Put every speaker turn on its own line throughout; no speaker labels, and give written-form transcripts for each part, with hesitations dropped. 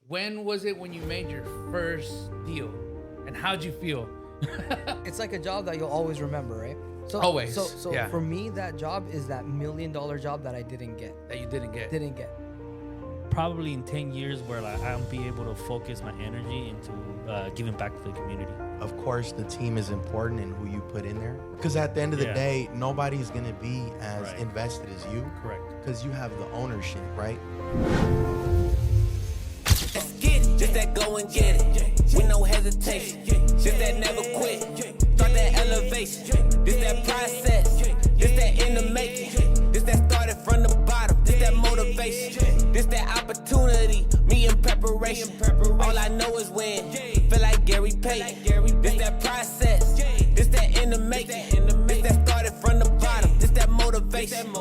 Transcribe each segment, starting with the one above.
when was it when you made your first deal, and how'd you feel?
It's like a job that you'll always remember, right? So
Always,
So
yeah.
for me, that job is that $1 million job that I didn't get.
That you didn't get.
Didn't get.
Probably in 10 years where like I'll be able to focus my energy into giving back to the community.
Of course, the team is important and who you put in there. Because at the end of the day, nobody's going to be as invested as you.
Correct.
Because you have the ownership, right?
Let's get it. Just that go and get it. With no hesitation. Just that never quit. Start that elevation. This that process. This that in the making. This that started from the bottom. This that motivation. This that opportunity. Me in preparation. All I know is win. Feel like Gary Payton. This that process. This that in the making. This that started from the bottom. This that motivation.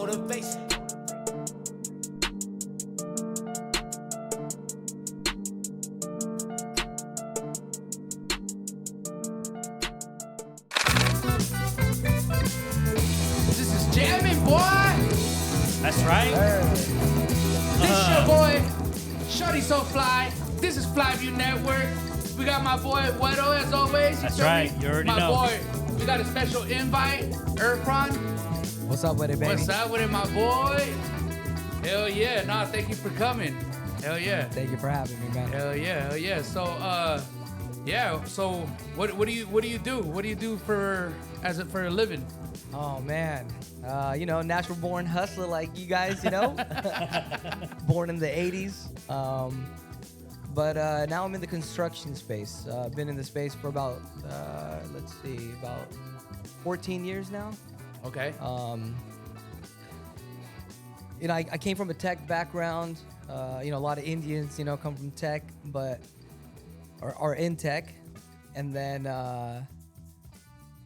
This is jamming, boy.
That's right.
This is your boy, Chori So Fly. This is Flyview Network. We got my boy Guero as always.
That's right. You already
my
know.
boy. We got a special invite, Irfan.
What's up with it, baby?
What's up with it, my boy? Hell yeah. Nah, thank you for coming. Hell yeah.
Thank you for having me, man.
Hell yeah. Hell yeah. So yeah. So what do you do? What do you do for a living?
Oh man, natural born hustler like you guys, born in the '80s. But now I'm in the construction space. I've been in the space for about, about 14 years now.
Okay.
I came from a tech background. A lot of Indians, come from tech, but are in tech. And then, I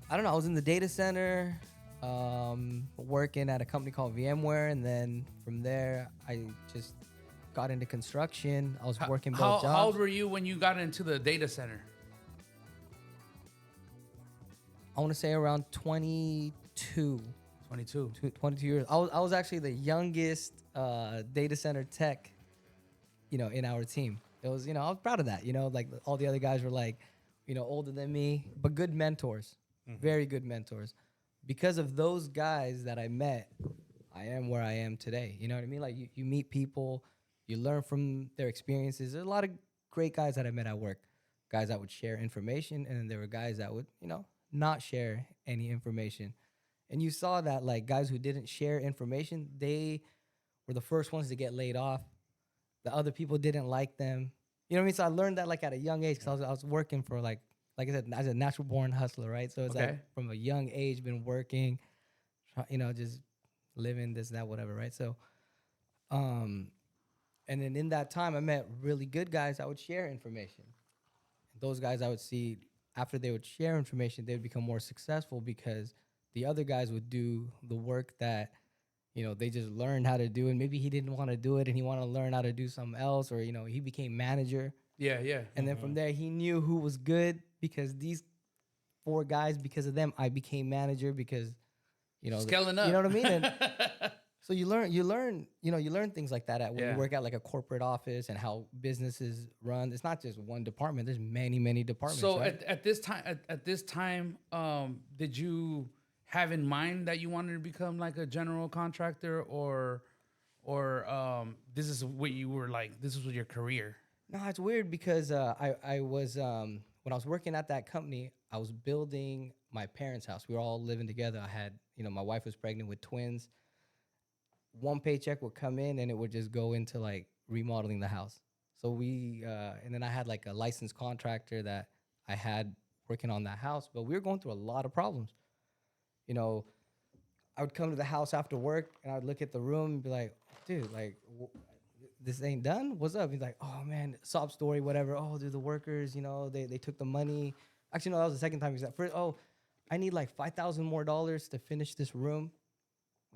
was in the data center, working at a company called VMware. And then from there, I just got into construction. I was working both jobs.
How old were you when you got into the data center?
I want to say around 22.
22.
22 years. I was actually the youngest data center tech, in our team. It was, I was proud of that. Like all the other guys were like, older than me, but good mentors, very good mentors. Because of those guys that I met, I am where I am today. You know what I mean? Like you meet people, you learn from their experiences. There's a lot of great guys that I met at work, guys that would share information, and then there were guys that would, not share any information. And you saw that, like, guys who didn't share information, they were the first ones to get laid off. The other people didn't like them. You know what I mean? So I learned that, like, at a young age, because I was working for, like I said, as a natural-born hustler, right? So it's like from a young age, been working, just living this, that, whatever, right? So, and then in that time, I met really good guys that would share information. Those guys I would see, after they would share information, they would become more successful because the other guys would do the work that, they just learned how to do. And maybe he didn't want to do it and he wanted to learn how to do something else, or, he became manager.
Yeah, yeah.
And then from there, he knew who was good, because these 4 guys, because of them, I became manager because,
scaling up.
You know what I mean? And so you learn things like that when you work at like a corporate office and how businesses run. It's not just one department. There's many, many departments.
So
right?
at this time, did you have in mind that you wanted to become like a general contractor, or this is what you were like, this was your career?
No, it's weird because I was when I was working at that company, I was building my parents' house. We were all living together. I had, my wife was pregnant with twins. One paycheck would come in and it would just go into like remodeling the house. So and then I had like a licensed contractor that I had working on that house, but we were going through a lot of problems. I would come to the house after work and I would look at the room and be like, dude, like, this ain't done? What's up? He's like, oh man, sob story, whatever. Oh, dude, the workers, they took the money. Actually, no, that was the second time he said, first, I need like $5,000 more to finish this room.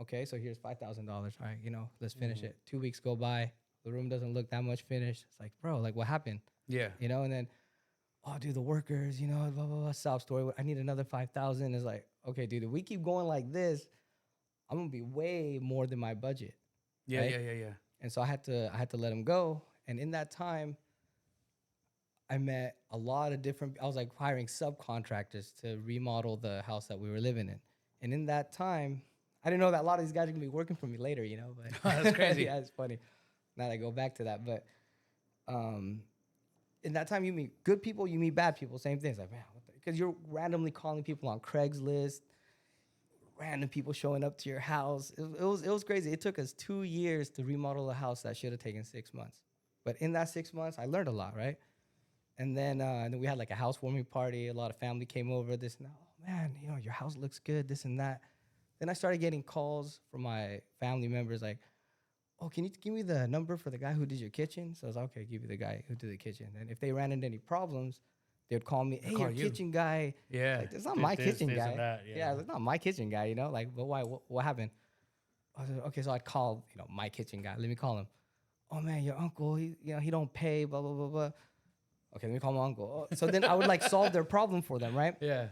Okay, so here's $5,000. All right, let's finish it. 2 weeks go by. The room doesn't look that much finished. It's like, bro, like what happened?
Yeah.
And then, oh, dude, the workers, blah, blah, blah, sob story. I need another 5,000. It's like, okay, dude, if we keep going like this, I'm gonna be way more than my budget.
Yeah,
right?
yeah.
And so I had to let him go. And in that time, I met a lot of different. I was like hiring subcontractors to remodel the house that we were living in, and in that time, I didn't know that a lot of these guys are gonna be working for me later. You know, but
That's crazy.
yeah, it's funny. Now that I go back to that, but in that time, you meet good people, you meet bad people. Same thing. It's like, man, because you're randomly calling people on Craigslist, random people showing up to your house. It was crazy. It took us 2 years to remodel a house that should have taken 6 months. But in that 6 months, I learned a lot, right? And then we had like a housewarming party. A lot of family came over. This and that. Oh man, you know, your house looks good. This and that. Then I started getting calls from my family members like, oh, can you give me the number for the guy who did your kitchen? So I was like, okay, give you the guy who did the kitchen. And if they ran into any problems, they would call me, hey, your kitchen guy.
Yeah.
Like, it's not my kitchen
this
guy.
and that,
Yeah, it's not my kitchen guy, you know? Like, but why? What happened? I was like, okay, so I'd call, you know, my kitchen guy. Let me call him. Oh, man, your uncle, he don't pay, blah, blah, blah, blah. Okay, let me call my uncle. Oh, so then I would, like, solve their problem for them, right?
Yeah.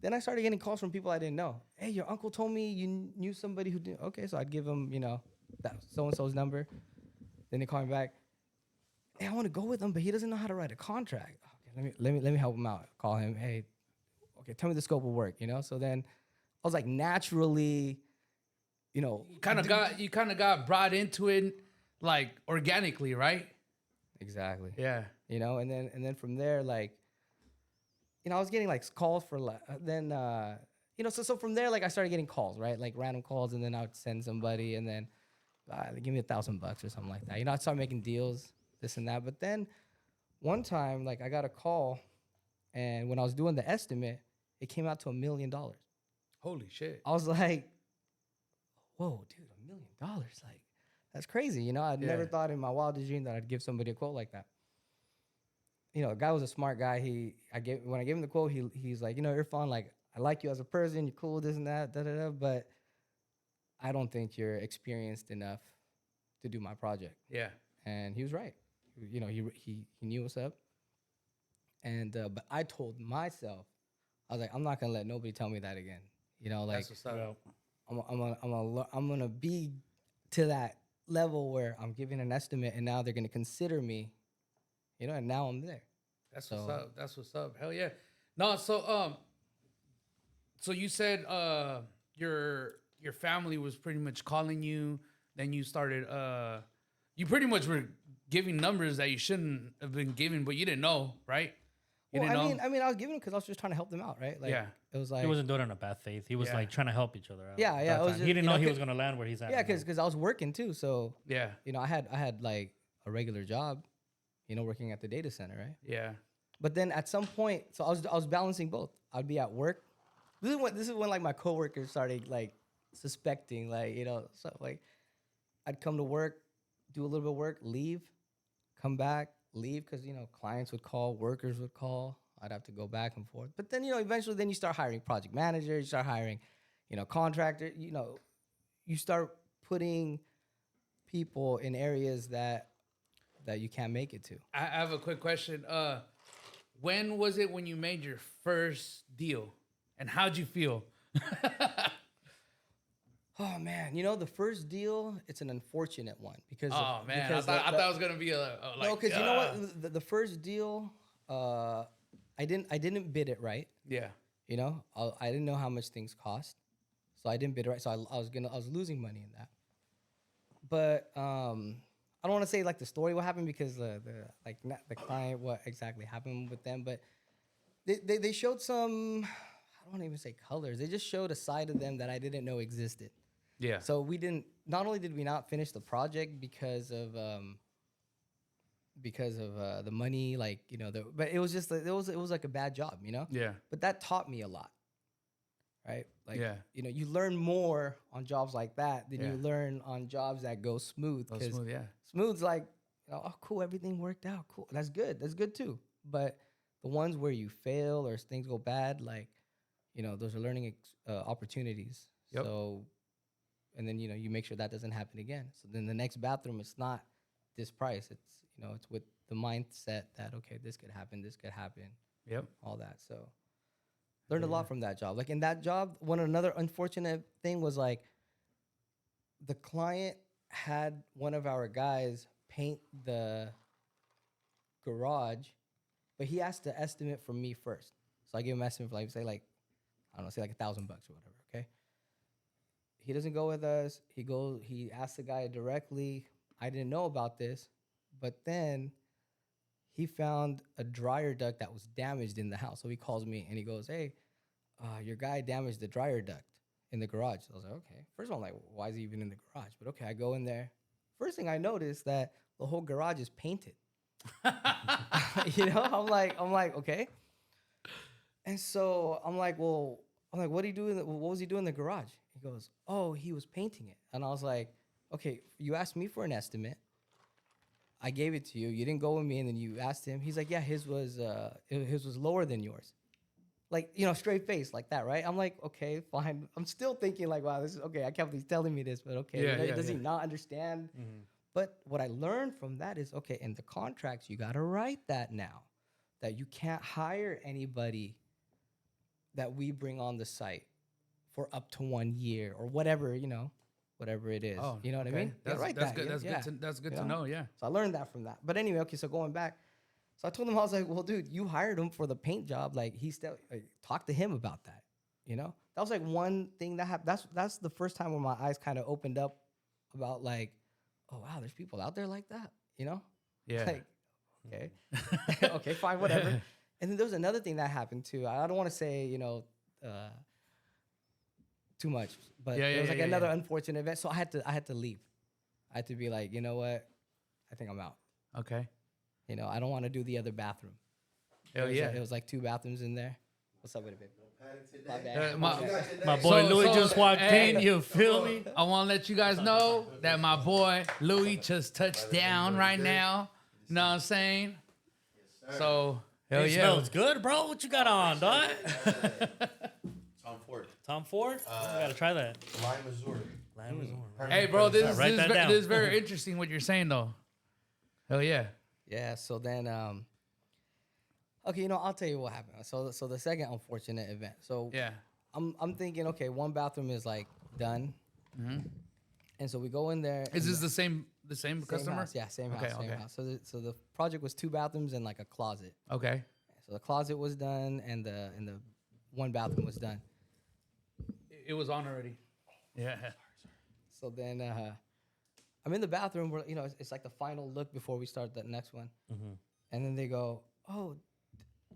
Then I started getting calls from people I didn't know. Hey, your uncle told me you knew somebody who did. Okay, so I'd give him, you know, that so-and-so's number. Then they call me back. Hey, I want to go with him, but he doesn't know how to write a contract. Okay, let me help him out. Call him. Hey, okay, tell me the scope of work. You know. So then I was like naturally, you know,
You kind of got brought into it like organically, right?
exactly.
Yeah.
You know, and then from there, like, you know, I was getting like calls for then you know, so from there, like I started getting calls, right? Like random calls, and then I would send somebody, and then they give me $1,000 or something like that. You know, I'd start making deals, this and that. But then one time, like I got a call, and when I was doing the estimate, it came out to $1 million.
Holy shit.
I was like, whoa, dude, $1 million. Like, that's crazy. You know, I'd never thought in my wildest dream that I'd give somebody a quote like that. You know, the guy was a smart guy. When I gave him the quote, he's like, you know, Irfan, like, I like you as a person. You're cool, this and that, but I don't think you're experienced enough to do my project.
Yeah.
And he was right. You know, he knew what's up. And but I told myself, I was like, I'm not gonna let nobody tell me that again. You know, like
That's what's up.
I'm gonna be to that level where I'm giving an estimate, and now they're gonna consider me. You know, and now I'm there.
That's what's up. That's what's up. Hell yeah. No, so you said your family was pretty much calling you, then you started you pretty much were giving numbers that you shouldn't have been giving, but you didn't know, right? You
Well,
didn't know?
I mean, I was giving because I was just trying to help them out, right? Like,
Yeah.
it was like,
He wasn't doing it in a bad faith. He was
Yeah.
like trying to help each other out.
Yeah, yeah,
That
it was
time.
just,
He didn't
you
know
know,
he was gonna land where he's at.
yeah,
right now.
because I was working too, so
Yeah.
you know, I had like a regular job, you know, working at the data center, right?
Yeah.
But then at some point, so I was balancing both. I'd be at work. This is when like my coworkers started like suspecting, like, you know, so like I'd come to work, do a little bit of work, leave, come back, leave, because you know clients would call, workers would call. I'd have to go back and forth. But then, you know, eventually then you start hiring project managers, you start hiring, you know, contractor, you know, you start putting people in areas that you can't make it to.
I have a quick question. When was it when you made your first deal? And how'd you feel?
Oh man, you know the first deal, it's an unfortunate one because
Oh man, I
because
thought it was gonna be a like.
no, because you know what, the first deal, I didn't bid it right.
Yeah.
You know, I didn't know how much things cost, so I didn't bid it right. So I was losing money in that. But I don't want to say like the story what happened because the client what exactly happened with them, but they showed some, I don't want to even say colors. They just showed a side of them that I didn't know existed.
Yeah.
So we didn't. Not only did we not finish the project because of the money, like, you know, but it was just like, it was like a bad job, you know.
Yeah.
But that taught me a lot, right? Like,
Yeah.
you know, you learn more on jobs like that than
Yeah.
you learn on jobs that go smooth.
Oh,
'Cause
smooth, yeah.
smooth's like, you know, oh, cool, everything worked out, cool. That's good. That's good too. But the ones where you fail or things go bad, like, you know, those are learning opportunities.
Yep.
So, and then, you know, you make sure that doesn't happen again. So then the next bathroom, it's not this price. It's, you know, it's with the mindset that, okay, this could happen,
Yep.
all that. So learned a lot from that job. Like in that job, another unfortunate thing was like the client had one of our guys paint the garage but he asked the estimate from me first. So I gave him an estimate for like, say like, I don't know, say like $1,000 or whatever, okay? He doesn't go with us. He asked the guy directly. I didn't know about this, but then he found a dryer duct that was damaged in the house. So he calls me and he goes, hey, your guy damaged the dryer duct in the garage. So I was like, okay. First of all, I'm like, why is he even in the garage? But okay, I go in there. First thing I noticed that the whole garage is painted. You know, I'm like, okay. And so I'm like, what did he do? What was he doing in the garage? He goes, oh, he was painting it. And I was like, okay, you asked me for an estimate. I gave it to you. You didn't go with me, and then you asked him. He's like, yeah, his was lower than yours. Like, you know, straight face like that, right? I'm like, okay, fine. I'm still thinking like, wow, this is okay. I can't believe he's telling me this, but okay.
Yeah,
Does he not understand? Mm-hmm. But what I learned from that is, okay, in the contracts, you got to write that now, that you can't hire anybody that we bring on the site for up to 1 year or whatever, you know, whatever it is.
Oh,
you know what I
okay.
mean?
That's,
right.
that's good. That's good to know. Yeah.
So I learned that from that. But anyway, okay, so going back. So I told him, I was like, well, dude, you hired him for the paint job. Like, he still, talk to him about that, you know? That was like one thing that happened. That's the first time when my eyes kind of opened up about like, oh, wow, there's people out there like that, you know?
Yeah.
Like, okay. Okay, fine, whatever. And then there was another thing that happened too. I don't want to say, you know, too much, but there was like another unfortunate event. So I had to leave. I had to be like, you know what? I think I'm out.
Okay.
You know, I don't want to do the other bathroom.
Hell yeah.
It was like 2 bathrooms in there. What's up with it, baby? My bad.
My boy Louis just walked in. You feel me?
I want to let you guys know that my boy Louis just touched down right now. You know what I'm saying? Yes, so, hell
It
yeah.
smells good, bro. What you got on, dog?
Tom Ford.
Tom Ford? I gotta try that.
Lime, Missouri.
Hey, bro, this
Write that down.
is very interesting what you're saying, though. Hell yeah.
Yeah, so then, okay, you know, I'll tell you what happened. So the second unfortunate event. So
Yeah.
I'm thinking, okay, 1 bathroom is like done. Mm-hmm. And so we go in there.
Is this the same customer?
House. Yeah, same house,
Okay,
same
okay.
house. So the project was 2 bathrooms and like a closet.
Okay.
So the closet was done and the 1 bathroom was done.
It was on already. Yeah.
So then I'm in the bathroom where, you know, it's like the final look before we start the next one. Mm-hmm. And then they go, oh,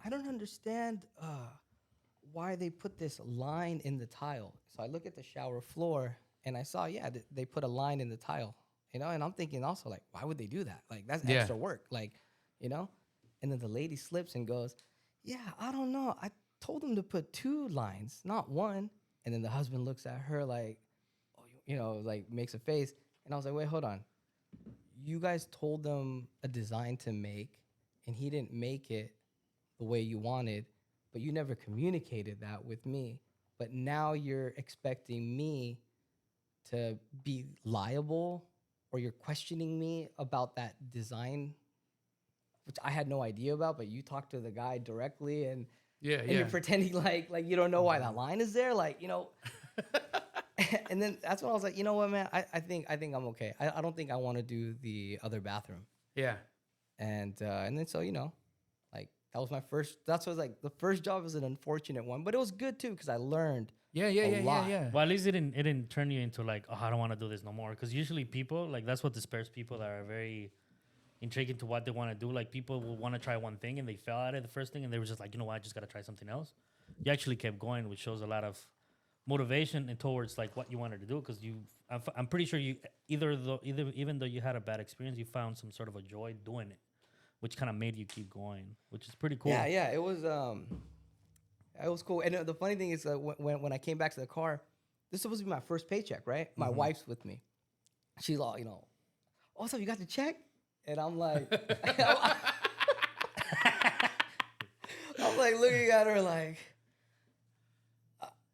I don't understand why they put this line in the tile. So I look at the shower floor and I saw, they put a line in the tile, you know, and I'm thinking also like, why would they do that? Like, that's extra work, like, you know? And then the lady slips and goes, yeah, I don't know. I told them to put 2 lines, not 1. And then the husband looks at her like, oh, you know, like makes a face. And I was like, wait, hold on. You guys told them a design to make and he didn't make it the way you wanted, but you never communicated that with me. But now you're expecting me to be liable, or you're questioning me about that design, which I had no idea about, but you talked to the guy directly and you're pretending like you don't know why that line is there, like, you know. And then that's when I was like, you know what, man, I think I'm okay. I don't think I want to do the other bathroom.
Yeah.
And then so, you know, like that was my first. That's what was like the first job was an unfortunate one, but it was good too because I learned.
Yeah.
Well, at least it didn't turn you into like, oh, I don't want to do this no more. Because usually people, like, that's what disperses people that are very intrigued into what they want to do. Like, people will want to try one thing and they fail at it the first thing and they were just like, you know what, I just got to try something else. You actually kept going, which shows a lot of motivation and towards like what you wanted to do. Because I'm pretty sure you even though you had a bad experience, you found some sort of a joy doing it, which kind of made you keep going, which is pretty cool.
Yeah, it was cool. And the funny thing is, when I came back to the car, this is supposed to be my first paycheck, right? My wife's with me. She's all, you know, oh, so you got the check? And I'm like, I'm like looking at her like,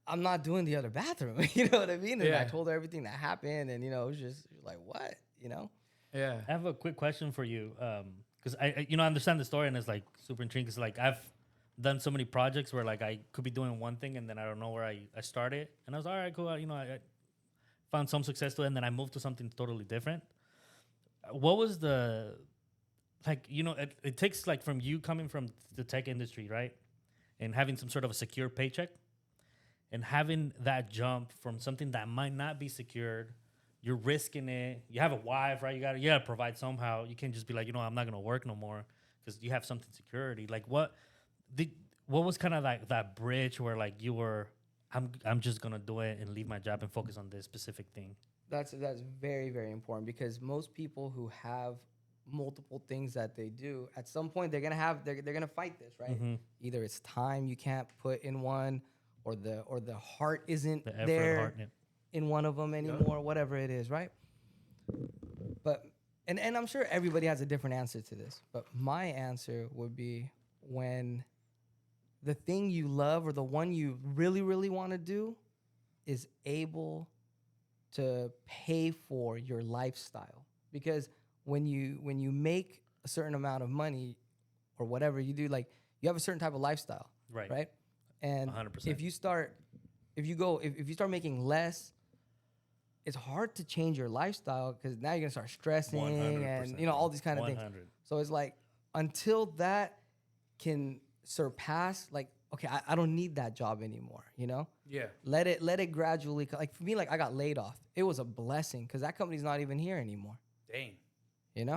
I'm not doing the other bathroom. You know what I mean? And I told her everything that happened, and you know, it was just like, what, you know?
Yeah.
I have a quick question for you, because I understand the story and it's like super intriguing. Cause like I've done so many projects where like I could be doing one thing and then I don't know where I started, and I was all right, cool. You know, I found some success to it, and then I moved to something totally different. What was the like, you know, it takes like from you coming from the tech industry, right? And having some sort of a secure paycheck and having that jump from something that might not be secured. You're risking it. You have a wife, right? You gotta provide somehow. You can't just be like, you know, I'm not gonna work no more because you have something security. Like what was kind of like that bridge where like you were, I'm just gonna do it and leave my job and focus on this specific thing.
That's very, very important because most people who have multiple things that they do, at some point they're gonna fight this, right?
Mm-hmm.
Either it's time you can't put in one, or the heart isn't
The effort,
there
heart, yeah.
in one of them anymore, whatever it is, right? But and I'm sure everybody has a different answer to this, but my answer would be when the thing you love or the one you really, really want to do is able to pay for your lifestyle. Because when you make a certain amount of money or whatever you do, like you have a certain type of lifestyle, right? And
100%.
if you start making less, it's hard to change your lifestyle because now you're gonna start stressing
100%.
and all these kind of things.
100.
So it's like until that can surpass, like, okay, I don't need that job anymore,
Yeah.
Let it gradually, like for me, like I got laid off. It was a blessing because that company's not even here anymore,
Dang.
And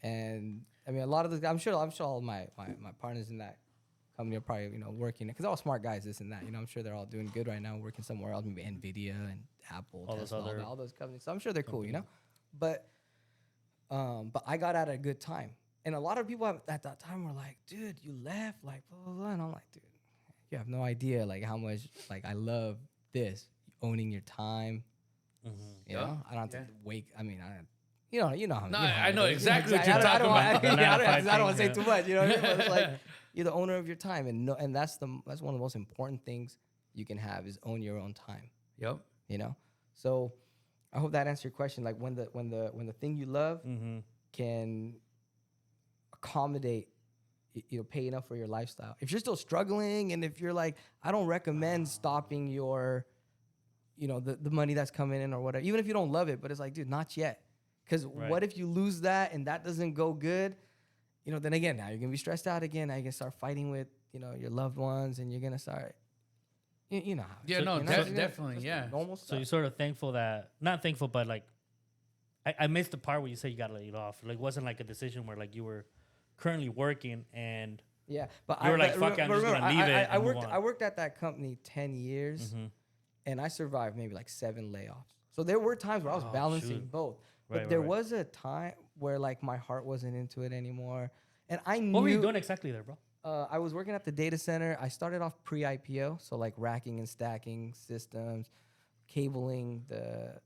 and I mean a lot of the, I'm sure all my partners in that company are probably working because they're all smart guys, this and that. I'm sure they're all doing good right now, working somewhere else, maybe Nvidia and Apple,
All
Tesla,
those other
all those companies. So I'm sure they're cool, But I got at a good time, and a lot of people at that time were like, "Dude, you left, like blah blah blah," and I'm like, "Dude, you have no idea like how much like I love this owning your time." I don't have to wake. I mean, you know how.
No,
how
I know
it is.
exactly what you're talking about.
I don't want to say too much. You know what I mean? But it's like you're the owner of your time, and that's one of the most important things you can have is own your own time.
Yep.
So I hope that answered your question. Like when the thing you love can accommodate, pay enough for your lifestyle. If you're still struggling, and if you're like, I don't recommend stopping your, the money that's coming in or whatever. Even if you don't love it, but it's like, dude, not yet. Because what if you lose that and that doesn't go good? Then again, now you're gonna be stressed out again. Now you're gonna start fighting with, your loved ones, and you're gonna start, you know how.
Yeah, definitely, yeah.
Normal stuff.
So you're sort of thankful not thankful, but like, I missed the part where you say you got laid off. Like, it wasn't like a decision where like you were currently working and
yeah, but
you were like, fuck it, I'm just gonna leave it.
I worked at that company 10 years, and I survived maybe like 7 layoffs. So there were times where I was balancing both. But there was a time where like my heart wasn't into it anymore, and I knew.
What were you doing exactly there, bro?
I was working at the data center. I started off pre-IPO, so like racking and stacking systems, cabling the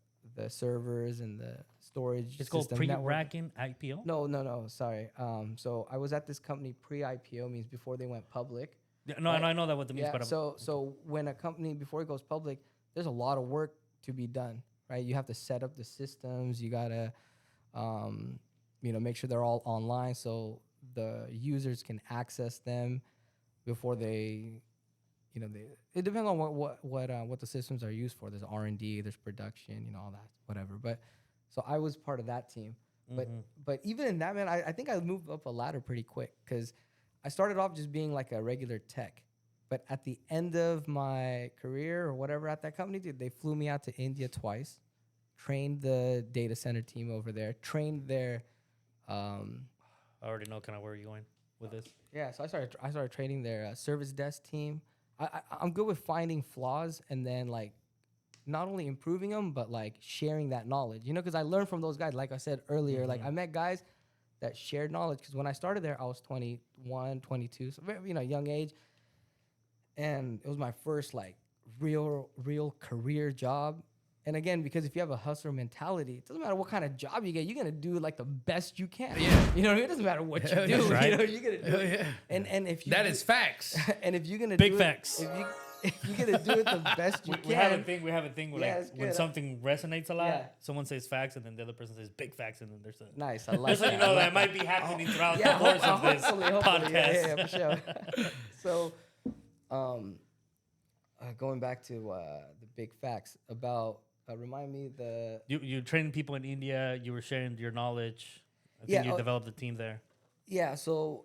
servers and the storage.
It's called pre-racking IPO.
No. Sorry. So I was at this company pre-IPO, means before they went public.
Yeah, no, I know that what that means.
Yeah.
But
So when a company before it goes public, there's a lot of work to be done. Right, you have to set up the systems. You gotta, make sure they're all online so the users can access them before they, It depends on what the systems are used for. There's R&D, there's production, all that, whatever. But so I was part of that team. But even in that, man, I think I moved up a ladder pretty quick because I started off just being like a regular tech. But at the end of my career or whatever at that company, dude, they flew me out to India twice, trained the data center team over there, trained their.
I already know kind of where you're going with this.
Yeah, so I started training their service desk team. I'm good with finding flaws and then like not only improving them, but like sharing that knowledge, because I learned from those guys. Like I said earlier, like I met guys that shared knowledge because when I started there, I was 21, 22, so very, young age. And it was my first like real career job. And again, because if you have a hustler mentality, it doesn't matter what kind of job you get, you're gonna do like the best you can. Yeah. You know what I mean? It doesn't matter what you do.
Right.
You're gonna do it.
Yeah.
And if you
that is facts.
And if you're gonna
Big
do
facts.
If you're gonna do it the best you can.
We have a thing where like when something resonates a lot, someone says facts and then the other person says big facts and then there's a
nice. I like
that. That might be happening throughout the course of this podcast.
Yeah, for sure. So, going back to the big facts about, remind me
you training people in India. You were sharing your knowledge. I think you developed the team there.
Yeah. So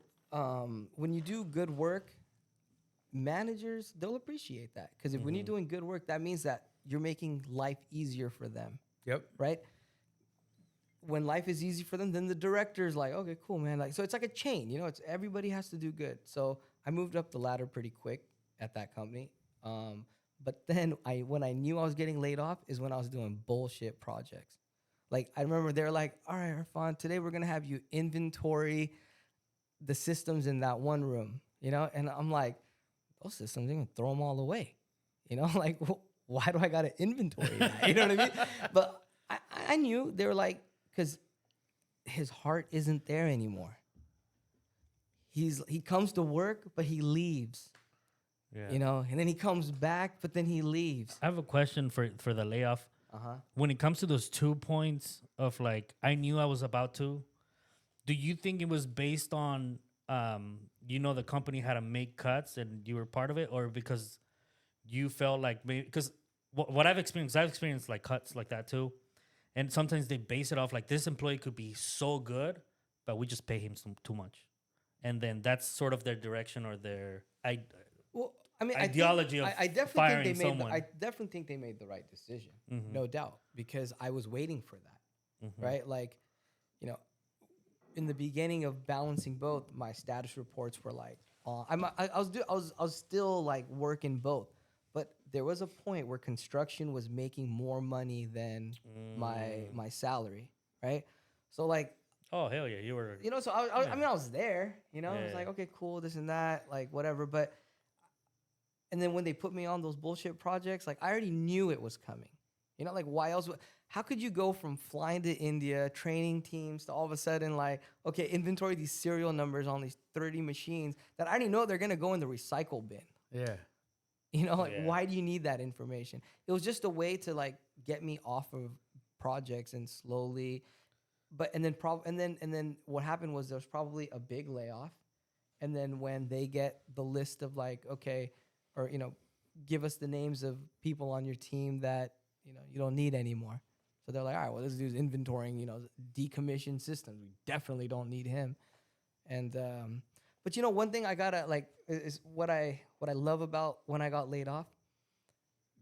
when you do good work, managers, they'll appreciate that. Because when you're doing good work, that means that you're making life easier for them.
Yep.
Right? When life is easy for them, then the director's like, okay, cool, man. Like, so it's like a chain, you know, it's everybody has to do good. So I moved up the ladder pretty quick at that company. But then when I knew I was getting laid off is when I was doing bullshit projects. Like, I remember they were like, all right, Irfan, today we're going to have you inventory the systems in that one room, you know? And I'm like, those systems, they're going to throw them all away. You know, like, why do I got to inventory that? You know what I mean? But I knew they were like, because his heart isn't there anymore. He comes to work, but he leaves.
Yeah.
You know, and then he comes back, but then he leaves.
I have a question for the layoff. When it comes to those 2 points of like, I knew I was about to, do you think it was based on, the company had to make cuts and you were part of it, or because you felt like maybe, because what I've experienced like cuts like that too. And sometimes they base it off like this employee could be so good, but we just pay him too much. And then that's sort of their direction or their ideology of firing someone.
I definitely think they made the right decision, no doubt, because I was waiting for that, right? Like, you know, in the beginning of balancing both, my status reports were like, I was still like working both. But there was a point where construction was making more money than my salary, right? So like,
oh hell yeah, you were.
You know, so I was there. You know, I was like, okay, cool, this and that, like whatever. But and then when they put me on those bullshit projects, like I already knew it was coming. You know, like why else? How could you go from flying to India, training teams, to all of a sudden like, okay, inventory these serial numbers on these 30 machines that I already know they're gonna go in the recycle bin.
Yeah.
You know, like why do you need that information? It was just a way to like get me off of projects and slowly, and then what happened was there was probably a big layoff, and then when they get the list of like, okay, or you know, give us the names of people on your team that you know you don't need anymore. So they're like, all right, well, this dude's inventorying, you know, decommissioned systems. We definitely don't need him. And but you know, one thing I gotta like is what I love about when I got laid off.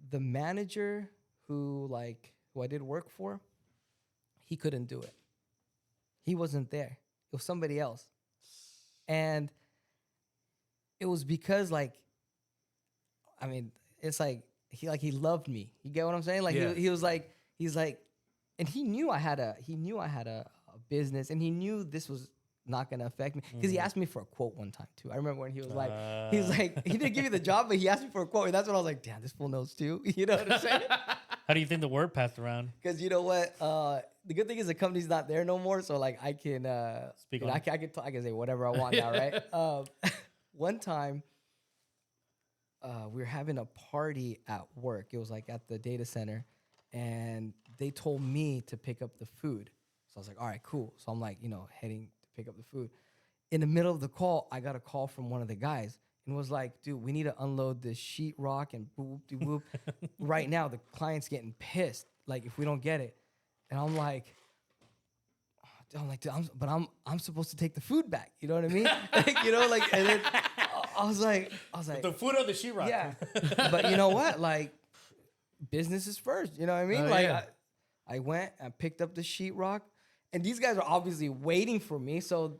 The manager who I did work for, he couldn't do it. He wasn't there. It was somebody else, and it was because like, I mean, it's like he loved me. You get what I'm saying? Like he's like, and he knew I had a business, and he knew this was not gonna affect me because he asked me for a quote one time too. I remember when he was like, he didn't give me the job, but he asked me for a quote, and that's when I was like, damn, this fool knows too. You know what I'm saying?
How do you think the word passed around?
Because you know what, the good thing is the company's not there no more, so like I can speak. I can say whatever I want now, right? One time, we were having a party at work. It was like at the data center, and they told me to pick up the food. So I was like, all right, cool. So I'm like, you know, heading pick up the food. In the middle of the call, I got a call from one of the guys and was like, dude, we need to unload this sheetrock and boop, de whoop. Right now, the client's getting pissed, like, if we don't get it. And I'm like, dude, I'm supposed to take the food back. You know what I mean? Like, you know, like, and then I was like,
the food or the sheetrock?
Yeah. But you know what? Like, business is first. You know what I mean? I went and picked up the sheetrock. And these guys are obviously waiting for me. So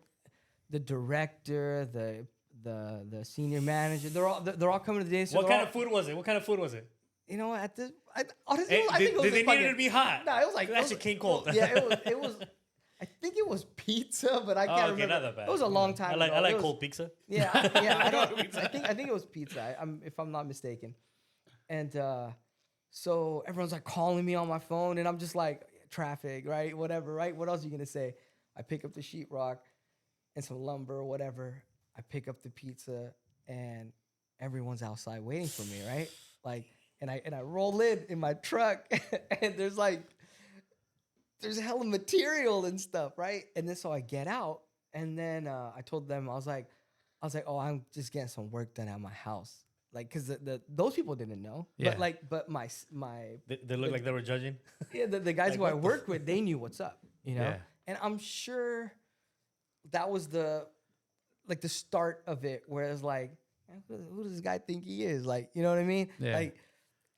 the director, the senior manager, they're all coming to the day. So
What kind of food was it?
You know what? Honestly, I think it was
they needed it to be hot.
No, it was like
that shit came cold.
Yeah, it was. I think it was pizza, but I can't remember.
Not that bad.
It was a long time ago.
I like cold pizza.
Yeah. I think it was pizza. If I'm not mistaken. And so everyone's like calling me on my phone, and I'm just like, traffic, right? Whatever, right? What else are you gonna say? I pick up the sheetrock and some lumber or whatever. I pick up the pizza, and everyone's outside waiting for me, right? Like, and I roll in my truck, and there's a hell of material and stuff, right? And then so I get out, and then I told them I was like, oh, I'm just getting some work done at my house. Like, cause those people didn't know, but my
they looked like they were judging.
Yeah, the guys who I work with, they knew what's up, you know. Yeah. And I'm sure that was the start of it, where it's like, man, who does this guy think he is? Like, you know what I mean?
Yeah.
Like,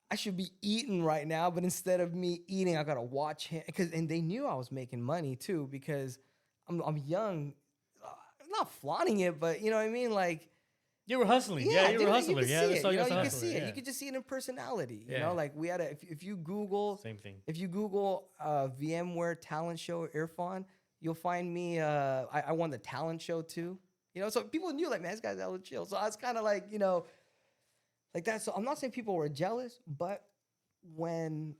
I should be eating right now, but instead of me eating, I gotta watch him. And they knew I was making money too, because I'm young, not flaunting it, but you know what I mean? Like,
You were hustling. Yeah, you
dude,
were a hustler.
You
Yeah,
can see
I
it.
saw
You
you
know,
as a
you can
hustler,
see it.
yeah.
You can just see it in personality. You
Yeah.
know, like we had if you Google
Same thing.
If you Google VMware talent show Irfan, you'll find me. I won the talent show too. You know, so people knew like, man, this guy's hella chill. So I was kind of like, you know, like that. So I'm not saying people were jealous, but when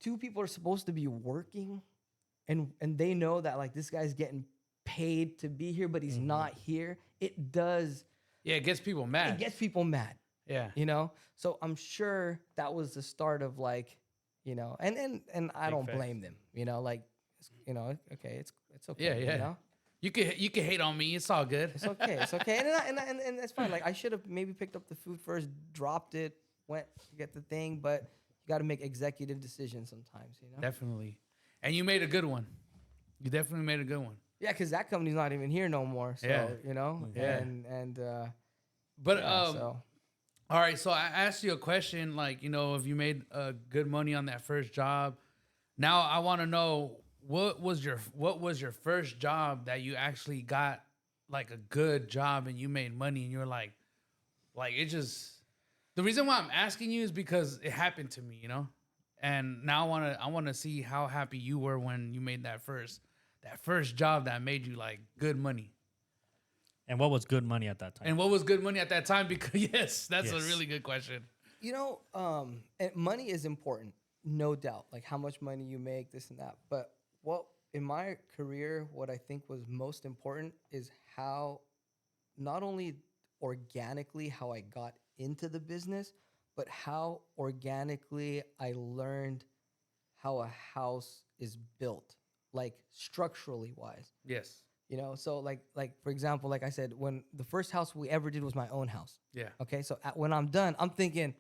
two people are supposed to be working, and they know that like this guy's getting paid to be here, but he's not here, it does.
Yeah, it gets people mad.
It gets people mad.
Yeah.
You know, so I'm sure that was the start of like, you know, and I
Big
don't
facts.
blame them. You know, like, you know, okay, it's okay.
Yeah, yeah.
You know,
You can hate on me. It's all good.
it's okay. It's okay, and it's fine. Like I should have maybe picked up the food first, dropped it, went to get the thing, but you got to make executive decisions sometimes. You know.
Definitely. And you made a good one. You definitely made a good one.
Yeah, because that company's not even here no more. So
Yeah.
you know,
Yeah.
and
But
yeah, so.
all right, so I asked you a question, like, you know, if you made good money on that first job. Now I want to know what was your first job that you actually got, like a good job, and you made money, and you're like it just. The reason why I'm asking you is because it happened to me, you know, and now I want to see how happy you were when you made that first job that made you like good money.
And what was good money at that time?
And what was good money at that time? Because yes, that's a
Yes.
really good question.
You know, and money is important, no doubt. Like how much money you make, this and that. But what in my career, what I think was most important is how, not only organically how I got into the business, but how organically I learned how a house is built, like structurally wise.
Yes.
You know, so like for example, like I said, when the first house we ever did was my own house.
Yeah.
Okay, so when I'm done, I'm thinking,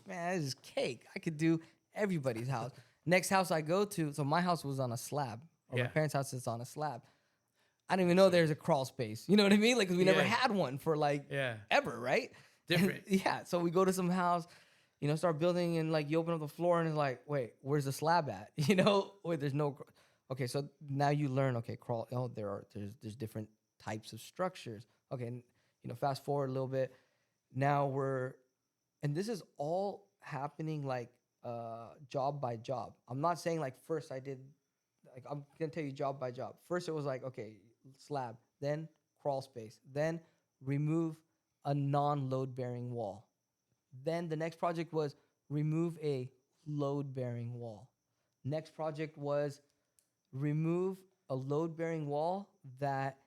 man, this is cake. I could do everybody's house. Next house I go to, so my house was on a slab, or my
Yeah.
parents' house is on a slab. I didn't even know there's a crawl space. You know what I mean? Like, 'cause we never
Yeah.
had one for like
Yeah.
ever, right?
Different.
Yeah. So we go to some house, you know, start building, and like you open up the floor and it's like, wait, where's the slab at? You know, wait, there's no. Okay, so now you learn. Okay, crawl. Oh, there's different types of structures. Okay, and, you know, fast forward a little bit. Now and this is all happening like job by job. I'm not saying like first I did, like I'm gonna tell you job by job. First it was like, okay, slab, then crawl space, then remove a non-load bearing wall. Then the next project was remove a load bearing wall. Next project was remove a load bearing wall that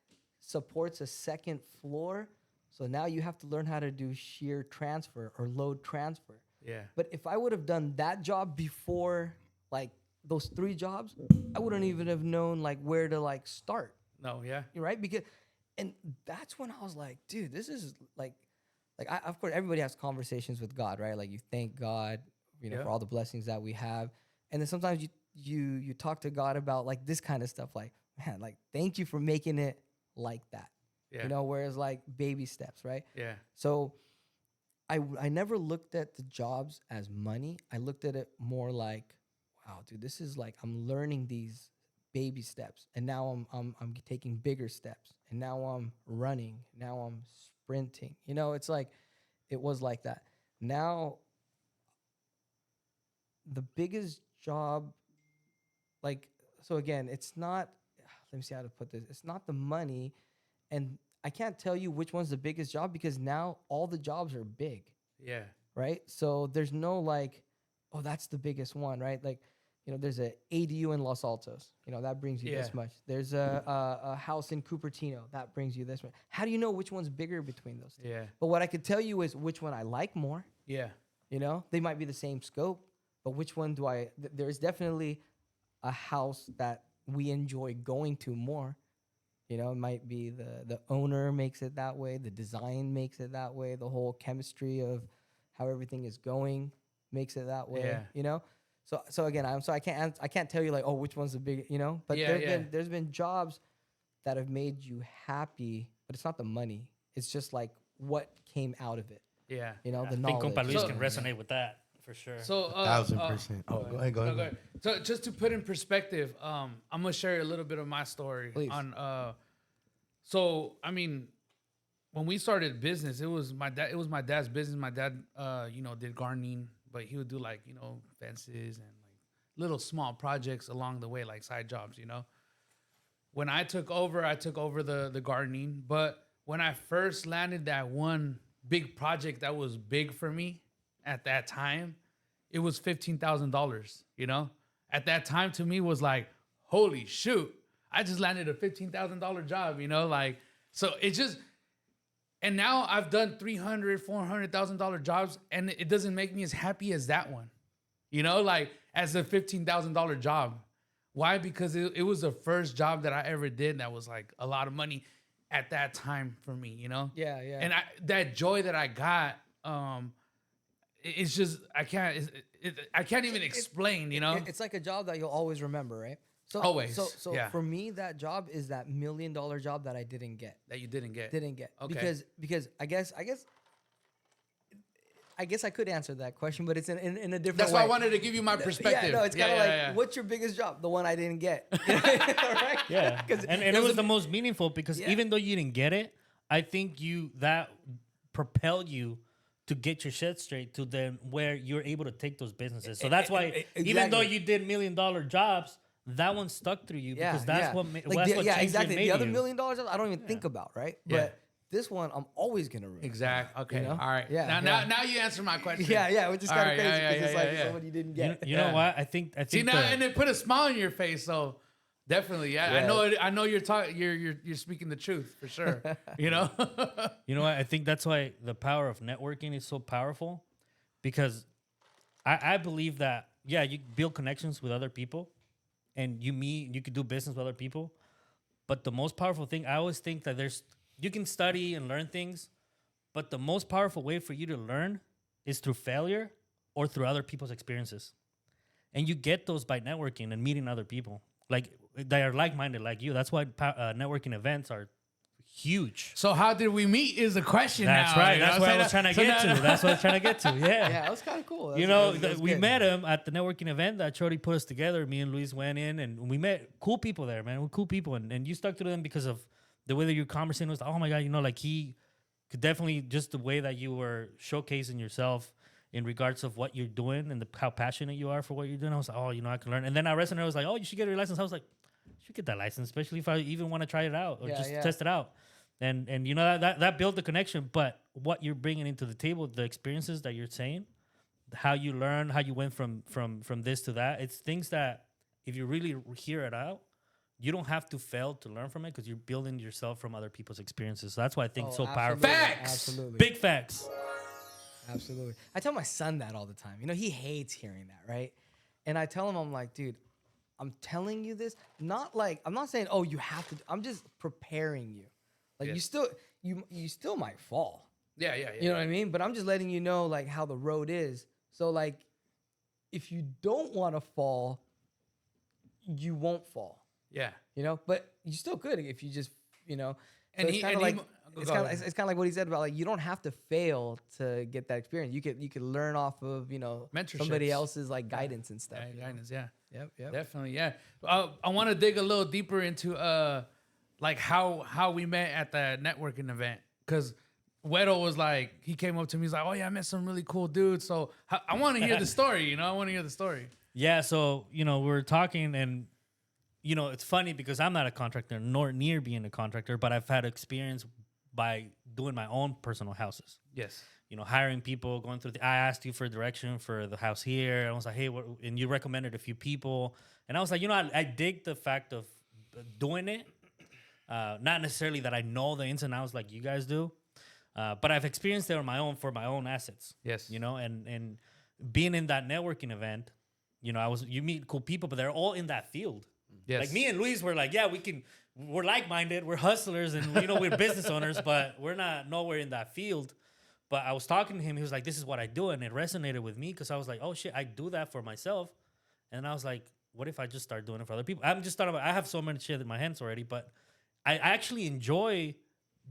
supports a second floor. So now you have to learn how to do shear transfer or load transfer.
Yeah.
But if I would have done that job before like those 3 jobs, I wouldn't even have known like where to like start.
No. Yeah.
Right? Because, and that's when I was like, dude, this is like of course everybody has conversations with God, right? Like you thank God, you know,
Yeah.
for all the blessings that we have. And then sometimes you talk to God about like this kind of stuff, like, man, like thank you for making it like that.
Yeah.
You know, whereas like baby steps, right?
Yeah.
So I never looked at the jobs as money. I looked at it more like, wow, dude, this is like I'm learning these baby steps, and now I'm taking bigger steps, and now I'm running, now I'm sprinting. You know, it's like it was like that. Now the biggest job, like, so again, it's not, let me see how to put this. It's not the money, and I can't tell you which one's the biggest job because now all the jobs are big,
Yeah.
right? So there's no like, oh, that's the biggest one, right? Like, you know, there's a ADU in Los Altos, you know, that brings you this
Yeah.
much. There's a house in Cupertino, that brings you this much. How do you know which one's bigger between those two?
Yeah.
But what I could tell you is which one I like more.
Yeah.
You know, they might be the same scope, but which one do there's definitely a house that we enjoy going to more. You know, it might be the owner makes it that way, the design makes it that way, the whole chemistry of how everything is going makes it that way.
Yeah.
You know, so again, I can't tell you like, oh, which one's the big, you know, but
Yeah,
there's been jobs that have made you happy, but it's not the money. It's just like what came out of it.
Yeah.
You know,
I
the
think
knowledge.
Compa Luis
So-
can resonate with that for sure.
So
1,000%. Oh, go ahead.
No, go ahead. So just to put in perspective, I'm gonna share a little bit of my story
Please.
on. So I mean, when we started business, it was my dad. It was my dad's business. My dad, did gardening, but he would do like fences and like little small projects along the way, like side jobs. When I took over the gardening. But when I first landed that one big project that was big for me at that time, it was $15,000. At that time to me was like, holy shoot, I just landed a $15,000 job. So it just. And now I've done $300,000, $400,000 jobs, and it doesn't make me as happy as that one, as a $15,000 job. Why? Because it was the first job that I ever did that was like a lot of money at that time for me,
Yeah, yeah.
And that joy that I got, it's just I can't even explain,
It's like a job that you'll always remember, right? So
Always,
So
yeah.
for me, that job is that $1 million job that I didn't get.
that you didn't get.
Okay. Because I guess I could answer that question, but it's in a different
That's
way.
why I wanted to give you my perspective.
Yeah, no, it's kind of like,
yeah.
what's your biggest job? The one I didn't get. Right?
Yeah,
'Cause
and
it
it
was
was the most meaningful because
Yeah.
even though you didn't get it, I think that propelled you to get your shit straight to then where you're able to take those businesses. So that's why even though you did $1 million jobs, that one stuck through you because that's what
like
that's what changed
exactly.
and made
The other
you.
$1 million jobs I don't even think about, right?
Yeah.
But this one I'm always gonna remember.
Exactly. Okay.
You know?
All right.
Yeah,
Now you answer my question.
Yeah, which is
All
kind of
right,
crazy
yeah,
because it's
yeah,
like
yeah.
somebody didn't get.
You know
Yeah.
what? I think
See now,
the-
and it put a smile on your face. So definitely, yeah. I know you're talking. You're speaking the truth for sure.
You know what? I think that's why the power of networking is so powerful because I believe that, you build connections with other people and you could do business with other people. But the most powerful thing, I always think that you can study and learn things, but the most powerful way for you to learn is through failure or through other people's experiences. And you get those by networking and meeting other people. Like, they are like-minded like you. That's why networking events are huge.
So how did we meet? Is the question.
That's
now,
right.
you know
That's
what
what
I'm
I was trying to
saying?
get to. That's what I was trying to get to. Yeah.
Yeah, it was kind of cool.
We
good.
met him at the networking event that Chori put us together. Me and Luis went in and we met cool people there, man. We're cool people. And you stuck to them because of the way that you were conversing was, oh my God, like he could definitely, just the way that you were showcasing yourself in regards of what you're doing and how passionate you are for what you're doing. I was like, oh, I can learn. And then I resonated. I was like, oh, you should get your license. I was like, you should get that license, especially if I even want to try it out or just test it out. And that built the connection. But what you're bringing into the table, the experiences that you're saying, how you learn, how you went from this to that, it's things that if you really hear it out, you don't have to fail to learn from it because you're building yourself from other people's experiences. So that's why I think it's so powerful.
Facts!
Absolutely.
Big facts.
Absolutely. I tell my son that all the time. He hates hearing that, right? And I tell him, I'm like, dude, I'm telling you this, not like, I'm not saying, oh, you have to, I'm just preparing you. Like you still might fall.
Yeah.
You know what I mean? But I'm just letting you know like how the road is. So like, if you don't want to fall, you won't fall.
Yeah.
But you still could if you just, So
And
it's
he-
kind of
and
like
he-
it's
go
kind
ahead.
of like what he said about like you don't have to fail to get that experience. You could learn off of somebody
Mentorships.
else's like guidance and stuff.
Yeah, guidance. Yeah.
Yep.
Definitely. Yeah. I want to dig a little deeper into like how we met at the networking event because Guero was like he came up to me. He's like, oh yeah, I met some really cool dudes. So I want to hear the story. I want to hear the story.
Yeah, so, we were talking and, it's funny because I'm not a contractor, nor near being a contractor, but I've had experience by doing my own personal houses.
Yes.
Hiring people, going through I asked you for direction for the house here. I was like, hey, and you recommended a few people. And I was like, I dig the fact of doing it. Not necessarily that I know the ins and outs like you guys do, but I've experienced it on my own for my own assets.
Yes.
And being in that networking event, you meet cool people, but they're all in that field.
Yes.
Like me and Luis were like, yeah, we're like-minded, we're hustlers, and we're business owners, but we're not nowhere in that field. But I was talking to him, he was like, this is what I do, and it resonated with me because I was like, oh shit, I do that for myself. And I was like, what if I just start doing it for other people? I'm just thought about, I have so many shit in my hands already, but I actually enjoy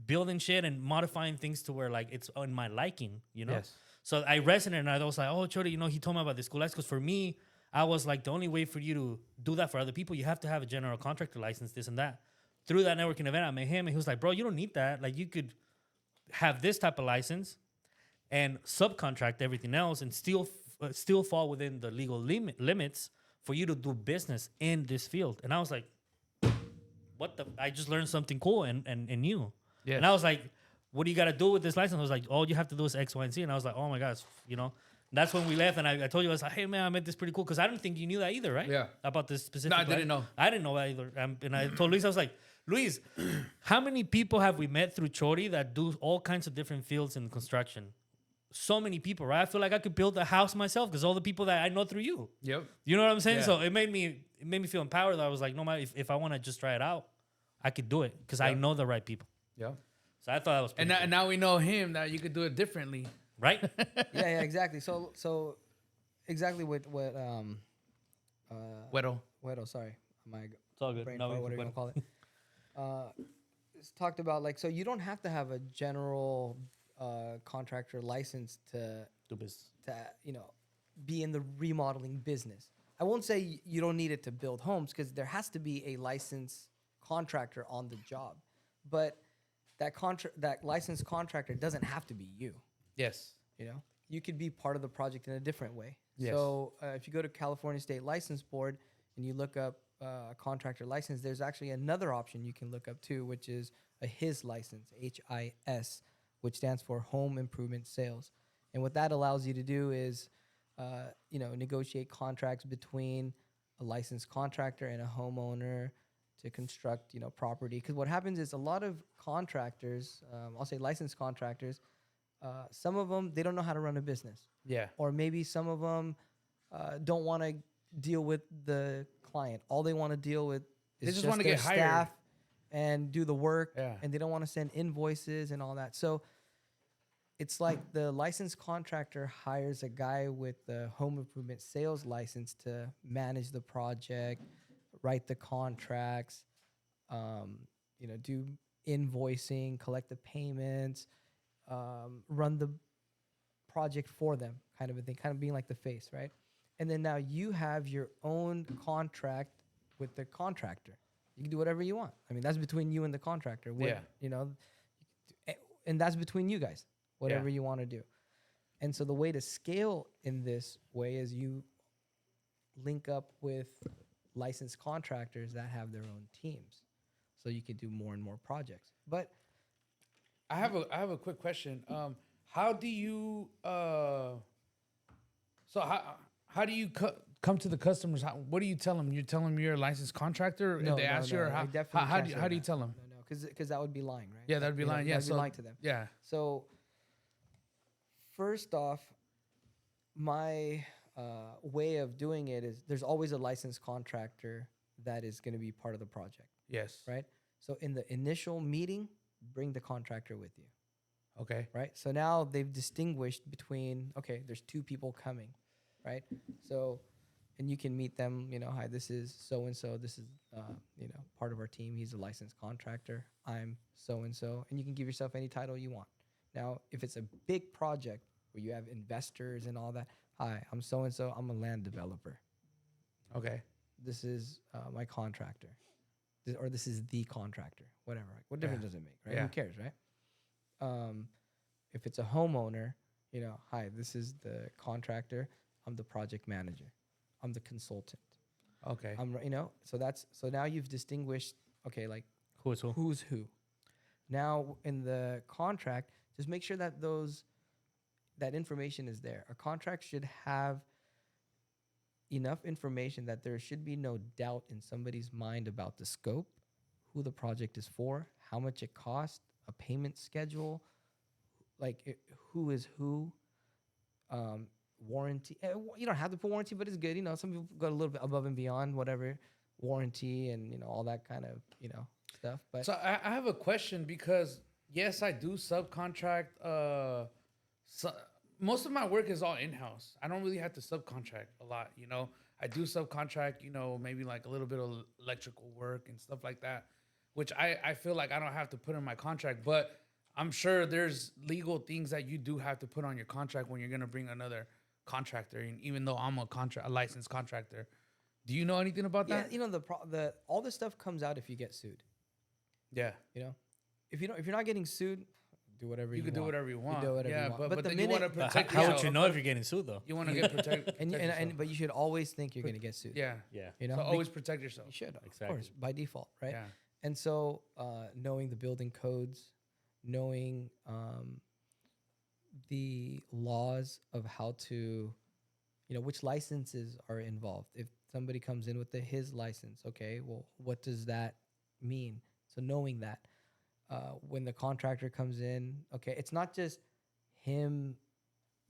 building shit and modifying things to where like it's on my liking, you know?
Yes.
So I resonated and I was like, oh, Chori, he told me about this school license. Because for me, I was like, the only way for you to do that for other people, you have to have a general contractor license, this and that. Through that networking event, I met him and he was like, bro, you don't need that. Like, you could have this type of license and subcontract everything else and still fall within the legal limits for you to do business in this field. And I was like, what the? I just learned something cool and new.
Yes.
And I was like, what do you got to do with this license? I was like, all you have to do is X, Y, and Z. And I was like, oh my gosh, That's when we left. And I told you, I was like, hey man, I met this pretty cool. Because I didn't think you knew that either, right?
Yeah.
About this specific.
No, I didn't know.
I didn't know that either. And I told Luis, I was like, Luis, how many people have we met through Chori that do all kinds of different fields in construction? So many people, right? I feel like I could build a house myself because all the people that I know through you.
Yep.
You know what I'm saying?
Yeah.
So it made me feel empowered. I was like, no matter if I want to just try it out, I could do it because I know the right people.
Yeah.
So I thought that was pretty
And now we know him that you could do it differently.
right?
Yeah, exactly. So exactly what
Guero.
Guero, sorry, my
It's all good.
brain
No,
fart, whatever you want to call it. It's talked about like, so you don't have to have a general contractor license to
Do business.
be in the remodeling business. I won't say you don't need it to build homes because there has to be a licensed contractor on the job, but that licensed contractor doesn't have to be you.
Yes.
You could be part of the project in a different way.
Yes.
So if you go to California State License Board and you look up a contractor license, there's actually another option you can look up too, which is a HIS license, HIS, which stands for Home Improvement Sales. And what that allows you to do is, negotiate contracts between a licensed contractor and a homeowner to construct, property. Because what happens is a lot of contractors, I'll say licensed contractors, some of them, they don't know how to run a business.
Yeah.
Or maybe some of them don't want to deal with the client. All they want to deal with is
just wanna
their
get hired.
staff and do the work.
Yeah.
And they don't want to send invoices and all that. So it's like the licensed contractor hires a guy with the home improvement sales license to manage the project, write the contracts, do invoicing, collect the payments, run the project for them, kind of a thing, kind of being like the face, right? And then now you have your own contract with the contractor. You can do whatever you want. I mean, that's between you and the contractor. And that's between you guys, whatever you want to do. And so the way to scale in this way is you link up with licensed contractors that have their own teams, so you can do more and more projects. But
I have a quick question. How do you how do you come to the customers? What do you tell them? You tell them you're a licensed contractor, and they ask you, or how do you tell them?
No, because that would be lying, right?
Yeah, that would be lying. Yeah,
that'd be lying to them.
Yeah.
So first off, my way of doing it is there's always a licensed contractor that is going to be part of the project.
Yes.
Right. So in the initial meeting, bring the contractor with you.
Okay.
Right. So now they've distinguished between, okay, there's two people coming, right? So, and you can meet them, hi, this is so-and-so. This is, part of our team. He's a licensed contractor. I'm so-and-so. And you can give yourself any title you want. Now, if it's a big project where you have investors and all that, hi, I'm so-and-so. I'm a land developer.
Okay.
This is my contractor. This is the contractor, whatever. What difference does it make, right?
Yeah.
Who cares, right? If it's a homeowner, hi, this is the contractor. I'm the project manager. I'm the consultant.
Okay.
So now you've distinguished, okay, like
Who's who?
who's who. Now in the contract, just make sure that that information is there. A contract should have enough information that there should be no doubt in somebody's mind about the scope, who the project is for, how much it costs, a payment schedule, who is who, warranty. You don't have to put warranty, but it's good. Some people go a little bit above and beyond whatever warranty and all that kind of stuff. But
so I have a question because yes, I do subcontract. Most of my work is all in-house. I don't really have to subcontract a lot. I do subcontract. Maybe like a little bit of electrical work and stuff like that. which I feel like I don't have to put in my contract, but I'm sure there's legal things that you do have to put on your contract when you're gonna bring another contractor. And even though I'm a licensed contractor, do you know anything about
Yeah,
that?
you know the all this stuff comes out if you get sued.
Yeah,
You know, if you're not getting sued, do whatever
you
you
can
want.
do whatever you want.
do whatever you
Yeah,
want.
but
the
then you want to
minute-
But
protect
how would
yourself.
you know if you're getting sued though?
You want to get protect
and
yourself.
but you should always think you're gonna get sued.
Yeah,
Yeah.
You know,
so always protect yourself.
you should,
Exactly.
of course, by default, right?
Yeah.
And so, knowing the building codes, knowing the laws of how to, which licenses are involved. If somebody comes in with his license, okay, well, what does that mean? So knowing that, when the contractor comes in, okay, it's not just him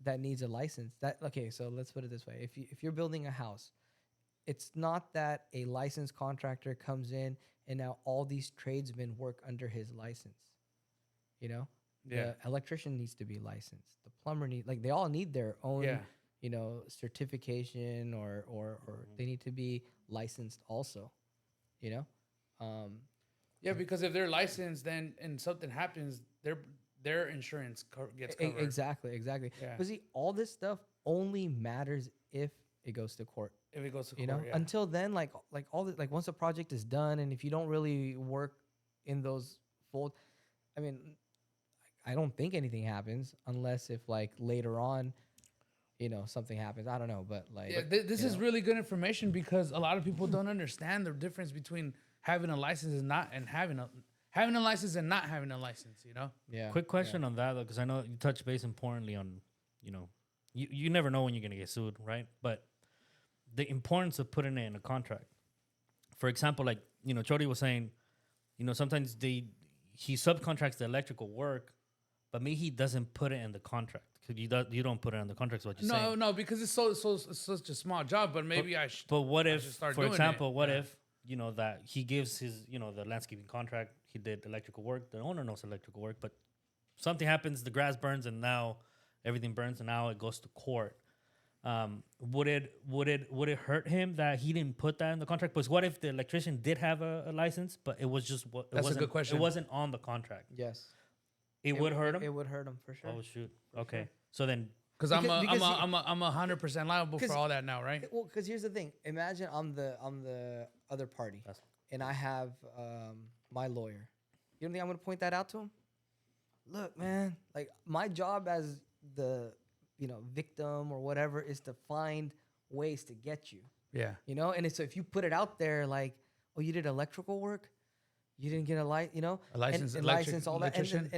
that needs a license. So let's put it this way: if you're building a house, it's not that a licensed contractor comes in and now all these tradesmen work under his license.
Yeah.
The electrician needs to be licensed. The plumber they all need their own,
Yeah.
certification or they need to be licensed also,
Yeah, because if they're licensed, then and something happens, their insurance gets covered.
Exactly.
Yeah.
But see, all this stuff only matters if it goes to court.
If it goes to court, yeah.
Until then, once a project is done, and if you don't really work in those folds, I mean, I don't think anything happens unless if later on, something happens. I don't know, but
Yeah, this is really good information because a lot of people don't understand the difference between having a license and not, and having a license and not having a license.
yeah.
Quick question on that though, because I know you touched base importantly on, you never know when you're gonna get sued, right? But the importance of putting it in a contract. For example, Chori was saying, sometimes he subcontracts the electrical work, but maybe he doesn't put it in the contract. Cause you don't put it in the contract. Is what you're saying.
No, because it's such a small job. But maybe I should.
But what if,
should start
for
doing
example,
it.
what
Yeah.
if that he gives his the landscaping contract, he did electrical work, the owner knows electrical work, but something happens, the grass burns, and now everything burns, and now it goes to court. Would it hurt him that he didn't put that in the contract? Because what if the electrician did have a license, but it was just
That's a good question.
It wasn't on the contract.
Yes.
It would hurt him.
It would hurt him for sure.
Oh shoot. Okay. So then,
Because I'm 100% liable for all that now, right?
Well, because here's the thing. Imagine I'm the other party, and I have my lawyer. You don't think I'm gonna point that out to him? Look, man, my job as the victim or whatever is to find ways to get you.
Yeah.
And so if you put it out there oh, you did electrical work, you didn't get a
license,
and license all that,
electrician?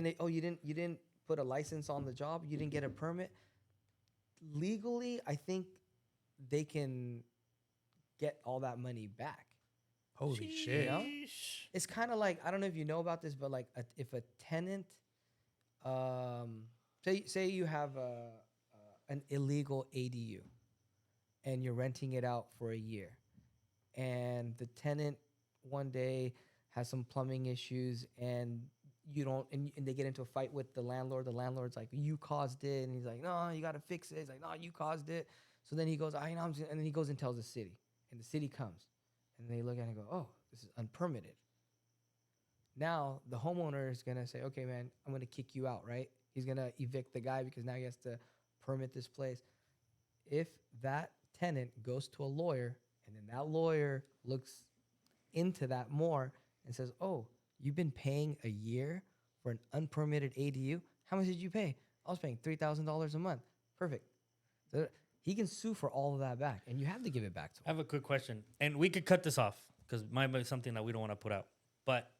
you didn't put a license on the job, you didn't get a permit. Legally, I think they can get all that money back.
Holy shit.
It's kind of I don't know if you know about this, but if a tenant, say you have an illegal ADU, and you're renting it out for a year, and the tenant one day has some plumbing issues, and you don't, and they get into a fight with the landlord. The landlord's like, "You caused it," and he's like, "No, you gotta fix it." He's like, "No, you caused it." So then he goes, "I know," and then he goes and tells the city, and the city comes, and they look at it and go, "Oh, this is unpermitted." Now the homeowner is gonna say, "Okay, man, I'm gonna kick you out," right? He's gonna evict the guy because now he has to permit this place. If that tenant goes to a lawyer, and then that lawyer looks into that more and says, "Oh, you've been paying a year for an unpermitted ADU. How much did you pay?" "I was paying $3,000 a month." Perfect. So he can sue for all of that back, and you have to give it back to him.
I have a quick question, and we could cut this off because it might be something that we don't want to put out. But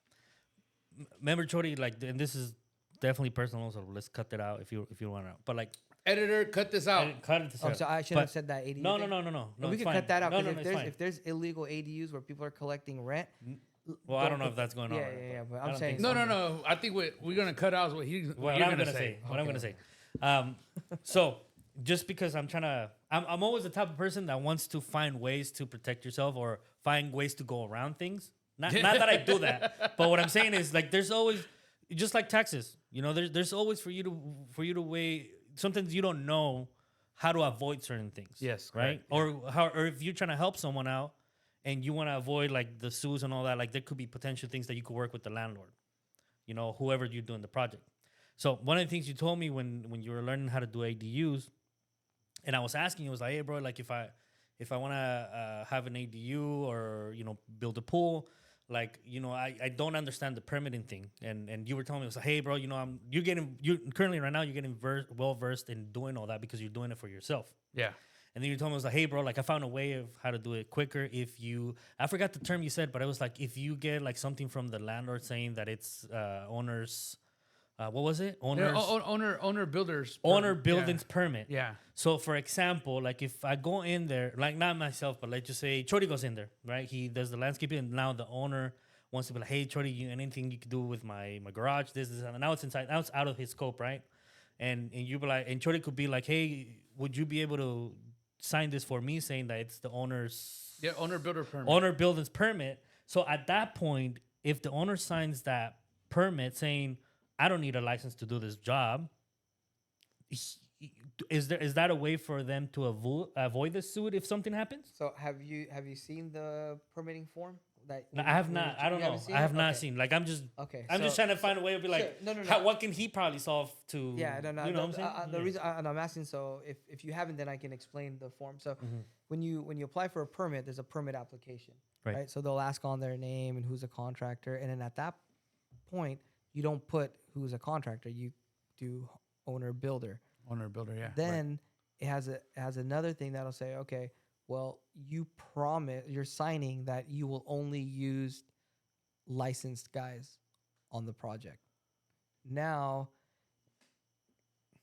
remember, Chori, and this is definitely personal, so let's cut that out if you want to. But
Editor, cut this out.
cut it.
Oh, so I should have said that ADU.
No,
thing?
no.
We
it's
could
fine.
cut that out
No,
because
it's fine.
if there's illegal ADUs where people are collecting rent.
Well, I don't know if that's going on.
Yeah,
right,
yeah,
but
but
I
I'm
don't
saying
think
No,
so.
no. I think we're gonna cut out what you're
What
gonna
I'm gonna say. What I'm gonna say. So just because I'm always the type of person that wants to find ways to protect yourself or find ways to go around things. Not that I do that, but what I'm saying is there's always, just like taxes. There's always for you to weigh. Sometimes you don't know how to avoid certain things.
Yes,
right.
correct.
Or if you're trying to help someone out, and you want to avoid like the suits and all that, like there could be potential things that you could work with the landlord, you know, whoever you're doing the project. So one of the things you told me when you were learning how to do ADUs, and I was asking you, was like, hey, bro, like if I want to have an ADU or, you know, build a pool, like, you know, I don't understand the permitting thing. And you were telling me, it was like, hey, bro, you know, you're currently right now, you're getting well-versed in doing all that because you're doing it for yourself.
Yeah.
And then you told me, it was like, hey, bro, like I found a way of how to do it quicker. If you, I forgot the term you said, but it was like, if you get like something from the landlord saying that it's owner's, what was it?
Owner builders.
Owner buildings permit.
Yeah.
So for example, like if I go in there, like not myself, but let's just say Chori goes in there, right? He does the landscaping, and now the owner wants to be like, hey, Chori, anything you can do with my garage, this, and now it's inside, now it's out of his scope, right? And you be like, and Chori could be like, hey, would you be able to sign this for me, saying that it's the owner's
owner builder permit.
Owner buildings permit. So at that point, if the owner signs that permit saying, I don't need a license to do this job, is that a way for them to avoid the suit if something happens?
So have you seen the permitting form?
No, I have not. I don't know. I have not seen. Like I'm just trying to find a way to be like,
sure. No.
What can he probably solve to?
Yeah, no.
You know what I'm saying?
The reason I'm asking, so if you haven't, then I can explain the form. So when you apply for a permit, there's a permit application, right? So they'll ask on their name and who's a contractor, and then at that point, you don't put who's a contractor. You do owner builder.
Owner builder, yeah.
Then it has another thing that'll say, okay, well, you're signing that you will only use licensed guys on the project. Now,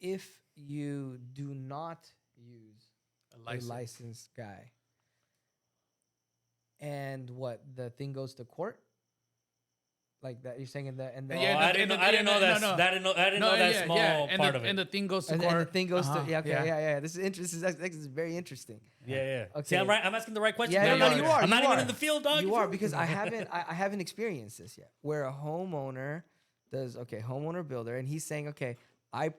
if you do not use a licensed guy, and the thing goes to court, like that, you're saying I
didn't know that small part of it.
And the thing goes to
and
court.
And the thing goes to yeah. This is interesting. This is very interesting.
Yeah.
Okay.
See, I'm right. I'm asking the right question.
Yeah, you are.
I'm not even in the field, dog.
You are, because I haven't experienced this yet. Where a homeowner does homeowner builder, and he's saying, okay, I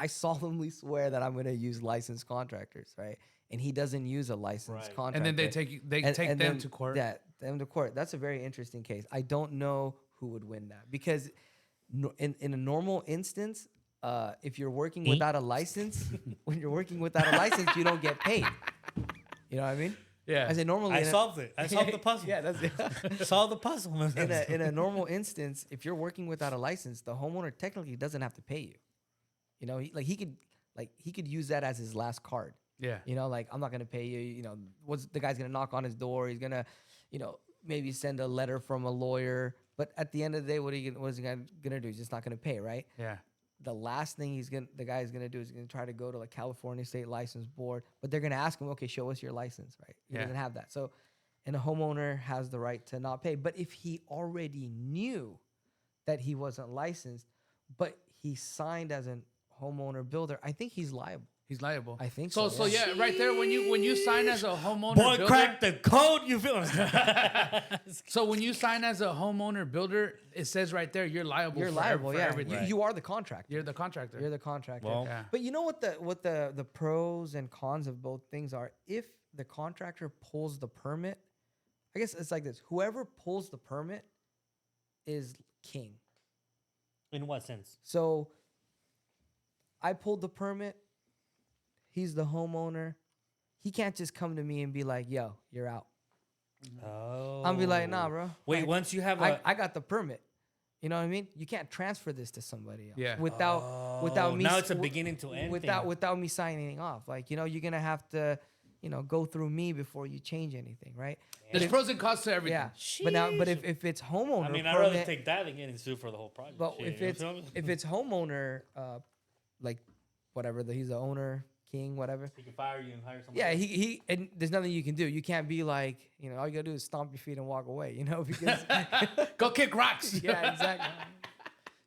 solemnly swear that I'm going to use licensed contractors, right? And he doesn't use a licensed contractor.
And then they take them to court.
Them to court. That's a very interesting case. I don't know who would win that, because in a normal instance, if you're working without a license, when you're working without a license, you don't get paid. You know what I mean?
Yeah.
I say normally.
I solved it. I solved the puzzle.
Yeah, that's it.
Solved the puzzle.
In a normal instance, if you're working without a license, the homeowner technically doesn't have to pay you. You know, he could use that as his last card.
Yeah.
You know, like, I'm not gonna pay you. You know, the guy's gonna knock on his door? He's gonna, you know, maybe send a letter from a lawyer. But at the end of the day, what is he gonna do? He's just not gonna pay, right?
Yeah.
The last thing the guy's gonna do is gonna try to go to the California State License Board, but they're gonna ask him, okay, show us your license, right? He doesn't have that. So, and a homeowner has the right to not pay. But if he already knew that he wasn't licensed, but he signed as a homeowner builder, I think he's liable.
He's liable.
I think
so.
so.
So yeah, right there, when you sign as a homeowner
Boy,
builder,
crack the code. You feel?
So when you sign as a homeowner builder, it says right there you're liable.
You're liable.
For everything.
You are the contractor.
You're the contractor.
You're the contractor.
Well,
But you know what the pros and cons of both things are? If the contractor pulls the permit, I guess it's like this: whoever pulls the permit is king.
In what sense?
So I pulled the permit. He's the homeowner. He can't just come to me and be like, yo, you're out.
Oh.
I'll be like, nah, bro.
Wait,
like,
once you have
I got the permit. You know what I mean? You can't transfer this to somebody else.
Yeah.
Without me.
Now it's a beginning to end.
Without me signing off. Like, you know, you're gonna have to, you know, go through me before you change anything, right?
There's pros and cons to everything.
Yeah. But if it's homeowner,
I mean, I'd rather take that than getting sued for the whole project.
But if it's homeowner, like whatever, he's the owner, king, whatever.
He can fire you and hire somebody.
Yeah, he and there's nothing you can do. You can't be like, you know, all you gotta do is stomp your feet and walk away, you know, because
Go kick rocks.
yeah, exactly.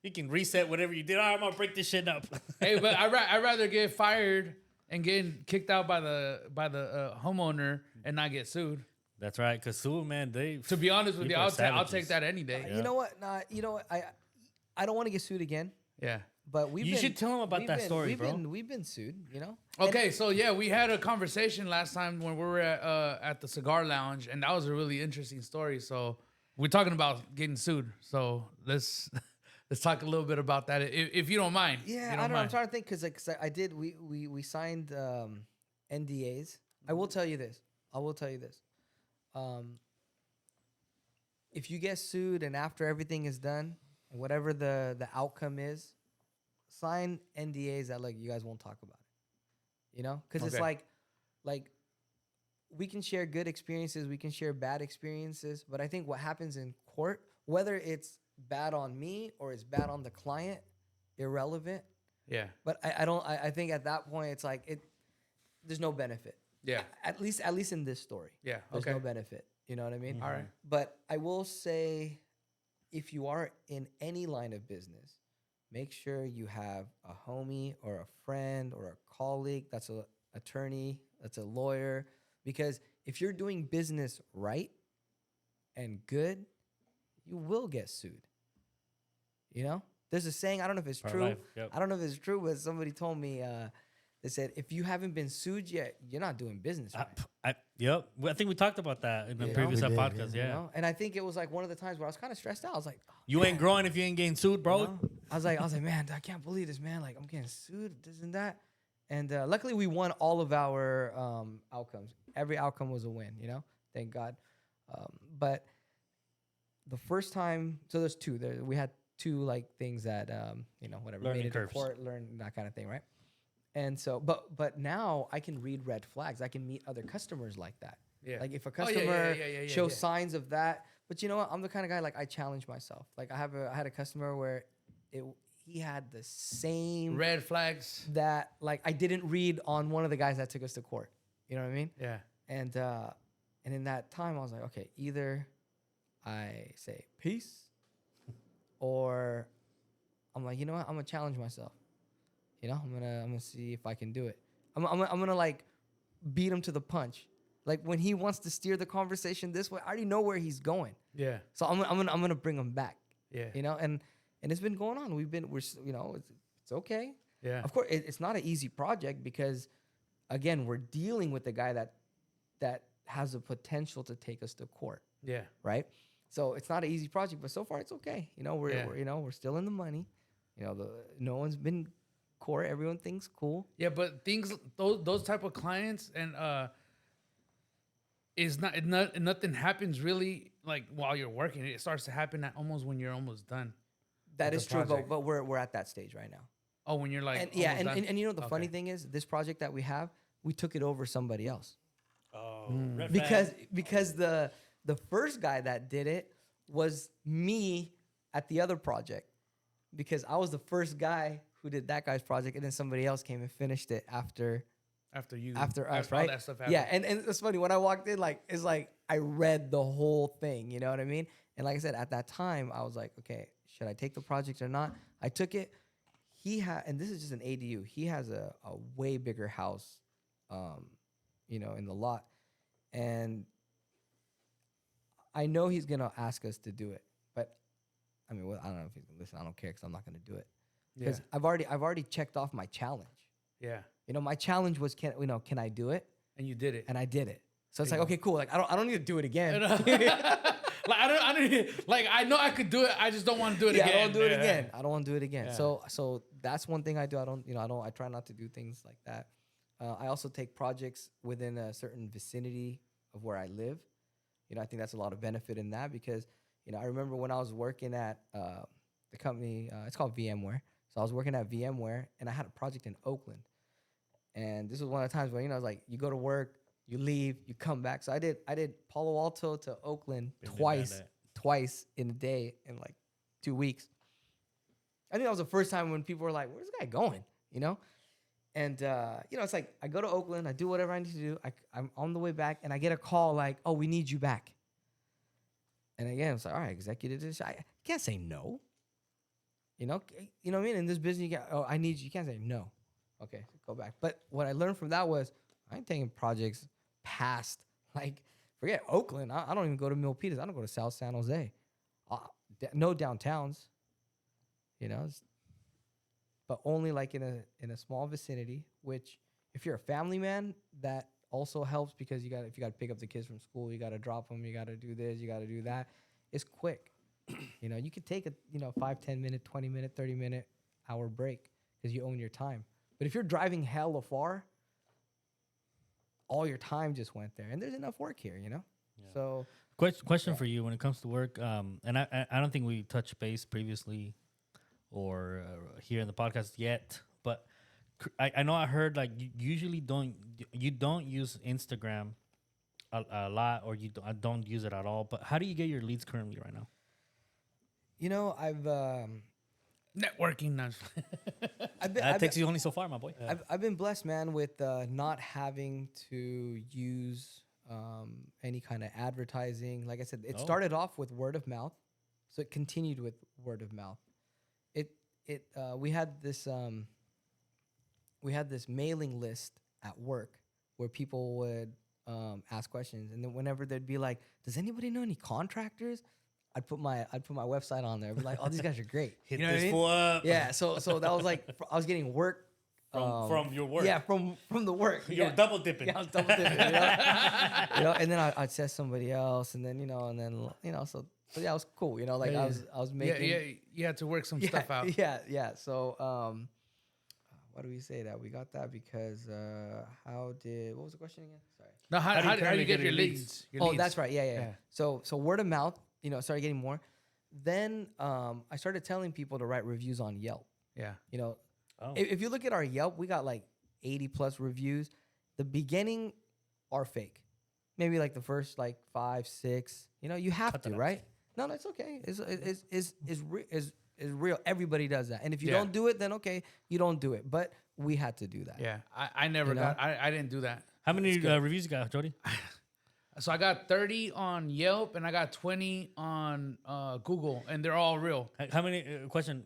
You can reset whatever you did. All right, I'm gonna break this shit up.
Hey, but I'd rather get fired and get kicked out by the homeowner and not get sued.
That's right, because sue, man,
To be honest with you, I'll take that any day.
You know what? I don't want to get sued again.
Yeah.
But
You should tell him about
we've
that
been-
story,
we've
bro.
We've been sued, you know.
Okay, so yeah, we had a conversation last time when we were at the cigar lounge, and that was a really interesting story. So we're talking about getting sued. So let's let's talk a little bit about that, if you don't mind.
Yeah,
If you
I don't know. I'm
mind.
trying to think because I did. We signed NDAs. I will tell you this. If you get sued and after everything is done, and whatever the outcome is, sign NDAs that like you guys won't talk about it. You know, because it's
Okay.
like we can share good experiences, we can share bad experiences, but I think what happens in court, whether it's bad on me or it's bad on the client, irrelevant.
Yeah,
But I think at that point it's like there's no benefit.
yeah,
At least in this story.
yeah.
There's
Okay,
no benefit. You know what I mean?
all right.
But I will say, if you are in any line of business, make sure you have a homie or a friend or a colleague that's an attorney, that's a lawyer. Because if you're doing business right and good, you will get sued. You know? There's a saying, I don't know if it's
Part of
true.
life, yep.
I don't know if it's true, but somebody told me, they said, if you haven't been sued yet, you're not doing business right.
Yep. I think we talked about that in the
You
previous
know? We did,
podcast.
You
Yeah.
know? And I think it was like one of the times where I was kind of stressed out. I was like, oh,
You ain't growing if you ain't getting sued, bro.
you know? I was like, man, I can't believe this, man. Like, I'm getting sued, this and that. And luckily, we won all of our outcomes. Every outcome was a win, you know? Thank God. But the first time, so there's two. We had two, like, things that, you know, whatever.
Learning
made it to
curves.
court, learn that kind of thing, right? And so, but now I can read red flags. I can meet other customers like that.
Yeah.
Like if a
Oh, yeah,
customer
yeah,
shows
yeah.
signs of that, but you know what? I'm the kind of guy like I challenge myself. Like I had a customer where he had the same
Red flags.
that like I didn't read on one of the guys that took us to court. You know what I mean?
Yeah,
And in that time I was like, okay, either I say peace or I'm like, you know what? I'm gonna challenge myself. You know, I'm gonna see if I can do it. I'm gonna like beat him to the punch. Like when he wants to steer the conversation this way, I already know where he's going.
yeah,
So I'm gonna bring him back.
yeah,
You know, and it's been going on. You know, it's okay.
yeah.
Of course, it's not an easy project because, again, we're dealing with a guy that has the potential to take us to court,
Yeah,
right? So it's not an easy project, but so far it's okay. You know,
Yeah.
we're still in the money. You know, no one's been court. Everyone thinks cool.
yeah. But those type of clients and is not nothing happens really like while you're working. It starts to happen almost when you're almost done.
That
the
is true,
project.
but we're at that stage right now.
Oh, when you're like
And yeah,
almost done?
and you know the funny
Okay.
thing is, this project that we have, we took it over somebody else.
Oh,
Because the first guy that did it was me at the other project, because I was the first guy who did that guy's project, and then somebody else came and finished it after us,
after
right?
all that stuff happened.
Yeah, and it's funny when I walked in, like it's like I read the whole thing, you know what I mean? And like I said, at that time, I was like, okay, should I take the project or not? I took it. He had, and this is just an ADU. He has a way bigger house, you know, in the lot, and I know he's gonna ask us to do it, but I mean, well, I don't know if he's gonna listen. I don't care because I'm not gonna do it because
Yeah.
I've already checked off my challenge.
Yeah,
You know, my challenge was can I do it?
and you did it.
And I did it. So it's like, okay, cool. Like I don't need to do it again.
Like I don't like I know I could do it. I just don't want to do it
Yeah,
again.
I don't do it
Yeah.
again. I don't want to do it again.
Yeah.
So that's one thing I do. I try not to do things like that. I also take projects within a certain vicinity of where I live. You know, I think that's a lot of benefit in that because, you know, I remember when I was working at the company, it's called VMware. So I was working at VMware and I had a project in Oakland. And this was one of the times where, you know, it's like you go to work, you leave, you come back. So I did Palo Alto to Oakland twice in a day in like 2 weeks. I think that was the first time when people were like, where's this guy going? You know? And, you know, it's like I go to Oakland, I do whatever I need to do. I'm on the way back and I get a call like, oh, we need you back. And again, it's like, all right, executive, I can't say no. You know what I mean? In this business, I need you. You can't say no. Okay, go back. But what I learned from that was I ain't taking projects past, like, forget Oakland. I don't even go to Milpitas. I don't go to South San Jose. No downtowns. You know, but only like in a small vicinity. Which, if you're a family man, that also helps because if you got to pick up the kids from school, you got to drop them, you got to do this, you got to do that. It's quick. You could take a 5, 10 minute, 20 minute, 30 minute, hour break because you own your time. But if you're driving hella far, all your time just went there, and there's enough work here, Yeah. So
Question for you when it comes to work, and I don't think we touched base previously or here in the podcast yet, but I know I heard like you usually don't use Instagram a lot, or I don't use it at all. But how do you get your leads currently right now?
I've
Networking.
That takes you only so far, my boy.
I've been blessed, man, with not having to use any kind of advertising. Like I said, it started off with word of mouth, so it continued with word of mouth. We had this mailing list at work where people would ask questions, and then whenever they'd be like, "Does anybody know any contractors?" I'd put my website on there. I'd be like, "Oh, these guys are great."
Hit
You know what I
this
mean?
fool up.
Yeah. So that was like I was getting work
From your work.
Yeah, from the work.
You're double dipping.
Yeah, I was double dipping. And then I'd say somebody else, and then so yeah, it was cool. I was making.
Yeah, you had to work some stuff out.
Yeah. So why do we say that? We got that because what was the question again? Sorry.
No, how do you get your leads?
That's right. Yeah. So word of mouth, started getting more. Then I started telling people to write reviews on Yelp.
Yeah.
If you look at our Yelp, we got like 80 plus reviews. The beginning are fake. Maybe like the first like 5, 6. You have to, right? No, it's okay. It's real. Everybody does that. And if you don't do it, then okay, you don't do it. But we had to do that.
Yeah. I never got. I didn't do that.
How many reviews you got, Chori?
So I got 30 on Yelp and I got 20 on Google, and they're all real.
How many? Question.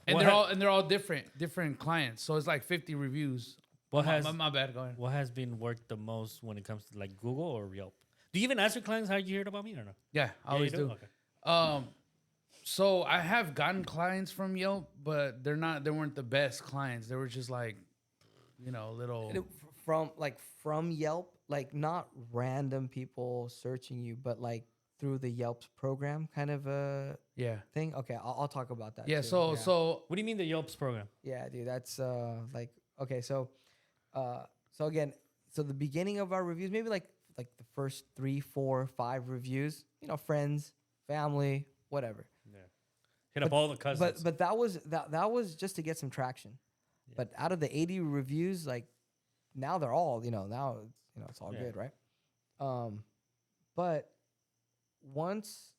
And they're all different clients. So it's like 50 reviews. My bad. Go ahead.
What has been worked the most when it comes to like Google or Yelp? Do you even ask your clients how you heard about me or no?
Yeah, I always do.
Okay.
So I have gotten clients from Yelp, but they weren't the best clients. They were just like, little
from Yelp, like not random people searching you, but like through the Yelp's program kind of a thing. Okay, I'll talk about that.
Yeah.
Too.
So
what do you mean the Yelp's program?
Yeah, dude, that's like okay. So again, the beginning of our reviews, maybe like the first 3, 4, 5 reviews, friends, family, whatever.
Yeah. Hit up all the cousins.
But that was just to get some traction. Yeah. But out of the 80 reviews, like now they're all, now it's all good, right? But once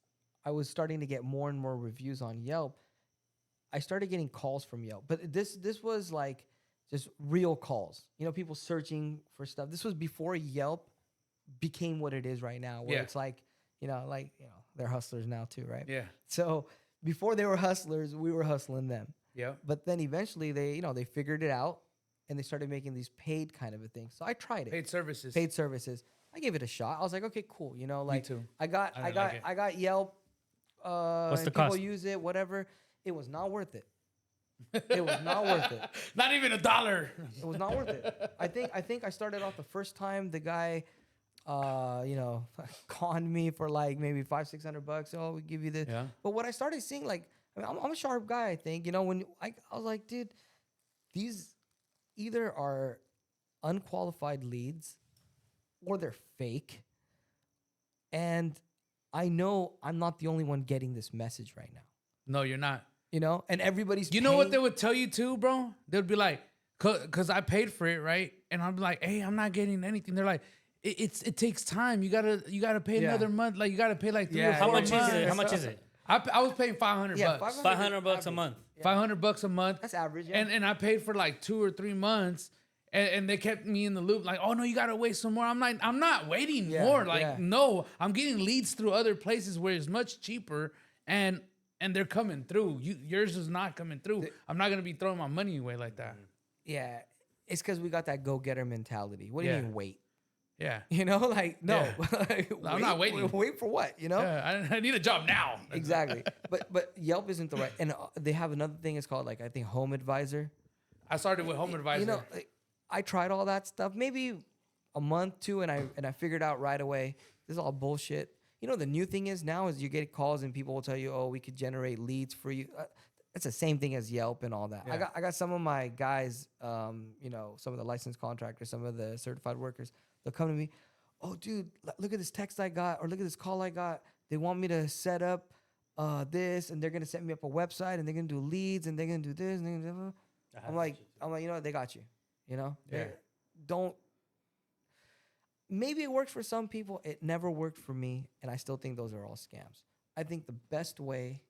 I was starting to get more and more reviews on Yelp, I started getting calls from Yelp. But this was like just real calls. People searching for stuff. This was before Yelp became what it is right now, where it's like, they're hustlers now too, right?
Yeah.
So before they were hustlers, we were hustling them.
Yeah.
But then eventually they figured it out and they started making these paid kind of a thing. So I tried it.
Paid services.
I gave it a shot. I was like, okay, cool. Me
too.
I got Yelp.
What's the
people
cost?
Use it, whatever. It was not worth it. It was not worth it.
Not even $1.
It was not worth it. I think I started off the first time the guy conned me for like maybe $500-600. Oh, we give you this.
Yeah.
But what I started seeing, like, I'm a sharp guy, I think. When I was like, dude, these either are unqualified leads or they're fake. And I know I'm not the only one getting this message right now.
No, you're not.
And everybody's
You know what they would tell you too, bro? They would be like, because I paid for it, right? And I'd be like, hey, I'm not getting anything. They're like, it takes time. You gotta pay another month. Like you gotta pay like 3 or 4 months.
How much is it?
I was paying $500.
$500 a month.
$500 a month.
That's average. Yeah.
And I paid for like 2 or 3 months. And they kept me in the loop, like, oh no, you gotta wait some more. I'm like, I'm not waiting more. Like, no, I'm getting leads through other places where it's much cheaper, and they're coming through. Yours is not coming through. I'm not gonna be throwing my money away like that.
Yeah, it's because we got that go-getter mentality. What do you mean wait?
Yeah.
You know, like no,
Yeah. I'm not waiting.
Wait for what? You know,
Yeah, I need a job now.
exactly. But Yelp isn't the right. And they have another thing. It's called like I think Home Advisor.
I started with Home Advisor.
You know, like, I tried all that stuff maybe a month, 2, and I figured out right away this is all bullshit. You know, the new thing is now is you get calls and people will tell you, oh, we could generate leads for you. It's the same thing as Yelp and all that.
Yeah.
I got some of my guys, you know, some of the licensed contractors, some of the certified workers. They'll come to me, oh, dude, look at this text I got, or look at this call I got. They want me to set up this, and they're gonna set me up a website, and they're gonna do leads, and they're gonna do this, and they're gonna do that. I'm like, you know what? They got you. You know,
Yeah.
Don't. Maybe it works for some people. It never worked for me, and I still think those are all scams. I think the best way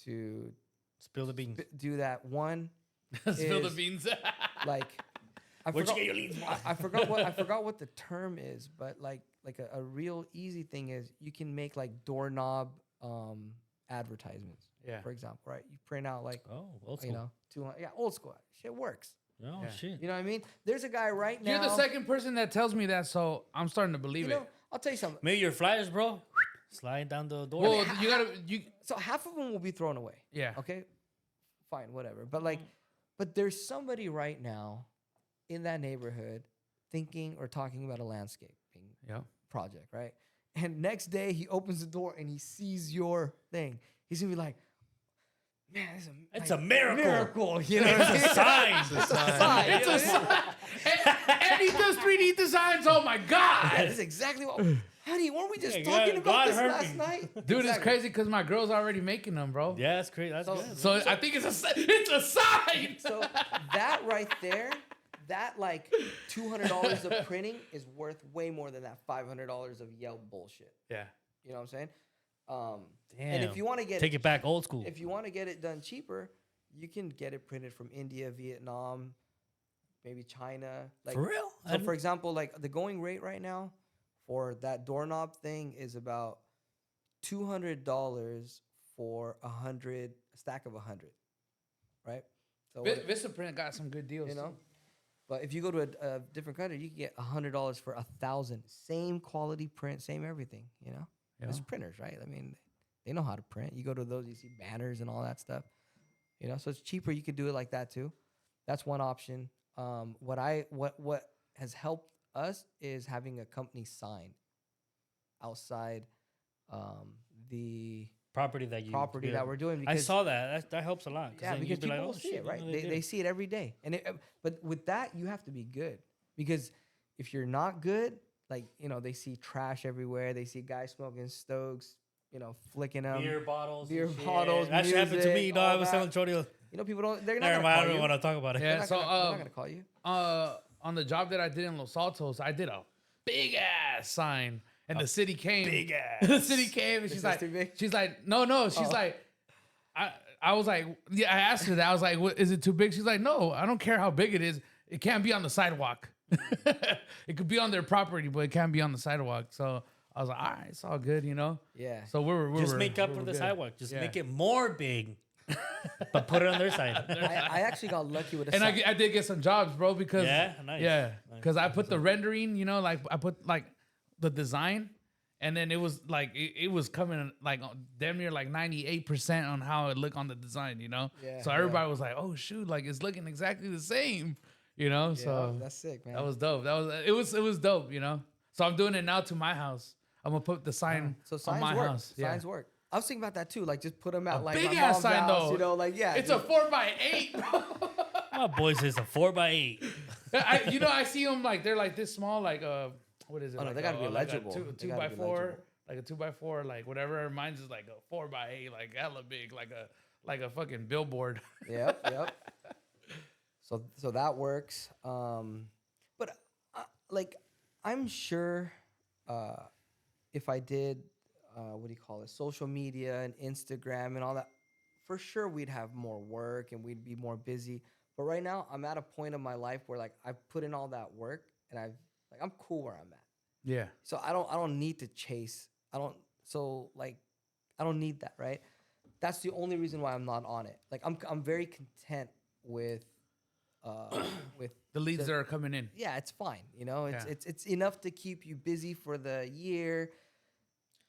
to
Spill the beans.
do that one
Spill the
is,
beans.
like I
Where'd you
forgot,
get your leads from?
I forgot what the term is, but like a real easy thing is you can make like doorknob advertisements.
Yeah.
For example, right? You print out like
Oh, old
you
school.
know 200. Yeah, old school. Shit works.
Oh,
Yeah.
shit.
You know what I mean? There's a guy right now.
You're the second person that tells me that, so I'm starting to believe
You know,
it.
I'll tell you something.
Maybe your flyers, bro. Slide down the door.
Well, you gotta
So half of them will be thrown away.
yeah.
Okay, fine, whatever. But like, but there's somebody right now in that neighborhood thinking or talking about a landscaping
Yeah.
project, right? And next day he opens the door and he sees your thing. He's gonna be like, man,
It's a miracle.
Miracle, you know?
It's a sign.
It's a sign.
It's a sign. And he does 3D designs. Oh my god.
That's exactly what. Honey, weren't we just
Yeah,
talking
God
about this
heard
last
me.
night?
Dude, it's
Exactly.
crazy because my girl's already making them, bro.
Yeah, that's crazy. That's
So-
good.
So I think it's a sign.
So that right there, that like $200 of printing is worth way more than that $500 of Yelp bullshit.
Yeah.
You know what I'm saying?
Damn.
And if you want to get
Take it back old school.
if you want to get it done cheaper, you can get it printed from India, Vietnam, maybe China. Like,
For real?
So for example, like the going rate right now for that doorknob thing is about $200 for a stack of 100, right? So
Vistaprint got some good deals.
you know,
too.
but if you go to a different country, you can get $100 for 1,000. Same quality print, same everything. You know,
Yeah.
it's printers, right? I mean, they know how to print. You go to those, you see banners and all that stuff. You know, so it's cheaper. You could do it like that too. That's one option. What has helped us is having a company sign outside the
property that you
property that we're doing.
I
Because
saw that. That helps a lot.
yeah,
then
because
you'd be
people
like,
will
oh,
see it,
shit,
right?
you know,
They
did
see it every day, and but with that you have to be good, because if you're not good, like they see trash everywhere. They see guys smoking Stokes, flicking them.
beer bottles.
beer
and shit.
bottles,
That shit happened to me.
music,
No, I
all
was
that.
telling Chori.
People don't. They're not
Never
gonna
mind. I
call
don't
you.
want to talk about it.
Yeah.
They're not
So
gonna- they're not gonna call you.
On the job that I did in Los Altos, I did a big ass sign, and the city came.
big ass.
The city came, and
Is
she's
this
like,
too big?
no. She's
Oh.
like, I was like, yeah. I asked her that. I was like, what, is it too big? She's like, no, I don't care how big it is. It can't be on the sidewalk. It could be on their property, but it can't be on the sidewalk. So I was like, all right, it's all good,
Yeah.
So we
Just
were
make up
we
for
were
the
good.
sidewalk. Just
Yeah.
make it more big, but put it on their side.
I actually got lucky with a
And
sign.
I did get some jobs, bro, because
Yeah? Nice.
yeah,
Nice.
because I put the rendering, like I put like the design, and then it was like it was coming like damn near like 98% on how it looked on the design,
Yeah,
So everybody was like, oh shoot, like it's looking exactly the same,
Yeah,
So
that's sick, man.
that was dope. It was dope, So I'm doing it now to my house. I'm gonna put the sign
So
on
signs
my
work.
house.
Signs work. I was thinking about that too. Like just put them out like
big
my
ass
mom's
sign
house,
though.
like yeah.
It's a 4x8, bro.
My boy says a 4x8.
I see them like they're like this small, like what is it?
Oh, no,
like
they gotta be legible.
Like a
They
two
gotta
by
be
four,
legible.
like a 2x4, like whatever. Mine's is like a 4x8, like hella big, like a fucking billboard.
Yep. So that works. But like I'm sure if I did what do you call it, social media and Instagram and all that, for sure we'd have more work and we'd be more busy. But right now I'm at a point in my life where like I've put in all that work and I'm cool where I'm at.
Yeah,
So I don't need to chase. I don't need that, right? That's the only reason why I'm not on it. Like I'm very content with with
The leads that are coming in.
yeah, it's fine. You know,
Yeah.
it's enough to keep you busy for the year,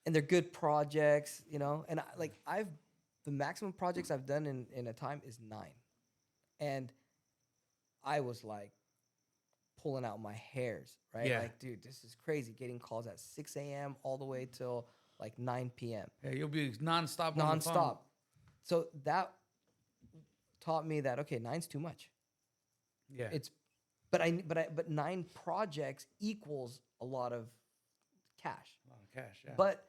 and they're good projects. You know, and the maximum projects I've done in a time is 9, and I was like pulling out my hairs, right?
Yeah.
Like, dude, this is crazy. Getting calls at 6 a.m. all the way till like 9 p.m.
Yeah, you'll be nonstop. On the phone.
Nonstop. So that taught me that okay, 9's too much.
Yeah.
But 9 projects equals a lot of cash.
a lot of cash. Yeah.
But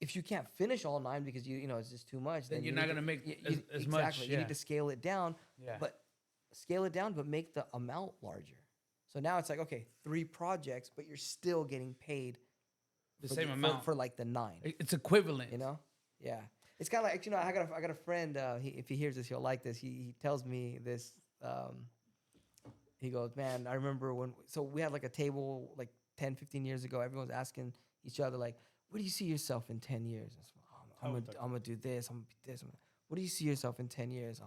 if you can't finish all 9 because you know it's just too much,
then
then
you're
you
not
need
gonna make
you-
as much.
exactly. You
Yeah.
need to scale it down.
Yeah.
But scale it down, but make the amount larger. So now it's like okay, 3 projects, but you're still getting paid
the
for
same amount
for like the 9.
It's equivalent.
You know? Yeah. It's kind of like, you know, I got a friend, if he hears this, he'll like this. He tells me this, he goes, man, I remember so we had like a table like 10, 15 years ago. Everyone's asking each other like, where do you see yourself in 10 years? I'm gonna do this. I'm gonna be this. What do you see yourself in 10 years?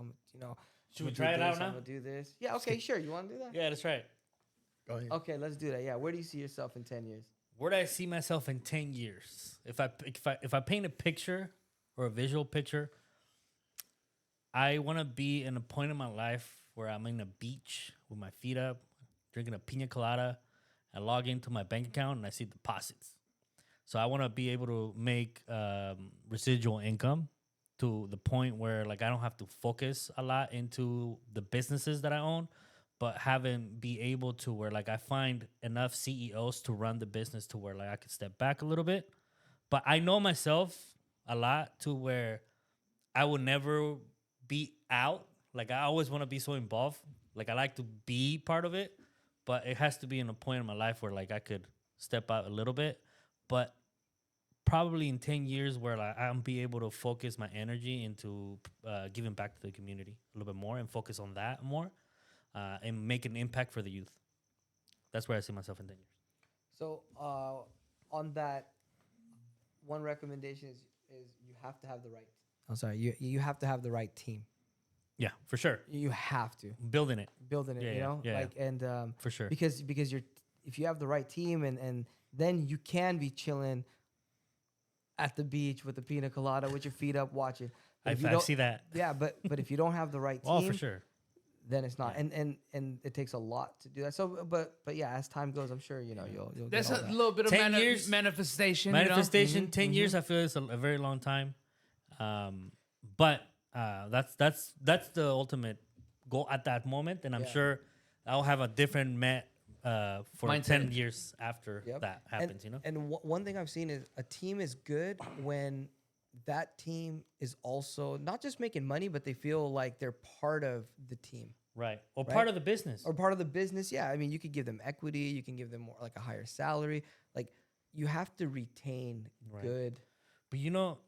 Should we try it out now?
I'm gonna do this. Yeah, okay, sure. You want to do that?
Yeah, that's right.
Go ahead.
Okay, let's do that. Yeah, where do you see yourself in 10 years?
Where do I see myself in 10 years? If I paint a picture or a visual picture, I want to be in a point in my life where I'm in a beach with my feet up, drinking a pina colada. I log into my bank account and I see deposits. So I want to be able to make residual income to the point where like I don't have to focus a lot into the businesses that I own, but be able to where like I find enough CEOs to run the business to where like I could step back a little bit. But I know myself a lot to where I will never be out. Like I always want to be so involved. Like I like to be part of it, but it has to be in a point in my life where like I could step out a little bit. But probably in 10 years where like I'll be able to focus my energy into giving back to the community a little bit more and focus on that more and make an impact for the youth. That's where I see myself in 10 years.
So on that, one recommendation is you have to have the right. I'm sorry, you have to have the right team.
Yeah, for sure.
You have to
Building it.
building it.
Yeah,
you
yeah,
know,
yeah,
like and
For sure.
because if you have the right team and then you can be chilling at the beach with the pina colada with your feet up watching. But if you
I
don't-
see that.
Yeah, but if you don't have the right team,
Oh, for sure.
then it's not. And it takes a lot to do that. So, but yeah, as time goes, I'm sure you'll
That's
get all
a
that.
little bit of
10 years.
manifestation.
Manifestation, 10 years, I feel is a very long time. But that's the ultimate goal at that moment. And I'm
Yeah.
sure I'll have a different for
Mindset.
10 years after
Yep.
that happens, you know?
And one thing I've seen is a team is good when that team is also not just making money, but they feel like they're part of the team
Right. Or
Right?
part of the business.
or part of the business. Yeah, I mean, you could give them equity, you can give them more like a higher salary. Like you have to retain
Right.
good,
But you know,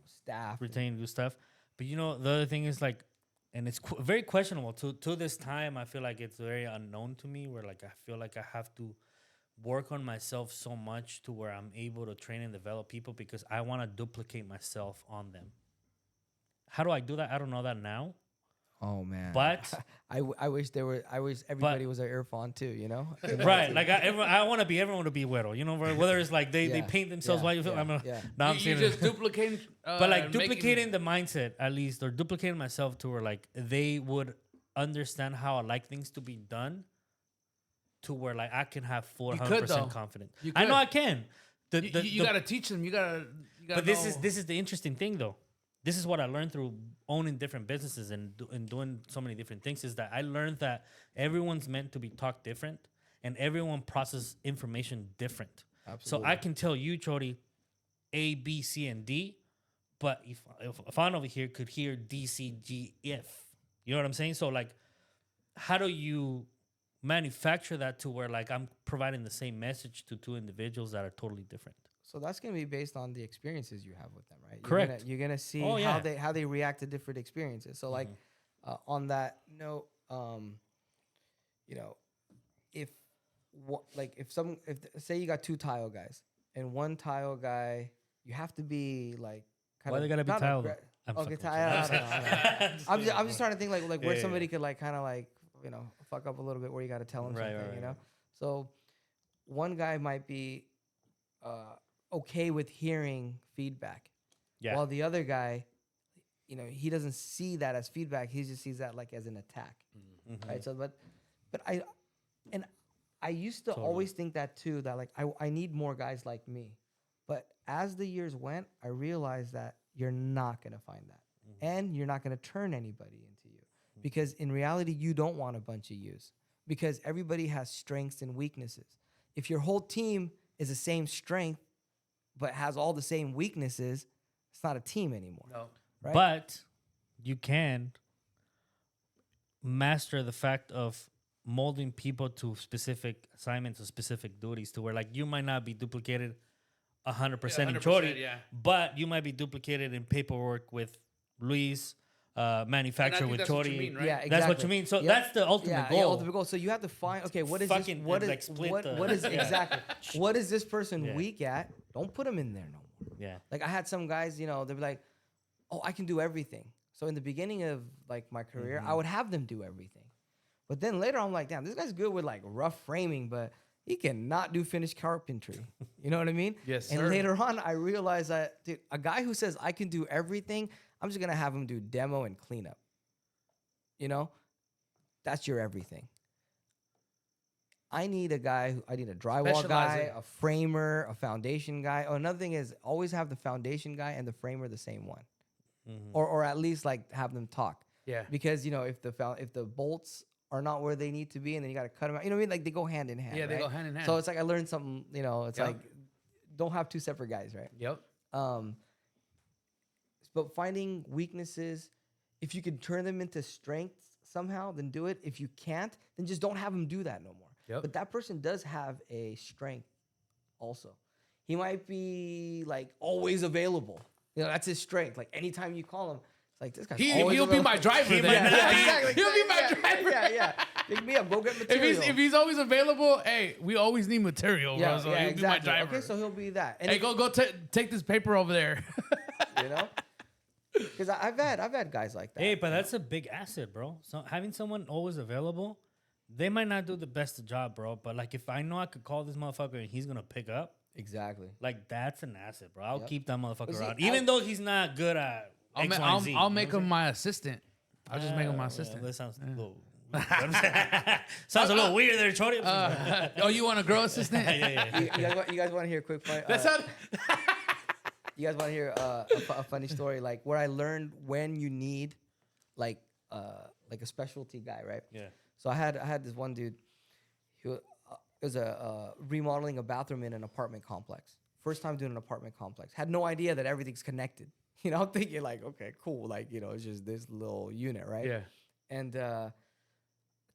staff.
retain good stuff. But you know, the other thing is like, and it's very questionable to this time. I feel like it's very unknown to me. Where like I feel like I have to work on myself so much to where I'm able to train and develop people because I want to duplicate myself on them. How do I do that? I don't know that now.
Oh man,
But
I wish everybody was an Irfan too. You know,
right, like I want everyone to be Guero. You know, whether it's like they
Yeah.
paint themselves
Yeah,
white. You feel,
yeah,
I'm a,
yeah.
now I'm
You
saying
just duplicating,
but like
making-
duplicating the mindset at least, or duplicating myself to where like they would understand how I like things to be done, to where like I can have 400%
though.
confidence.
You
I know
could.
I can.
You gotta teach them. You gotta.
But this is the interesting thing though. This is what I learned through owning different businesses and doing so many different things, is that I learned that everyone's meant to be taught different and everyone processes information different.
Absolutely.
So I can tell you, Chori, A, B, C, and D, but if I'm over here could hear D, C, G, F. You know what I'm saying? So like, how do you manufacture that to where like I'm providing the same message to two individuals that are totally different?
So that's gonna be based on the experiences you have with them, right?
Correct.
You're gonna see
Oh, yeah.
how they react to different experiences. So like on that note, if say you got 2 tile guys and one tile guy, you have to be like kind
Why
of
they gotta be tile though? I'm
Okay,
fucking
tile.
with you.
I'm just trying to think like where
Yeah.
somebody could like kind of like fuck up a little bit where you got to tell them
Right,
something,
right,
you know?
right.
So one guy might be okay with hearing feedback.
Yeah.
While the other guy, he doesn't see that as feedback. He just sees that like as an attack, right? So, but I used to always think that too, that like I need more guys like me. But as the years went, I realized that you're not going to find that. And you're not going to turn anybody into you. Because in reality, you don't want a bunch of yous. Because everybody has strengths and weaknesses. If your whole team is the same strength, but has all the same weaknesses, it's not a team anymore.
No.
Right?
But you can master the fact of molding people to specific assignments or specific duties to where like you might not be duplicated 100% in
100%,
Chori,
yeah.
but you might be duplicated in paperwork with Luis, manufacturer with
that's what you
Chori.
mean, right?
Yeah, exactly.
That's what you mean. So that's the ultimate goal.
Yeah, ultimate goal. So you have to find, okay, what is
Fucking,
this? What is
like, split
what,
the-
what is
Yeah.
exactly? What is this person
Yeah.
weak at? Don't put them in there no more.
Yeah.
Like I had some guys, they'd be like, "Oh, I can do everything." So in the beginning of like my career, I would have them do everything. But then later I'm like, "Damn, this guy's good with like rough framing, but he cannot do finished carpentry." You know what I mean?
Yes,
And
sir.
later on, I realized that dude, a guy who says I can do everything, I'm just gonna have him do demo and cleanup. That's your everything. I need a drywall
Specialize
guy,
it.
a framer, a foundation guy. Oh, another thing is always have the foundation guy and the framer the same one, or at least like have them talk.
Yeah.
Because if the bolts are not where they need to be, and then you got to cut them out. You know what I mean? Like they go hand in hand.
Yeah, they
right?
go hand in hand.
So it's like I learned something. It's
Yep.
like don't have two separate guys, right?
Yep.
But finding weaknesses, if you can turn them into strengths somehow, then do it. If you can't, then just don't have them do that no more.
Yep.
But that person does have a strength also. He might be like always available. That's his strength. Like anytime you call him, it's like this guy's always
He'll be
available.
my driver then.
Exactly.
He'll be my driver.
Yeah. Pick me up. Go get material.
If he's always available, hey, we always need material, bro. So he'll be my driver.
Okay, so he'll be that. And
Hey, go take this paper over there.
Because I've had guys like that.
Hey, but that's a big asset, bro. So having someone always available, they might not do the best job, bro. But like if I know I could call this motherfucker and he's gonna pick up,
Exactly.
like that's an asset, bro. I'll
Yep.
keep that motherfucker
But see,
around, even though he's not good at X, Y, and Z.
I'll make him my assistant. I'll just make him my assistant.
That sounds a little. Sounds a little weird there, Chori.
Oh, you want a girl assistant?
yeah.
You guys want to hear a quick fight?
That's how.
You guys want to hear a funny story, like where I learned when you need like a specialty guy, right?
Yeah.
So I had this one dude. It was remodeling a bathroom in an apartment complex. First time doing an apartment complex. Had no idea that everything's connected. I'm thinking like, okay, cool. Like it's just this little unit, right?
Yeah.
And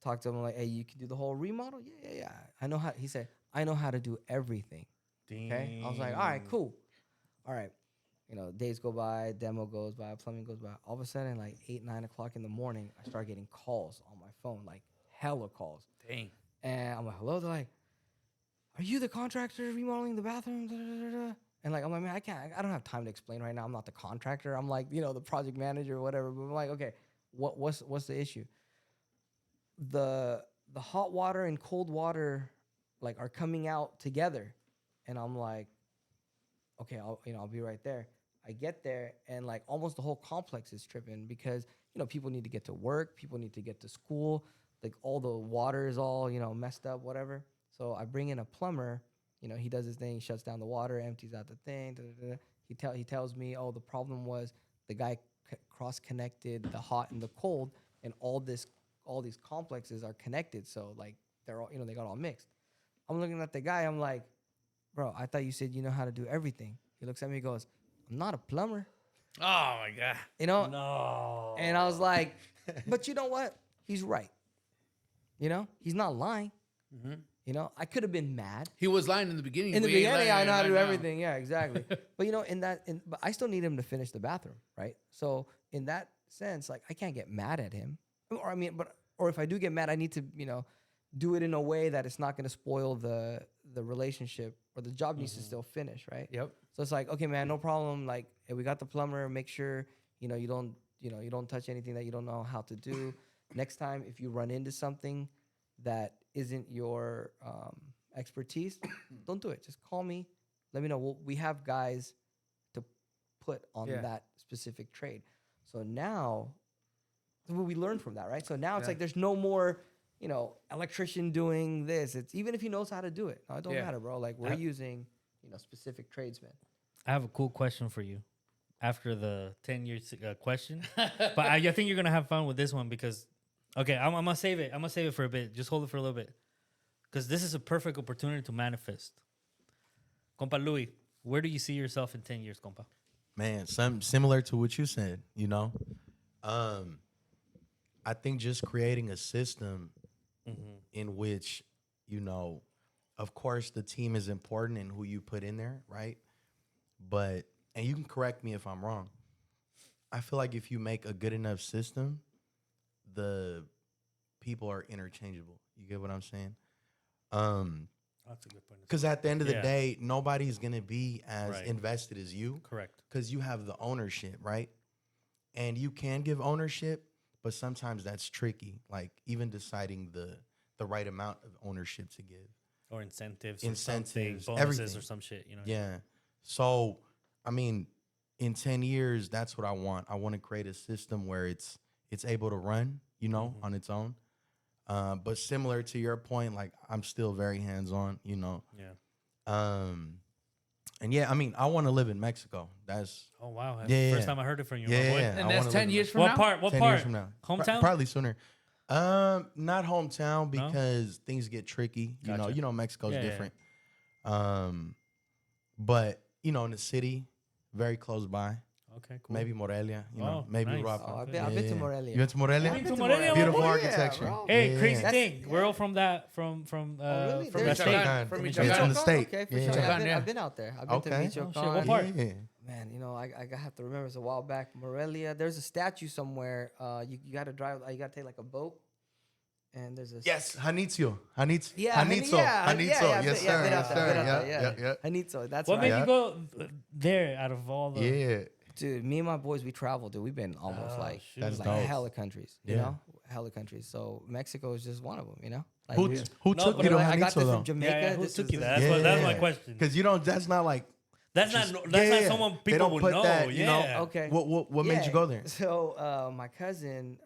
talked to him like, hey, you can do the whole remodel? Yeah. I know how. He said, I know how to do everything. Okay. I was like, all right, cool. All right. Days go by, demo goes by, plumbing goes by. All of a sudden, like 8, 9 o'clock in the morning, I start getting calls on my phone, like hella calls.
Dang.
And I'm like, hello? They're like, are you the contractor remodeling the bathroom? Da, da, da, da. And like, I'm like, man, I don't have time to explain right now. I'm not the contractor. I'm like, the project manager or whatever. But I'm like, okay, what's the issue? The hot water and cold water like are coming out together. And I'm like, okay, I'll be right there. I get there and like almost the whole complex is tripping because, people need to get to work. People need to get to school. Like all the water is all, messed up, whatever. So I bring in a plumber, he does his thing, he shuts down the water, empties out the thing. Da, da, da. He tells me, oh, the problem was the guy cross-connected the hot and the cold and all these complexes are connected. So like they're all, they got all mixed. I'm looking at the guy, I'm like, bro, I thought you said you know how to do everything. He looks at me and goes, I'm not a plumber.
Oh my god.
No.
And I was like, but you know what? He's right. He's not lying. I could have been mad.
He was lying in the beginning.
In the
but he ain't
beginning, I
lying
know how to do
right now.
everything. Yeah, exactly. But but I still need him to finish the bathroom, right? So in that sense, like I can't get mad at him. Or if I do get mad, I need to, do it in a way that it's not going to spoil the relationship or the job needs to still finish, right?
Yep.
So it's like, okay, man, no problem. Like, hey, we got the plumber. Make sure, you don't touch anything that you don't know how to do. next time if you run into something that isn't your expertise, don't do it. Just call me. Let me know. We have guys to put on that specific trade. So now, we learned from that, right? So now it's like there's no more, electrician doing this. It's even if he knows how to do it. No, it don't matter, bro. Like we're using, specific tradesmen.
I have a cool question for you after the 10-year question. But I think you're going to have fun with this one because, okay, I'm going to save it. I'm going to save it for a bit. Just hold it for a little bit. Because this is a perfect opportunity to manifest. Compa Louis, where do you see yourself in 10 years, compa?
Man, something similar to what you said, I think just creating a system in which, of course, the team is important and who you put in there, right? But, and you can correct me if I'm wrong, I feel like if you make a good enough system, the people are interchangeable. You get what I'm saying?
That's a good point.
Because at the end of the day, nobody's going to be as invested as you.
Correct.
Because you have the ownership, right? And you can give ownership, but sometimes that's tricky. Like even deciding the right amount of ownership to give.
Or incentives,
bonuses
everything. Or some shit,
Yeah. So, I mean, in 10 years, that's what I want. I want to create a system where it's able to run, on its own. But similar to your point, like I'm still very hands-on,
Yeah.
And yeah, I mean, I want to live in Mexico. That's
wow. That's the first time I heard it from you, my boy.
And that's 10 years from now?
What part?
10 years from now.
Hometown?
Probably sooner. Not hometown because things get tricky.
Gotcha.
Mexico's different. But in the city, very close by.
Okay, cool.
Maybe Morelia, maybe
nice.
Ruapa.
Oh, I've been to Morelia.
You went to Morelia?
I've been to Morelia,
Beautiful
my boy.
architecture.
Yeah,
Hey, crazy
That's-
thing. We're all from that from
really?
from
There's
that
Michoacan.
state.
From
It's
Michoacan.
in the state.
Okay, for
Yeah.
sure.
Yeah.
I've been out there. I've been
Okay.
to
Oh, shit.
Michoacan.
What part?
Yeah.
Man, I have to remember. It's a while back. Morelia. There's a statue somewhere. You got to drive. You got to take like a boat. And there's a
Yes, Hanitio. Hanitio.
Yeah,
Hanitio. Yes, sir.
been
Yes,
out there,
sir. Yeah.
Hanitio. That's
What
right.
made you go there out of all the...
Yeah.
Dude, me and my boys, we traveled, dude. We've been almost
shoot.
That's
like
dope.
hella countries,
Yeah.
hella countries. So Mexico is just one of them, Like
Who
we-
took
but
you to
I got
Hanitio
this
though?
from Jamaica.
Who
This
took
is-
you
this
there?
is-
That's my question.
Because that's not like
That's not someone
they
people
don't
would
put
know.
that,
Yeah.
Okay.
What made you go there?
So my cousin,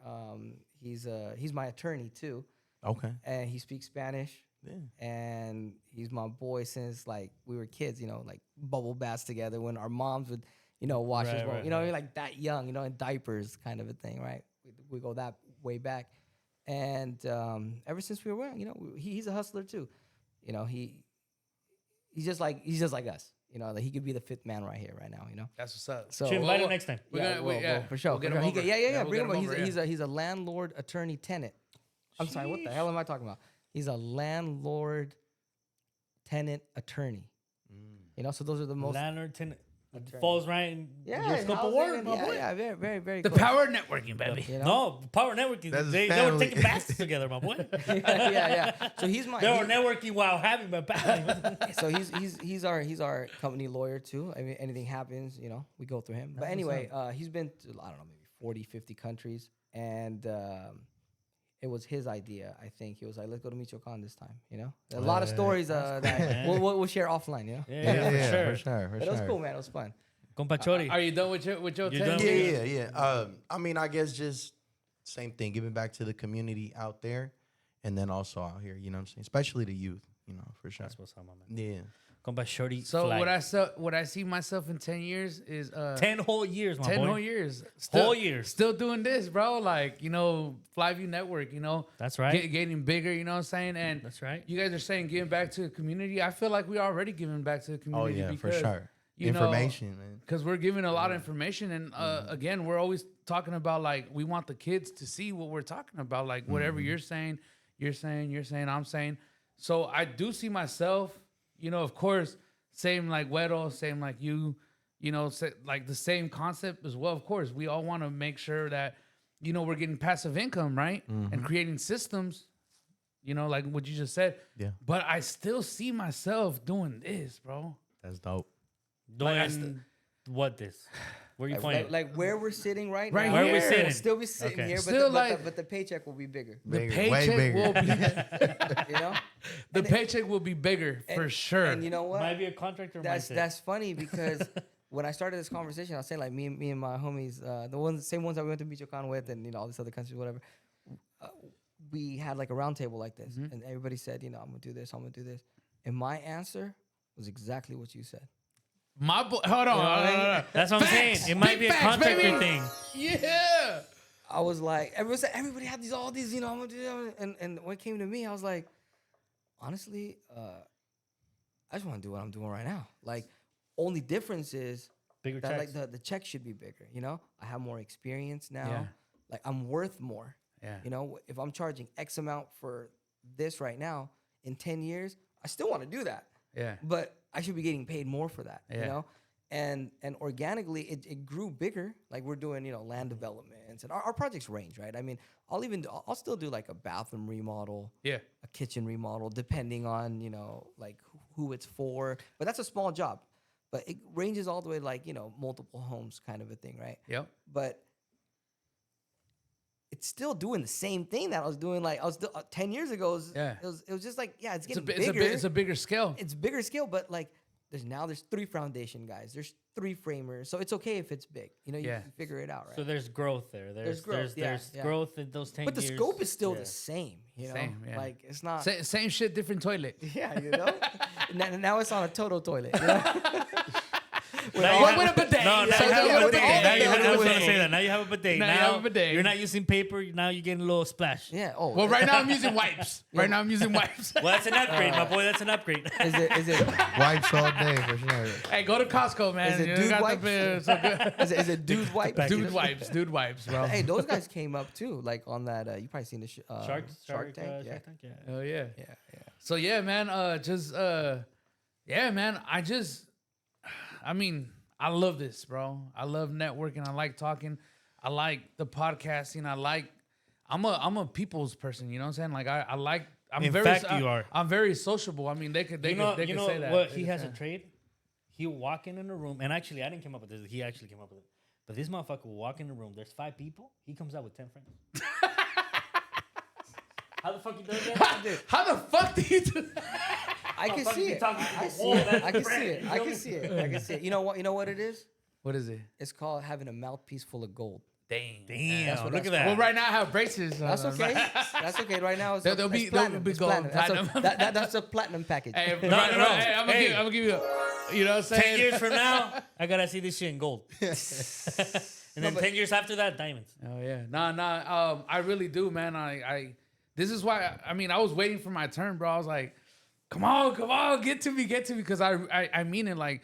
he's my attorney too,
Okay.
and he speaks Spanish.
Yeah.
And he's my boy since like we were kids, like bubble baths together when our moms would, wash us,
Right,
you're like that young, in diapers kind of a thing, right? We go that way back, and ever since we were, he's a hustler too, he's just like us, like he could be the fifth man right here, right now,
That's what's up.
So
Should invite him next time.
We're gonna-
for sure,
we'll get
for
him
sure.
over.
Yeah.
We'll
Bring
get
him
him
over.
over,
He's a landlord attorney tenant. I'm sorry, what the hell am I talking about? He's a landlord tenant attorney. So those are the most
Landlord tenant falls right in your scope of
housing
work,
and-
my boy.
yeah, very, very, very.
The
close.
power of networking, baby.
No, Power Networking.
That's his
They were
family.
taking baths together, my boy.
yeah. So he's my.
They were networking while having a bath.
So he's our company lawyer too. I mean, anything happens, we go through him. But anyway, he's been to, I don't know, maybe 40, 50 countries, and it was his idea. I think he was like, "Let's go to Michoacan this time." A lot of stories that we'll share offline.
Yeah, for sure.
But it was cool, man. It was fun.
Compa Chori.
Are you done with your
You
10
done?
years?
Yeah. I mean, I guess just same thing, giving back to the community out there, and then also out here. You know what I'm saying? Especially the youth. For sure.
That's what's up, my man.
Yeah.
Compa Chori.
So
flag.
what I see myself in 10 years is
10 whole years, my
10
boy.
whole years.
Whole years.
Still doing this, bro. Like, Flyview Network,
That's right.
getting bigger, you know what I'm saying? And
That's right.
You guys are saying giving back to the community. I feel like we already giving back to the
Oh
community.
yeah, for
because,
sure.
you know,
Information, man.
because we're giving a lot of information, and again, we're always talking about like we want the kids to see what we're talking about, like whatever you're saying, I'm saying. So I do see myself, of course, same like Guero, same like you, like the same concept as well. Of course, we all want to make sure that we're getting passive income, right, and creating systems, like what you just said.
Yeah.
But I still see myself doing this, bro.
That's dope.
Doing
Like,
what this? Where are you
like,
pointing?
like where we're sitting right
Right
now.
Where are we
here.
sitting?
We'll still be sitting
Okay.
here,
Still
but the paycheck will be bigger.
The
Bigger, way
paycheck
bigger.
will be
You know,
the paycheck will be bigger for sure.
and you know what?
Might be a contractor mindset.
That's funny because when I started this conversation, I was saying like me and my homies, the same ones that we went to Michoacan with, and all these other countries, whatever. We had like a round table like this, and everybody said, I'm gonna do this, I'm gonna do this, and my answer was exactly what you said.
My boy, hold on. hold on.
That's what I'm
Facts.
saying. It might
Big
be a
facts,
contractor
baby.
thing.
Yeah.
I was like, everybody had all these, I'm gonna do that. And when it came to me, I was like, honestly, I just want to do what I'm doing right now. Like, only difference is
Bigger
that
checks.
like the check should be bigger. I have more experience now.
Yeah.
Like I'm worth more.
Yeah.
If I'm charging X amount for this right now, in 10 years, I still want to do that.
Yeah.
But I should be getting paid more for that.
Yeah.
And organically it grew bigger. Like we're doing, land developments, and our projects range, right? I mean, I'll still do like a bathroom remodel,
Yeah.
a kitchen remodel, depending on, like who it's for. But that's a small job. But it ranges all the way like, multiple homes kind of a thing, right?
Yep.
But it's still doing the same thing that I was doing. Like I was 10 years ago. It was just like, it's getting bigger.
It's a bigger scale.
It's bigger scale, but like there's 3 foundation guys. There's 3 framers. So it's okay if it's big. You can figure it out, right?
So there's growth there. There's
growth,
There's
yeah.
growth in those 10
but the
years.
scope is still
Yeah.
the same,
Same, yeah.
Like it's not.
Same shit, different toilet.
Yeah, now it's on a Toto toilet.
Now you
With
have-
a bidet.
No, now
So
you have
with
a
a
bidet.
bidet.
Now you have, I was
With a
gonna say
bidet.
that. Now you have a bidet.
Now you have a bidet.
You're not using paper. Now you're getting a little splash.
Yeah. Oh.
Well, right now I'm using wipes. Right now I'm using wipes.
Well, that's an upgrade, my boy. That's an upgrade.
Is it
Wipes all day for sure.
Hey, go to Costco, man.
Is it
You
dude
got the
wipes?
bit- so good.
is it dude wipe?
Dude wipes, bro.
Hey, those guys came up too. Like on that. You probably seen the
Shark
Tank. Yeah.
Shark Tank. Yeah.
Oh yeah.
Yeah.
So yeah, man. Yeah, man. I mean, I love this, bro. I love networking. I like talking. I like the podcasting. I'm a people's person. You know what I'm saying? Like I like.
In fact, you are.
I'm very sociable. I mean, they could say that.
What
They
he
could
has
say
a
that.
trade. He'll walk in a room, and actually, I didn't come up with this. He actually came up with it. But this motherfucker will walk in the room. There's 5 people. He comes out with 10 friends. How the fuck he does that? Dude,
How the fuck do you do that?
I can
fuck
see
you
it.
talking to
I
the
see
wall,
it.
that's
I can
the
see
brand,
it.
you
I
know
can
me?
see it. I can see it. You know what it is?
What is it?
It's called having a mouthpiece full of gold.
Damn.
Damn,
what
look
that's
at that.
Well, right now I have braces.
That's okay. That's okay. Right now, it's
There'll
it's
be
platinum.
gold,
It's platinum.
platinum.
That's a platinum package.
Hey,
No,
right,
no,
right,
no.
hey, I'm gonna give you you know what I'm
10
saying?
years from now, I gotta see this shit in gold. And then 10 years after that, diamonds.
Oh yeah. Nah. I really do, man. I this is why I mean I was waiting for my turn, bro. I was like, come on, get to me, because I mean it like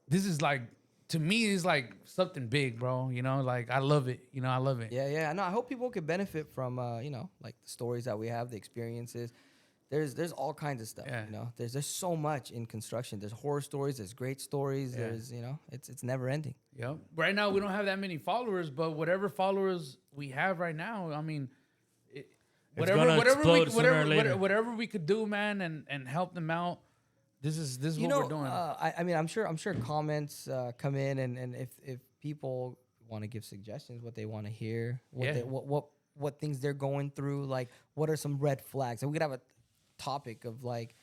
this is like to me it's like something big, bro. Like I love it. I love it.
Yeah. No, I hope people could benefit from like the stories that we have, the experiences. There's all kinds of stuff.
Yeah.
There's so much in construction. There's horror stories. There's great stories.
Yeah.
There's it's never ending.
Yep. Right now we don't have that many followers, but whatever followers we have right now, I mean,
gonna explode sooner or later.
whatever we could do, man, and help them out. This is what we're doing.
I mean, I'm sure comments come in, and if people want to give suggestions, what they want to hear, what things they're going through, like what are some red flags, and we could have a topic of like,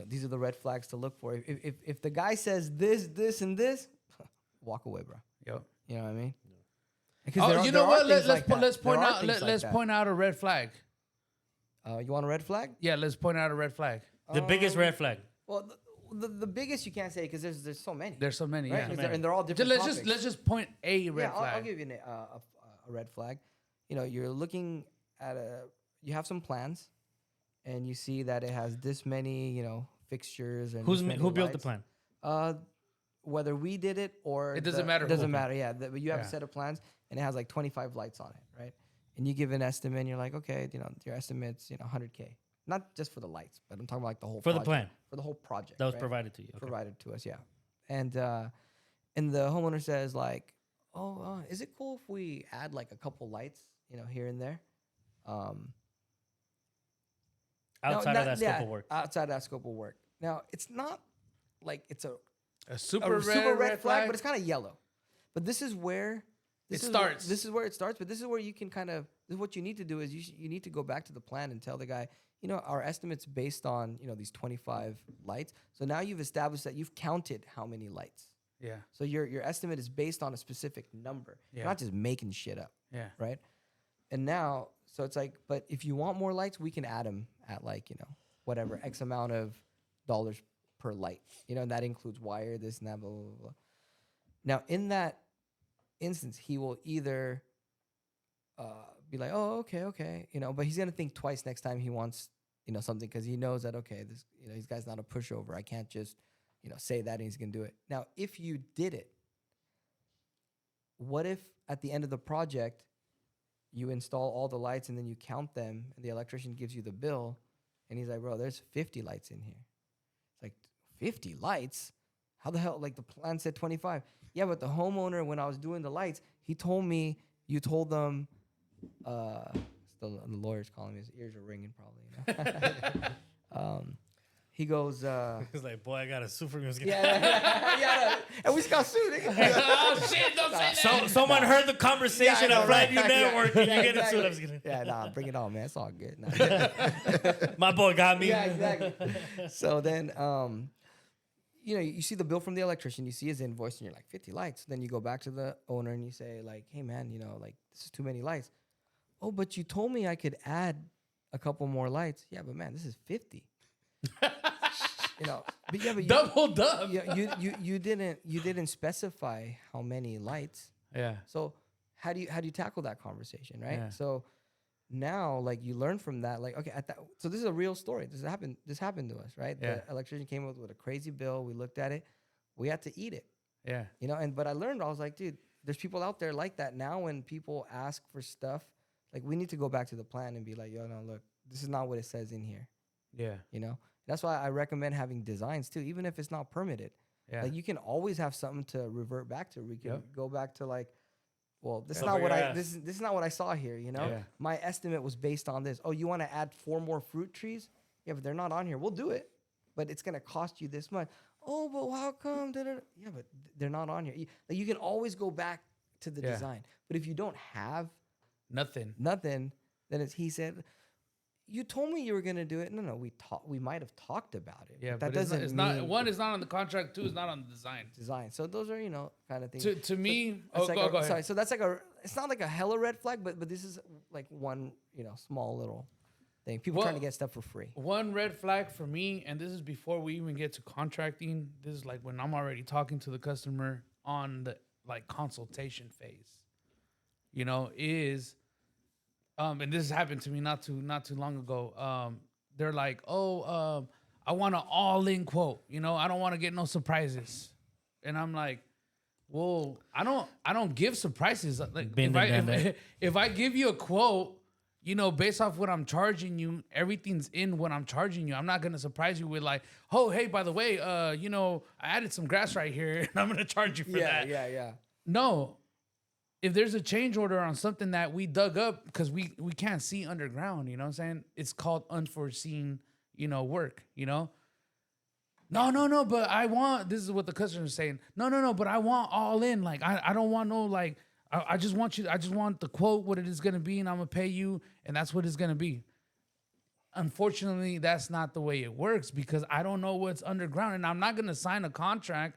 these are the red flags to look for. If the guy says this, and this, walk away, bro.
Yep.
You know what I mean?
Oh, you know what? Let's
Let's
point out a red flag.
You want a red flag?
Yeah, let's point out a red flag.
The biggest red flag.
Well, the biggest you can't say because there's so many.
There's so many.
right?
Yeah.
'Cause and they're all different.
Let's just point a red flag.
I'll give you a red flag. You're looking at you have some plans, and you see that it has this many, fixtures and
Who built the plan?
Whether we did it or
It doesn't matter
It
who.
doesn't matter. Yeah, you have
Yeah.
a set of plans, and it has like 25 lights on it, right? And you give an estimate, and you're like, okay, your estimate's 100K, not just for the lights, but I'm talking about like the whole
For the
project,
plan.
for the whole project
That was
right?
provided to you. Okay.
Provided to us, yeah. And the homeowner says like, is it cool if we add like a couple lights, here and there?
Outside of that scope of work.
Outside of that scope of work. Now, it's not like it's a
A super
super red
red
flag, but it's kind of yellow. But this is where
It starts.
This is where it starts. But this is where you can kind of. This is what you need to do is you need to go back to the plan and tell the guy, you know, our estimate's based on, you know, these 25 lights. So now you've established that you've counted how many lights.
Yeah.
So your estimate is based on a specific number.
Yeah.
You're not just making shit up.
Yeah.
Right. And now, so it's like, but if you want more lights, we can add them at like, you know, whatever X amount of dollars per light. You know, and that includes wire, this and that, blah, blah, blah, blah. Now, in that instance, he will either be like, oh, okay, you know, but he's gonna think twice next time he wants, you know, something, because he knows that, okay, this, you know, this guy's not a pushover. I can't just, you know, say that and he's gonna do it. Now, if you did it, what if at the end of the project you install all the lights and then you count them and the electrician gives you the bill and he's like, bro, there's 50 lights in here. It's like, 50 lights? How the hell? Like, the plan said 25. Yeah, but the homeowner, when I was doing the lights, he told me you told them, the lawyer's calling me, his ears are ringing probably, you know? He goes,
He's like, boy, I got a sue for me.
yeah, and we just got sued.
Oh shit! Don't say that.
Someone heard the conversation
Yeah, I
at
know, right?
Flyview Network and you get
exactly.
it sued.
Yeah, nah, bring it on, man. It's all good. Nah.
My boy got me.
Yeah, exactly. So then, you know, you see the bill from the electrician, you see his invoice, and you're like, 50 lights. Then you go back to the owner and you say, like, hey, man, you know, like, this is too many lights. Oh, but you told me I could add a couple more lights. Yeah, but man, this is 50. You know, but yeah, but
Double up.
you didn't specify how many lights.
Yeah.
So how do you tackle that conversation, right?
Yeah.
So now, like, you learn from that, like, okay, so this is a real story. This happened to us, right?
Yeah.
The electrician came up with a crazy bill. We looked at it. We had to eat it,
Yeah.
you know. But I learned, I was like, dude, there's people out there like that. Now when people ask for stuff, like, we need to go back to the plan and be like, yo, no, look, this is not what it says in here,
Yeah.
you know. That's why I recommend having designs too, even if it's not permitted.
Yeah.
Like, you can always have something to revert back to. We can go back to, like, well, this is
Cover
not what
your
I
ass.
this is not what I saw here, you know?
Yeah.
My estimate was based on this. Oh, you want to add 4 more fruit trees? Yeah, but they're not on here. We'll do it. But it's going to cost you this much. Oh, but how come? Yeah, but they're not on here. You can always go back to the design. But if you don't have
Nothing.
nothing, then he said, you told me you were going to do it. No, we might have talked about it.
Yeah,
but that
but
doesn't
it's
mean
not. One is not on the contract. Two is not on the design.
design. So those are, you know, kind of things.
To me,
That's
go
like
ahead.
sorry. So that's like it's not like a hella red flag, but this is like one, you know, small little thing. People
Well,
trying to get stuff for free.
One red flag for me, and this is before we even get to contracting. This is like when I'm already talking to the customer on the like consultation phase. You know, is and this happened to me not too long ago. They're like, oh, I want an all-in quote. You know, I don't want to get no surprises. And I'm like, well, I don't give surprises. Like, if I give you a quote, you know, based off what I'm charging you, everything's in what I'm charging you. I'm not gonna surprise you with like, oh, hey, by the way, you know, I added some grass right here, and I'm gonna charge you for that.
Yeah.
No, if there's a change order on something that we dug up because we can't see underground, you know what I'm saying? It's called unforeseen, you know, work, you know? No, but I want, this is what the customer's saying. No, but I want all in. Like, I don't want no, like, I just want the quote, what it is going to be, and I'm going to pay you, and that's what it's going to be. Unfortunately, that's not the way it works because I don't know what's underground, and I'm not going to sign a contract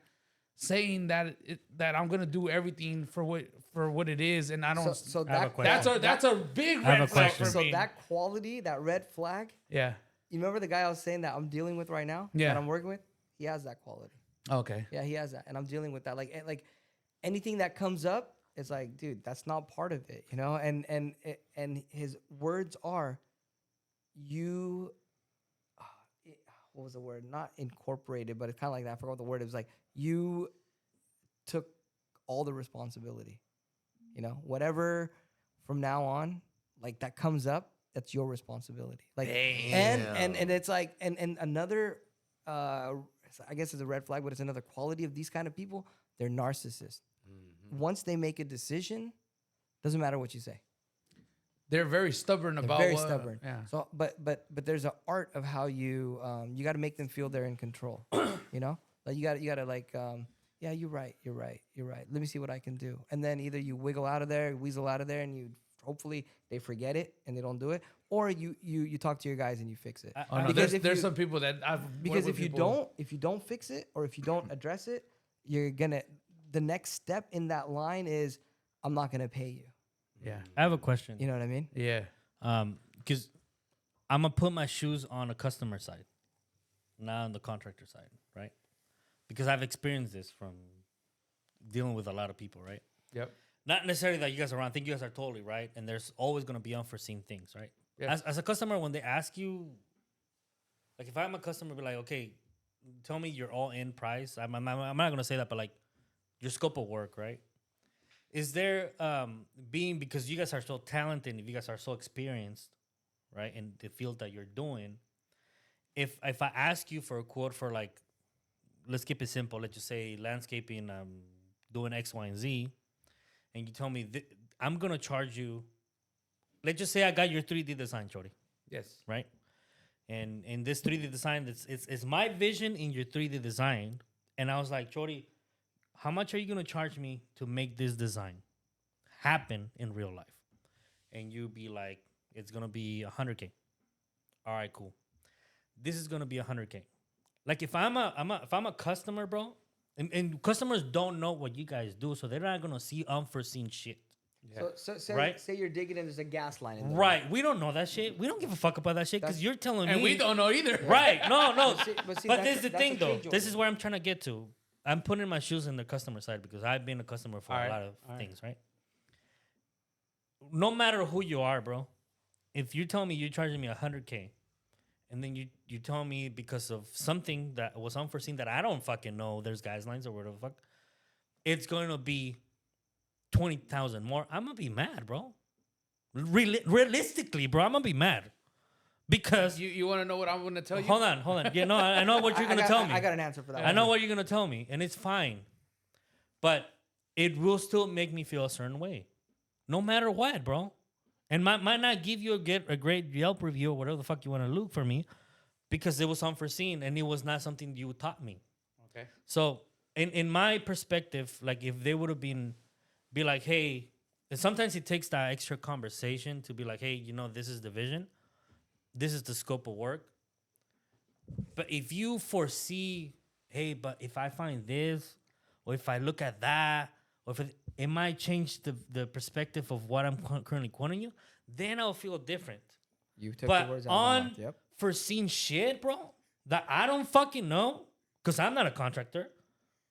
saying that I'm going to do everything for what it is, and I don't.
So
I have a
that
question.
That's a big
I have a
red flag for
question.
so
me.
that quality, that red flag.
Yeah.
You remember the guy I was saying that I'm dealing with right now?
Yeah.
That I'm working with. He has that quality.
Okay.
Yeah, he has that, and I'm dealing with that. Like anything that comes up, it's like, dude, that's not part of it, you know. And his words are, you. What was the word? Not incorporated, but it's kind of like that. I forgot what the word. It was like you took all the responsibility. You know, whatever from now on, like that comes up, that's your responsibility. Like, and it's like, and another, I guess it's a red flag, but it's another quality of these kind of people. They're narcissists. Mm-hmm. Once they make a decision, doesn't matter what you say.
They're very stubborn about.
Very stubborn.
Yeah.
So, but there's an art of how you got to make them feel they're in control. You know, like you got to like yeah, you're right. Let me see what I can do. And then either you wiggle out of there, weasel out of there, and you hopefully they forget it and they don't do it, or you talk to your guys and you fix it.
Oh, no,
Because
there's some people that I've
because
worked with
if you don't fix it or if you don't address it, the next step in that line is I'm not gonna pay you.
yeah,
I have a question.
You know what I mean?
yeah,
Because I'm gonna put my shoes on a customer side, not on the contractor side, right? Because I've experienced this from dealing with a lot of people, right?
yep,
Not necessarily that you guys are wrong. I think you guys are totally right, and there's always gonna be unforeseen things, right?
Yeah.
As a customer, when they ask you, like if I'm a customer, be like, okay, tell me your all-in price. I'm not gonna say that, but like your scope of work, right? Is there being because you guys are so talented, and you guys are so experienced, right, in the field that you're doing? If I ask you for a quote for like, let's keep it simple. Let's just say landscaping, doing X, Y, and Z, and you tell me I'm gonna charge you. Let's just say I got your 3D design, Chori,
yes,
right? And in this 3D design, it's my vision in your 3D design, and I was like, Chori, how much are you gonna charge me to make this design happen in real life? And you be like, it's gonna be $100K. All right, cool. This is gonna be $100K. Like if I'm a customer, bro, and customers don't know what you guys do, so they're not gonna see unforeseen shit.
yeah.
So
Right.
say you're digging and there's a gas line in there.
Right. We don't know that shit. We don't give a fuck about that shit because you're telling
and
me.
we don't know either.
Right. No.
But see,
But
that's
this is the
that's
thing,
a
though.
change
This
order.
is where I'm trying to get to. I'm putting my shoes in the customer side because I've been a customer for a lot of things, right? No matter who you are, bro, if you tell me you're charging me $100K, and then you tell me because of something that was unforeseen that I don't fucking know, there's guidelines or whatever the fuck, it's going to be 20,000 more. I'm gonna be mad, bro. Realistically, bro, I'm gonna be mad because
You want to know what I'm going to tell you?
hold on. Yeah, no, I know what you're gonna tell me.
I got an answer for that.
I know what you're gonna tell me, and it's fine, but it will still make me feel a certain way, no matter what, bro. And might not give you a great Yelp review or whatever the fuck you want to look for me, because it was unforeseen and it was not something you taught me.
Okay.
So in my perspective, like if they would have be like, hey, and sometimes it takes that extra conversation to be like, hey, this is the vision, this is the scope of work. But if you foresee, hey, but if I find this, or if I look at that, or if it might change the perspective of what I'm currently quoting you, then I'll feel different.
You took
But
the words out of my mouth.
on
Yep.
foreseen shit, bro, that I don't fucking know, because I'm not a contractor,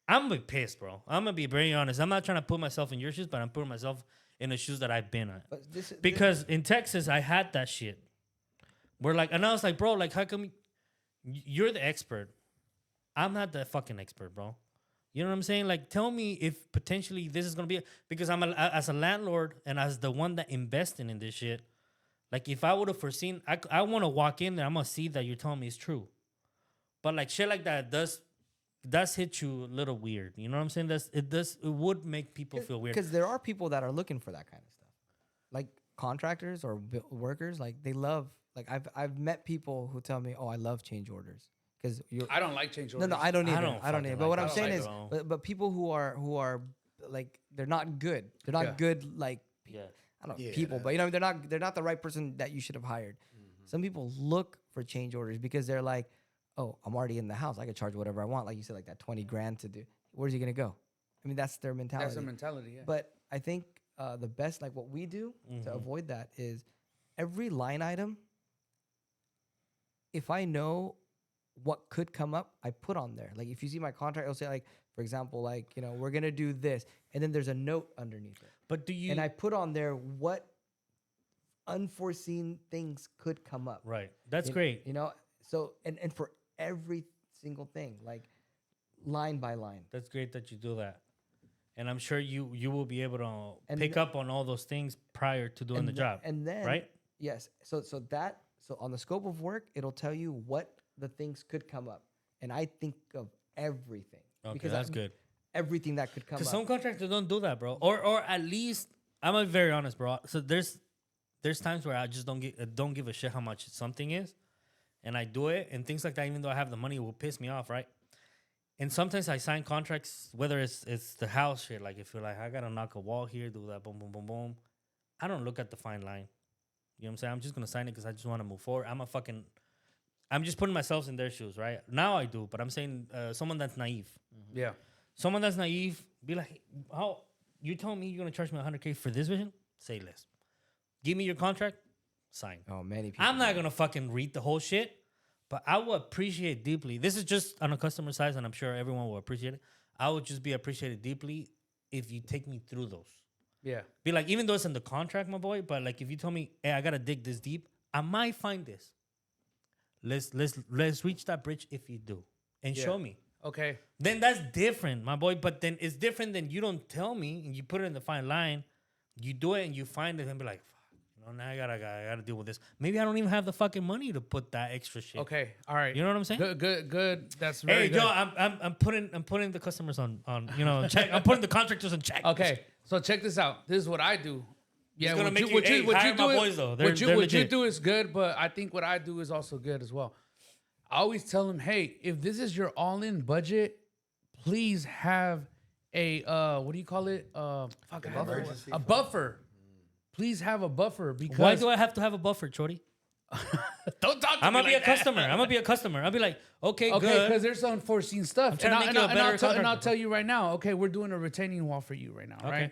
I'm gonna be pissed, bro. I'm gonna be very honest. I'm not trying to put myself in your shoes, but I'm putting myself in the shoes that I've been at.
But
Because in Texas, I had that shit. And I was like, bro, like, how come you're the expert? I'm not the fucking expert, bro. You know what I'm saying? Like, tell me if potentially this is gonna be because I'm as a landlord and as the one that invested in this shit. Like, if I would have foreseen, I want to walk in there, I'm gonna see that you're telling me is true. But like shit like that does hit you a little weird. You know what I'm saying? It would make people feel weird.
Because there are people that are looking for that kind of stuff, like contractors or workers. Like they love. Like I've met people who tell me, "Oh, I love change orders." Because
I don't like change orders.
No, I don't either. I don't
fucking
either. But
like
what
that.
I'm
I don't
saying
like
is,
it, bro.
but people who are like they're not good. They're not
Yeah.
good. Like
Yeah.
I don't know
Yeah.
people, but they're not the right person that you should have hired. Some people look for change orders because they're like, oh, I'm already in the house. I can charge whatever I want. Like you said, like that 20 grand to do. Where's he gonna go? I mean, that's their mentality.
That's a mentality, yeah.
But I think the best, like what we do to avoid that is every line item. If I know what could come up, I put on there. Like if you see my contract, it'll say like, for example, like, we're gonna do this. And then there's a note underneath it.
But do you
And I put on there what unforeseen things could come up.
right? That's
You-
great.
So and for every single thing, like line by line.
That's great that you do that. And I'm sure you will be able to
And
pick
the-
up on all those things prior to doing the job.
And then
right?
Yes. So on the scope of work, it'll tell you what the things could come up. And I think of everything.
Okay, that's good.
Everything that could come up.
Because some contractors don't do that, bro. Or at least I'm gonna be very honest, bro. So there's times where I just don't give a shit how much something is, and I do it and things like that. Even though I have the money, it will piss me off, right? And sometimes I sign contracts, whether it's the house shit, like if you're like, I gotta knock a wall here, do that, boom, boom, boom, boom. I don't look at the fine line. You know what I'm saying? I'm just gonna sign it because I just want to move forward. I'm just putting myself in their shoes, right? Now I do, but I'm saying someone that's naive.
Yeah.
Someone that's naive, be like, how you told me you're gonna charge me $100K for this vision? Say less. Give me your contract, sign.
Oh, many people.
I'm not gonna fucking read the whole shit, but I will appreciate deeply. This is just on a customer side, and I'm sure everyone will appreciate it. I would just be appreciated deeply if you take me through those.
Yeah.
Be like, even though it's in the contract, my boy, but like if you tell me, hey, I gotta dig this deep, I might find this. Let's reach that bridge if you do, and show me.
Okay.
Then that's different, my boy. But then it's different than you don't tell me and you put it in the fine line. You do it and you find it and be like, fuck, you know, now I gotta deal with this. Maybe I don't even have the fucking money to put that extra shit.
Okay. All right.
You know what I'm saying?
Good. That's very
Hey,
good.
yo, I'm putting the customers on check. I'm putting the contractors on check.
Okay. So check this out. This is what I do. Yeah,
gonna
what
make
you,
you-
what
hey,
you
hire
do
my
is-
boys, though. They're
what you
legit.
do is good, but I think what I do is also good as well. I always tell them, hey, if this is your all-in budget, please have a what do you call it? A buffer. Please have a buffer because
Why do I have to have a buffer, Chori?
don't talk to
I'm
me
gonna be
like
a
that.
customer. I'm gonna be a customer. I'll be like, okay,
Okay,
good.
because there's unforeseen stuff.
I'm trying to make you a better
and I'll
contractor.
tell you right now, okay, we're doing a retaining wall for you right now, right?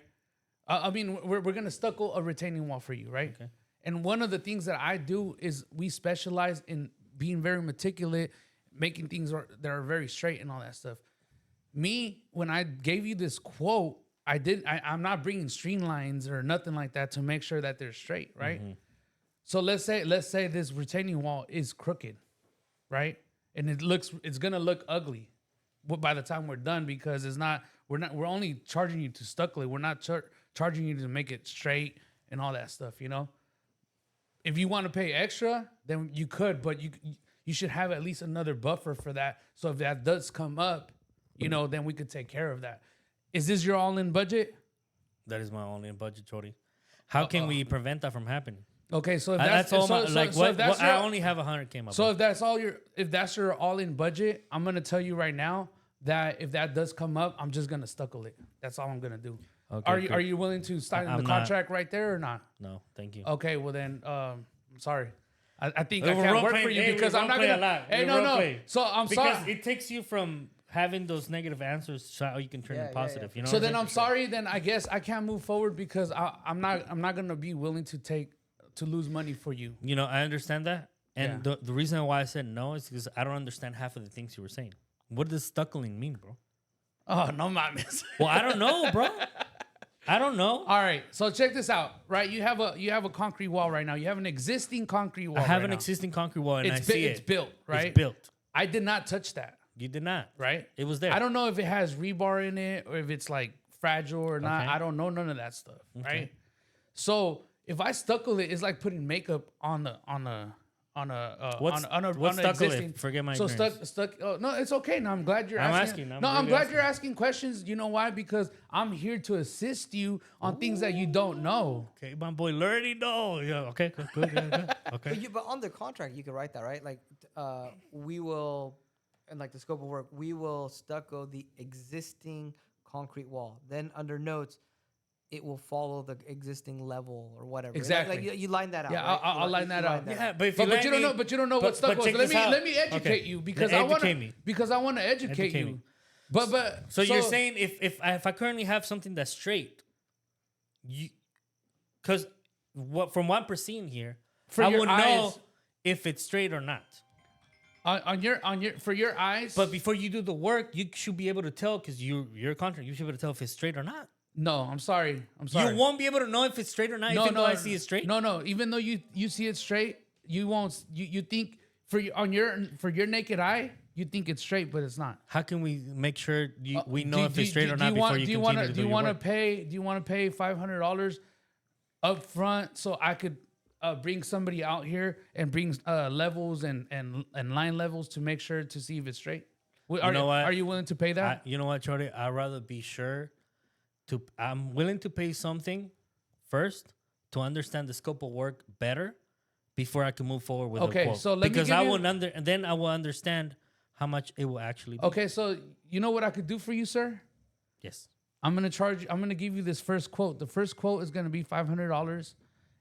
I mean, we're going to stucco a retaining wall for you, right?
Okay.
And one of the things that I do is we specialize in being very meticulous, making things that are very straight and all that stuff. Me, when I gave you this quote, I'm not bringing streamlines or nothing like that to make sure that they're straight, right? So let's say this retaining wall is crooked, right? And it's gonna look ugly by the time we're done because we're only charging you to stucco it. We're not charging you to make it straight and all that stuff, you know? If you want to pay extra, then you could, but you should have at least another buffer for that. So if that does come up, you know, then we could take care of that. Is this your all-in budget?
That is my only budget, Chori. How can we prevent that from happening?
Okay, so if
That's all my, like, what,
if that's
I
your-
only have 100K, my
So
boy.
if that's your all-in budget, I'm gonna tell you right now that if that does come up, I'm just gonna stucco it. That's all I'm gonna do.
Okay,
Are
good.
you willing to sign
I'm
the
not.
contract right there or not?
No, thank you.
Okay, well then, I'm sorry. I think
We're
I can't work
role-playing-
for you
hey,
because
we
I'm not
role-play
gonna.
a lot.
Hey,
We
no.
role-play.
So I'm
Because
sorry.
it takes you from having those negative answers to how you can turn
Yeah,
it
yeah,
positive.
yeah.
You know.
So
what
then
saying?
I'm sorry. Then I guess I can't move forward because I'm not gonna be willing to lose money for you.
You know, I understand that, and
Yeah.
the reason why I said no is because I don't understand half of the things you were saying. What does stuckling mean, bro?
Oh no, mames.
Well, I don't know, bro. I don't know.
All right, so check this out, right? You have a concrete wall right now. You have an existing concrete wall.
I have
right
an
now.
existing concrete wall, and
It's
I see
it's
it.
built, right?
It's built.
I did not touch that,
You did not.
right?
It was there.
I don't know if it has rebar in it or if it's like fragile or not.
Okay.
I don't know none of that stuff, right? So if I stucco it, it's like putting makeup on a
What's
on a
stucco
existing.
it? Forget my
so
ignorance.
stuck. Oh, no, it's okay. No, I'm glad you're
I'm
asking.
asking. I'm
No, I'm
really
glad
asking.
you're asking questions. You know why? Because I'm here to assist you on things that you don't know.
Okay, my boy, learning though. Yeah. Okay. Good. Yeah, okay.
But on the contract, you can write that, right? Like, we will, and like the scope of work, we will stucco the existing concrete wall. Then under notes, it will follow the existing level or whatever.
Exactly.
Like you line that out.
Yeah,
right?
I'll line that out.
Yeah, but if you
But you don't
let
know.
me-
But you don't know what
but
stuff was.
check
Let
this out.
me educate
Okay.
you because
Then
I want
educate me.
to educate
Educate
you.
me.
But
So you're saying if I currently have something that's straight, because from what I'm perceiving here,
For
I
your
would know
eyes.
if it's straight or not.
on your for your eyes.
But before you do the work, you should be able to tell because you're a contractor. You should be able to tell if it's straight or not.
no, I'm sorry.
You won't be able to know if it's straight or not, even though I see it straight.
No. Even though you see it straight, you won't. You think for your naked eye, you think it's straight, but it's not.
How can we make sure we know if it's straight or not before you continue to do your work?
Do you want to pay $500 up front so I could bring somebody out here and bring levels and line levels to make sure to see if it's straight?
know what?
Are you willing to pay that?
You know what, Chori? I'd rather be sure I'm willing to pay something first to understand the scope of work better before I can move forward with a
Okay,
quote.
so let me
because
give
I
you-
will then I will understand how much it will actually be.
Okay, so you know what I could do for you, sir?
Yes.
I'm gonna give you this first quote. The first quote is gonna be $500,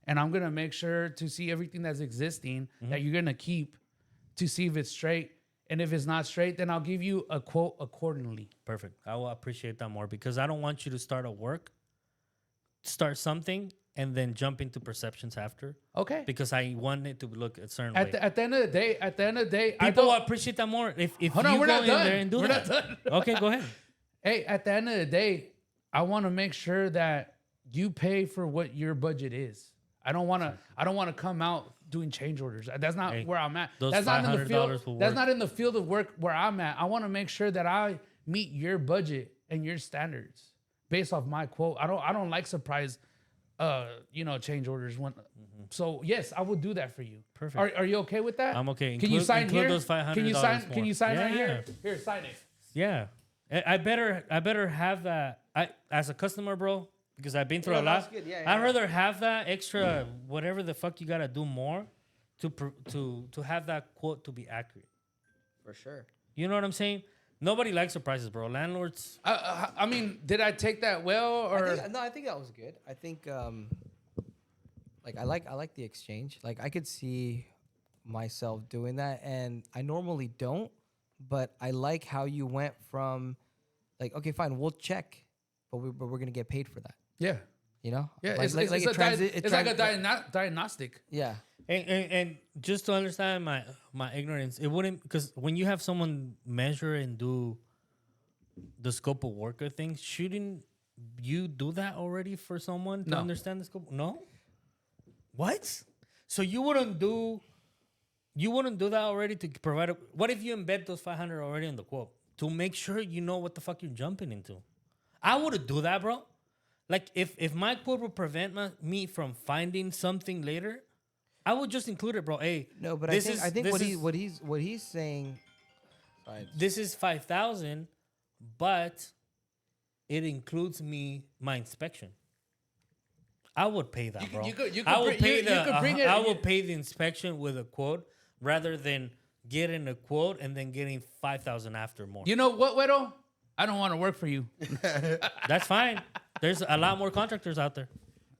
and I'm gonna make sure to see everything that's existing that you're gonna keep to see if it's straight. And if it's not straight, then I'll give you a quote accordingly.
Perfect. I will appreciate that more because I don't want you to start start something, and then jump into perceptions after.
Okay.
Because I want it to look a certain
At
way.
the end of the day,
People will appreciate that more if
Hold
you
on, we're
go
not
in
done.
there and do
We're
that.
not done.
Okay, go ahead.
Hey, at the end of the day, I want to make sure that you pay for what your budget is. I don't want to come out doing change orders. That's not
Hey,
where I'm at.
those
That's not in the
$500
field.
will
That's
work.
not in the field of work where I'm at. I want to make sure that I meet your budget and your standards based off my quote. I don't like surprise change orders when so yes, I will do that for you.
Perfect.
Are you okay with that?
I'm okay.
Can you sign
include
here?
those $500
Can you sign
more.
right
Yeah.
here? Here, sign it.
Yeah. I better have that. I as a customer, bro, because I've been through a lot.
that's good. Yeah,
I'd
yeah.
rather have that extra whatever the fuck you gotta do more to have that quote to be accurate.
For sure.
You know what I'm saying? Nobody likes surprises, bro. Landlords.
I mean, did I take that well or?
I think that was good. I think I like the exchange. Like I could see myself doing that, and I normally don't, but I like how you went from like, okay, fine, we'll check, but we're gonna get paid for that.
Yeah.
You know?
Yeah,
Like-
it's
like
like
it
a
transi- it
it's like a
trans-
diagnostic.
Yeah.
And just to understand my ignorance, it wouldn't, because when you have someone measure and do the scope of work or things, shouldn't you do that already for someone to
No.
understand the scope? No. What? So you wouldn't do that already to provide what if you embed those 500 already in the quote to make sure you know what the fuck you're jumping into? I wouldn't do that, bro. Like if my quote would prevent me from finding something later, I would just include it, bro. Hey,
No, but
this
I think
is-
what he's saying.
this is 5,000, but it includes my inspection. I would pay that, bro.
you could
I would
bring-
pay
you could bring it-
I will pay the inspection with a quote rather than getting a quote and then getting 5,000 after more.
You know what, Guero? I don't want to work for you.
That's fine. There's a lot more contractors out there.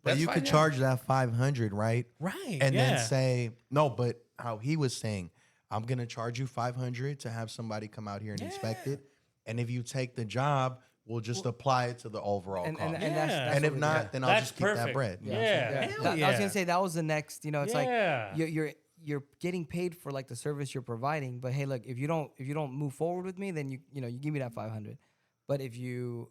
But
That's
you
fine,
could
yeah.
charge that 500, right?
Right.
And
yeah.
then say, no, but how he was saying, I'm going to charge you 500 to have somebody come out here and inspect it. And if you take the job, we'll just apply it to the overall
And
cost.
that's,
Yeah.
that's
And if
what we
not,
did.
then I'll
That's
just keep that
perfect.
bread.
Yeah.
Yeah.
Hell
I was
yeah.
gonna say that was the next. It's
Yeah.
like you're getting paid for like the service you're providing. But hey, look, if you don't move forward with me, then you give me that 500. But if you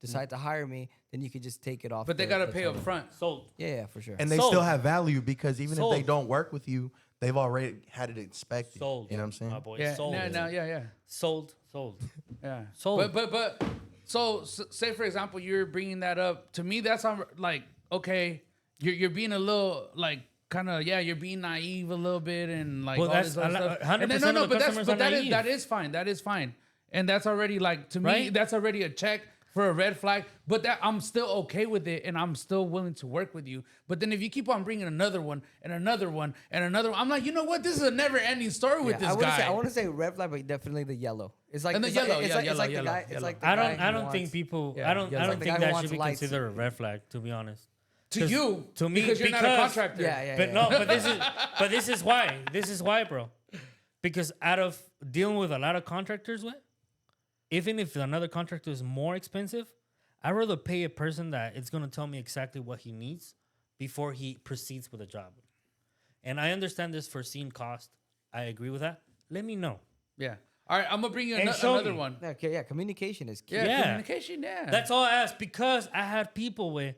decide to hire me, then you could just take it off.
But they
the-
gotta
the
pay
total.
up front.
Sold.
Yeah, for sure.
And they
Sold.
still have value because even if they
Sold.
don't work with you, they've already had it inspected.
Sold.
You know what I'm saying?
My boy.
Yeah,
Sold.
yeah.
Sold. Sold.
Yeah.
Sold.
But so say for example you're bringing that up to me. That's like okay, you're being a little like kind of you're being naive a little bit and like
Well,
all
that's
this other
a lot-
stuff.
100%
And then,
of the
but
customers are naive.
that is fine. That is fine. And that's already like to me
Right?
that's already a check for a red flag. But that I'm still okay with it and I'm still willing to work with you. But then if you keep on bringing another one and another one and another one, I'm like, you know what? This is a never-ending story with
Yeah,
this guy.
I want to say red flag, but definitely the yellow. It's like
And the
it's like-
yellow,
it's
yeah,
like,
yellow,
it's like
yellow,
the guy. It's
yellow.
like the
I
guy
don't
who
think
wants-
people.
Yeah,
I don't
yeah,
think
the guy who
that
wants
should be
lights.
considered a red flag. To be honest.
to you,
to me,
because you're not a
because-
contractor.
Yeah.
But no, but this is why. This is why, bro. Because out of dealing with a lot of contractors with, even if another contractor is more expensive, I'd rather pay a person that it's gonna tell me exactly what he needs before he proceeds with a job. And I understand this foreseen cost. I agree with that. Let me know.
Yeah. All right, I'm gonna bring you
And show
another
me.
one.
Okay, yeah. Communication is key.
Yeah,
Yeah.
communication. Yeah,
That's all I ask, because I had people where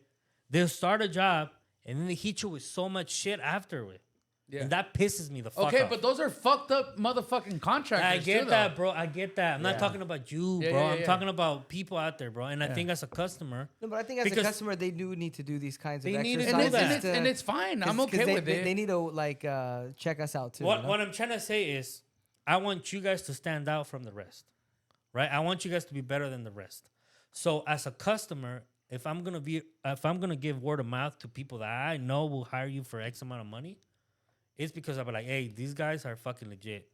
they'll start a job and then they hit you with so much shit afterward.
Yeah.
And that pisses me the fuck
okay.
off.
But those are fucked up motherfucking contractors.
I get
too,
that,
though.
bro. I get that. I'm not talking about you,
Yeah,
bro.
yeah,
I'm
yeah.
talking about people out there, bro. And I think as a customer,
No, but I think as
Because-
a customer, they do need to do these kinds of
They need to
exercises.
do that.
And it's fine. I'm
'cause
okay
they,
with it.
They need to like check us out too.
what
you know?
what I'm trying to say is, I want you guys to stand out from the rest, right? I want you guys to be better than the rest. So as a customer, if I'm gonna give word of mouth to people that I know will hire you for X amount of money, it's because I'll be like, hey, these guys are fucking legit.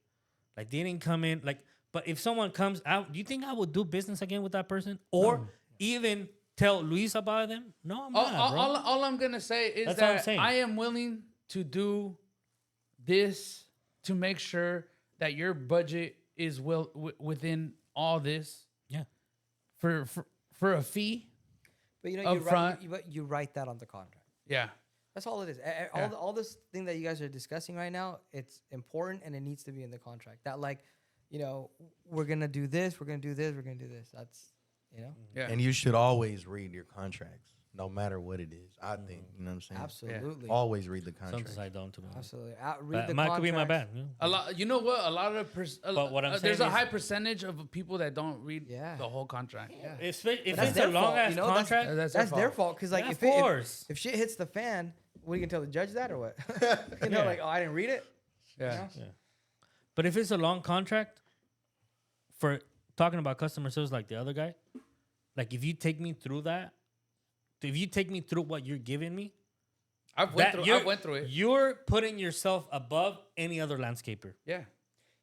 Like they didn't come in like But if someone comes out, do you think I would do business again with that person, or even tell Luis about them? No, I'm not, bro.
All I'm gonna say is
That's all I'm
that
saying.
I am willing to do this to make sure that your budget is within all this
Yeah.
for a fee.
But you know,
Up front.
you write that on the contract.
Yeah.
That's all it is. All this thing that you guys are discussing right now, it's important and it needs to be in the contract. That like, you know, we're gonna do this, we're gonna do this, we're gonna do this. That's, you know,
Yeah.
And you should always read your contracts, no matter what it is. I think, you know what I'm saying?
absolutely,
Always read the contract.
Sometimes I don't. To be honest.
absolutely. Read
But
the
it might could be my
contracts.
bad. Yeah.
A lot. You know what? A lot of
But what I'm
there's
saying
a
is-
high percentage of people that don't read
Yeah.
the whole contract.
Yeah.
If
But
it's
that's
a
their
long
fault,
ass
you know,
contract,
That's
That's their fault. Because like,
Of
if
course.
if shit hits the fan, what are you gonna tell the judge that or what? You know,
Yeah.
like, oh, I didn't read it.
Yeah.
You know?
but if it's a long contract, for talking about customer service like the other guy, like if you take me through that, if you take me through what you're giving me,
I went through it.
You're putting yourself above any other landscaper.
Yeah.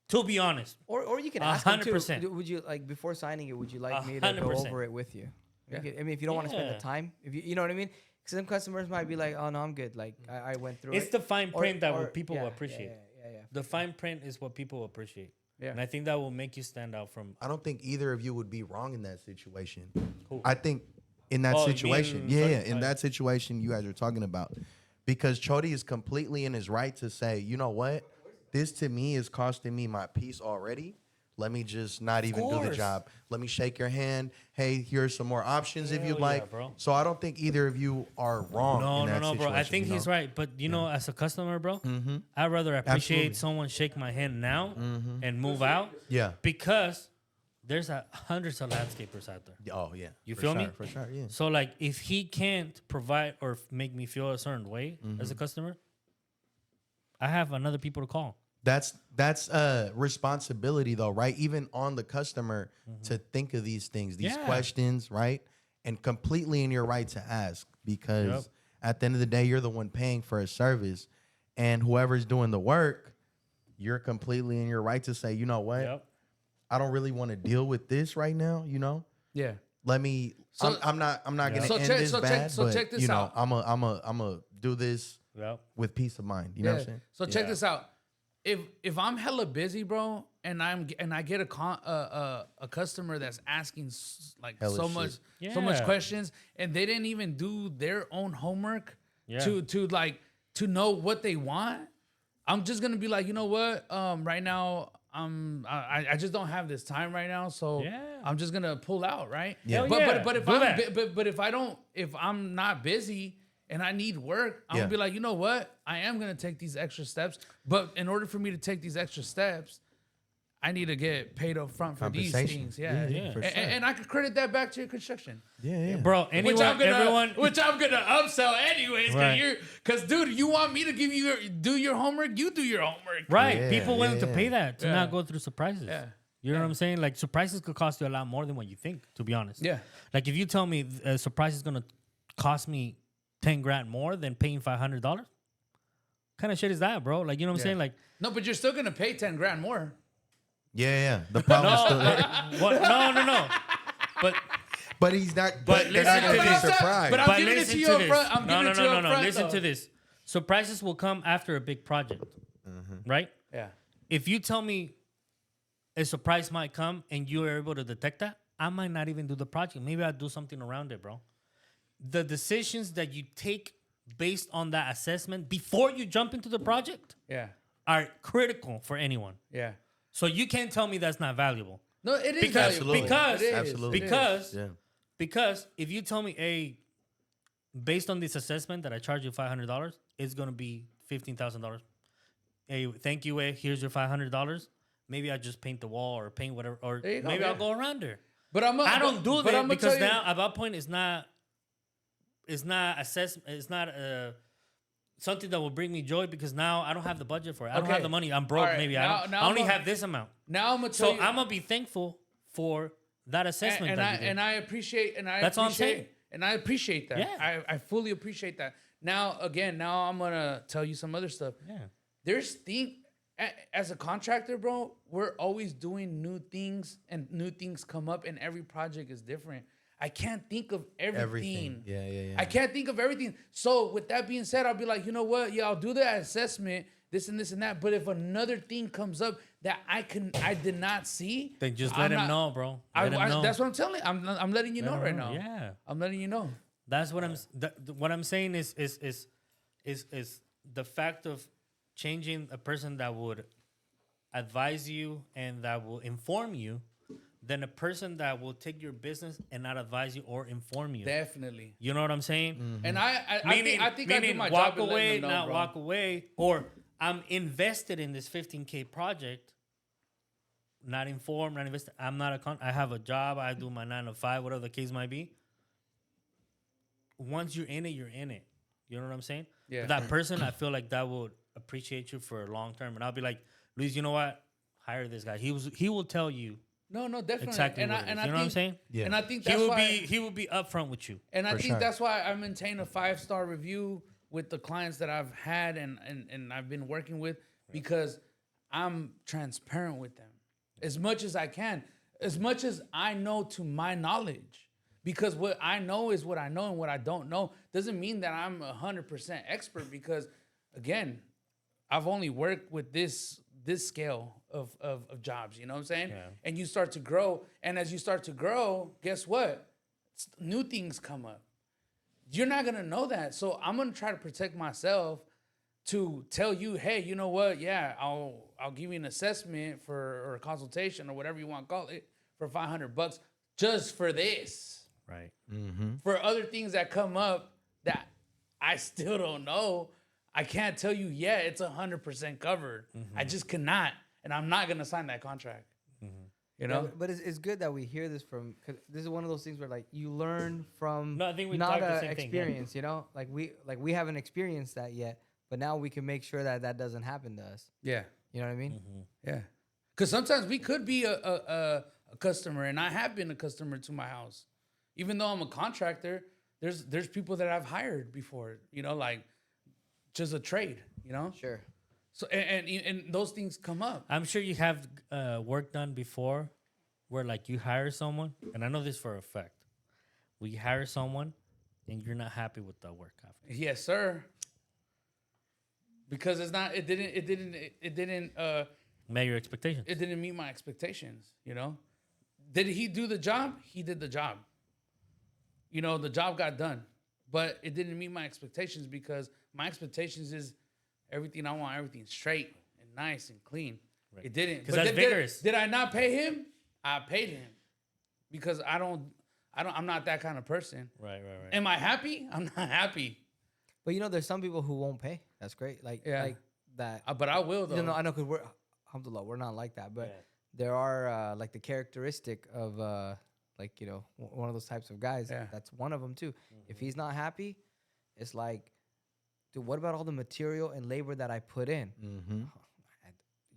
To be honest,
Or you can ask them too.
100%.
Would you like before signing it? Would you like me to go
100%.
over it with you?
Yeah.
I mean, if you don't want to spend
Yeah.
the time, if you know what I mean. Some customers might be like, "Oh no, I'm good. Like I went through
it's
it."
the fine print that
Or-
people
yeah,
will
yeah,
appreciate.
Yeah.
The fine print is what people appreciate.
Yeah.
And I think that will make you stand out from.
I don't think either of you would be wrong in that situation.
Who?
I think in that
Oh, me
situation,
and-
yeah,
sorry,
in
sorry.
that situation you guys are talking about, because Chori is completely in his right to say, you know what, this to me is costing me my peace already. Let me just not even do the
course.
job. Let me shake your hand. Hey, here's some more options if
Hell
you'd
yeah,
like.
bro.
So I don't think either of you are wrong.
No,
in that
bro. I
situation,
think
you
he's
know?
right. But you know, as a customer, bro, I'd rather appreciate
Absolutely.
someone shake my hand now and move out.
Yeah.
Because there's hundreds of landscapers out there.
Oh yeah.
You
For
feel
sure,
me?
For sure. Yeah.
So like, if he can't provide or make me feel a certain way as a customer, I have another people to call.
That's responsibility though, right? Even on the customer to think of these things, these
Yeah.
questions, right? And completely in your right to ask, because
Yep.
at the end of the day, you're the one paying for a service, and whoever's doing the work, you're completely in your right to say, you know what,
Yep.
I don't really want to deal with this right now. You know,
Yeah.
let me.
So-
I'm not gonna
So
end
check-
this
so check-
bad,
so
but
check this
you know,
out.
I'm a do this
Yep.
with peace of mind. You know what I'm saying?
So check
Yeah.
this out. If I'm hella busy, bro, and I get a customer that's asking like
Hella
so
shit.
much
Yeah.
questions, and they didn't even do their own homework
Yeah.
to know what they want, I'm just gonna be like, you know what? Right now, I just don't have this time right now, so
Yeah.
I'm just gonna pull out, right?
Yeah.
Hell
But
yeah.
but if
Do
I'm
that.
but if I'm not busy and I need work, I'm
Yeah.
gonna be like, you know what? I am gonna take these extra steps, but in order for me to take these extra steps, I need to get paid up front for these
Compensation.
things. Yeah,
Yeah, for
And,
sure.
and I could credit that back to your construction.
Yeah.
Bro, anyone, everyone.
Which I'm gonna upsell anyways,
Right.
because dude, you want me to give you do your homework, you do your homework.
Right.
Yeah,
People willing to
yeah.
pay that to
Yeah.
not go through surprises.
Yeah.
You know what I'm saying? Like, surprises could cost you a lot more than what you think, to be honest.
Yeah.
Like, if you tell me a surprise is going to cost me 10 grand more than paying $500, kind of shit is that, bro? Like, you know what I'm saying? Like,
No, but you're still gonna pay 10 grand more.
Yeah. The problem is still there.
no. But
But he's not.
But
But they're not
listen to
gonna be
this.
surprised.
But I'm
but
giving it
listen
to you
to
up
this.
front. I'm
No,
giving it to you up front,
listen
though.
to this. Surprises will come after a big project, right?
Yeah.
If you tell me a surprise might come and you are able to detect that, I might not even do the project. Maybe I'll do something around it, bro. The decisions that you take based on that assessment before you jump into the project
Yeah.
are critical for anyone.
Yeah.
So you can't tell me that's not valuable.
No, it is
Because-
valuable.
because-
It is.
Absolutely.
It is.
Because
Yeah.
Because if you tell me, hey, based on this assessment that I charge you $500, it's gonna be $15,000. Hey, thank you. Here's your $500. Maybe I just paint the wall or paint whatever, or
There you go,
maybe I'll
yeah.
go around there.
But
I don't do
but
that
I'ma
because
tell you-
now at that point it's not assessment. It's not something that will bring me joy because now I don't have the budget for it. I don't
Okay.
have the money. I'm broke.
All right,
Maybe
now-
I
now
only
I'm a-
have this amount.
now I'm gonna tell
So
you.
I'm gonna be thankful for that assessment.
and
that
I
you did.
and I appreciate
That's all I'm saying.
and I appreciate that.
Yeah.
I fully appreciate that. Now I'm gonna tell you some other stuff.
Yeah.
There's thing as a contractor, bro, we're always doing new things, and new things come up, and every project is different. I can't think of everything.
Yeah.
I can't think of everything. So with that being said, I'll be like, you know what? Yeah, I'll do the assessment, this and this and that. But if another thing comes up that I did not see,
Then just let him know, bro. Let him know.
That's what I'm telling you. I'm letting you know right now.
Yeah.
I'm letting you know.
That's what what I'm saying is the fact of changing a person that would advise you and that will inform you than a person that will take your business and not advise you or inform you.
Definitely.
You know what I'm saying?
And I think I do my
walk
job in letting
away,
them know,
not
bro.
walk away, or I'm invested in this 15K project. Not informed, not invested. I'm not I have a job. I do my 9 to 5, whatever the case might be. Once you're in it, you're in it. You know what I'm saying?
Yeah.
But that person, I feel like that would appreciate you for a long term. And I'll be like, Luis, you know what? Hire this guy. He will tell you
No, definitely.
exactly
and
what
I,
it is.
and
You
I
know
think,
what I'm saying?
Yeah.
And I think
He
that's
will
why
he will be upfront with you.
And I
For
think
sure.
that's why I maintain a 5-star review with the clients that I've had and I've been working with, because I'm transparent with them as much as I can, as much as I know to my knowledge. Because what I know is what I know, and what I don't know doesn't mean that I'm 100% expert, because again, I've only worked with this scale of jobs, you know what I'm saying?
Yeah.
And you start to grow, and as you start to grow, guess what? New things come up. You're not gonna know that. So I'm gonna try to protect myself to tell you, hey, you know what? Yeah, I'll give you an assessment or a consultation or whatever you want to call it for $500 just for this.
Right.
For other things that come up that I still don't know, I can't tell you, yeah, it's 100% covered. I just cannot, and I'm not gonna sign that contract. You know?
Yeah, but it's good that we hear this from, because this is one of those things where like you learn from
No, I think we
not
talked the
a
same thing, yeah.
experience, you know, like we haven't experienced that yet, but now we can make sure that doesn't happen to us.
Yeah,
You know what I mean?
yeah. Because sometimes we could be a customer, and I have been a customer to my house. Even though I'm a contractor, there's people that I've hired before, you know, like just a trade, you know?
Sure.
So and those things come up.
I'm sure you have work done before where like you hire someone, and I know this for a fact. We hire someone and you're not happy with the work after.
Yes, sir. Because it didn't
Met your expectations.
it didn't meet my expectations, you know? Did he do the job? He did the job. You know, the job got done. But it didn't meet my expectations, because my expectations is everything I want, everything straight and nice and clean.
Right.
It didn't.
'Cause
But
that's
did-
vigorous.
Did I not pay him? I paid him. Because I'm not that kind of person.
Right.
Am I happy? I'm not happy.
But you know, there's some people who won't pay. That's great. Like that.
But I will, though.
You know, I know, because alhamdulillah, we're not like that. But
Yeah.
there are like the characteristic of like, you know, one of those types of guys.
Yeah.
That's one of them too. If he's not happy, it's like, dude, what about all the material and labor that I put in?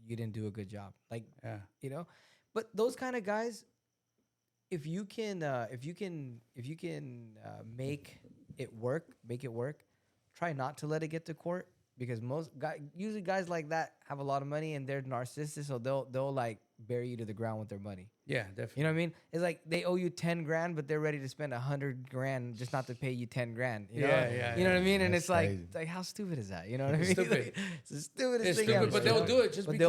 You didn't do a good job. Like,
Yeah.
you know, but those kind of guys, if you can make it work, try not to let it get to court, because usually guys like that have a lot of money and they're narcissists, so they'll like bury you to the ground with their money.
Yeah, definitely.
You know what I mean? It's like they owe you 10 grand, but they're ready to spend 100 grand just not to pay you 10 grand. You know?
Yeah,
You know what I mean? And
That's
it's like,
crazy.
it's like, how stupid is that? You know what I mean?
Stupid.
It's the stupidest
It's
thing
stupid,
ever.
but they'll do it
But they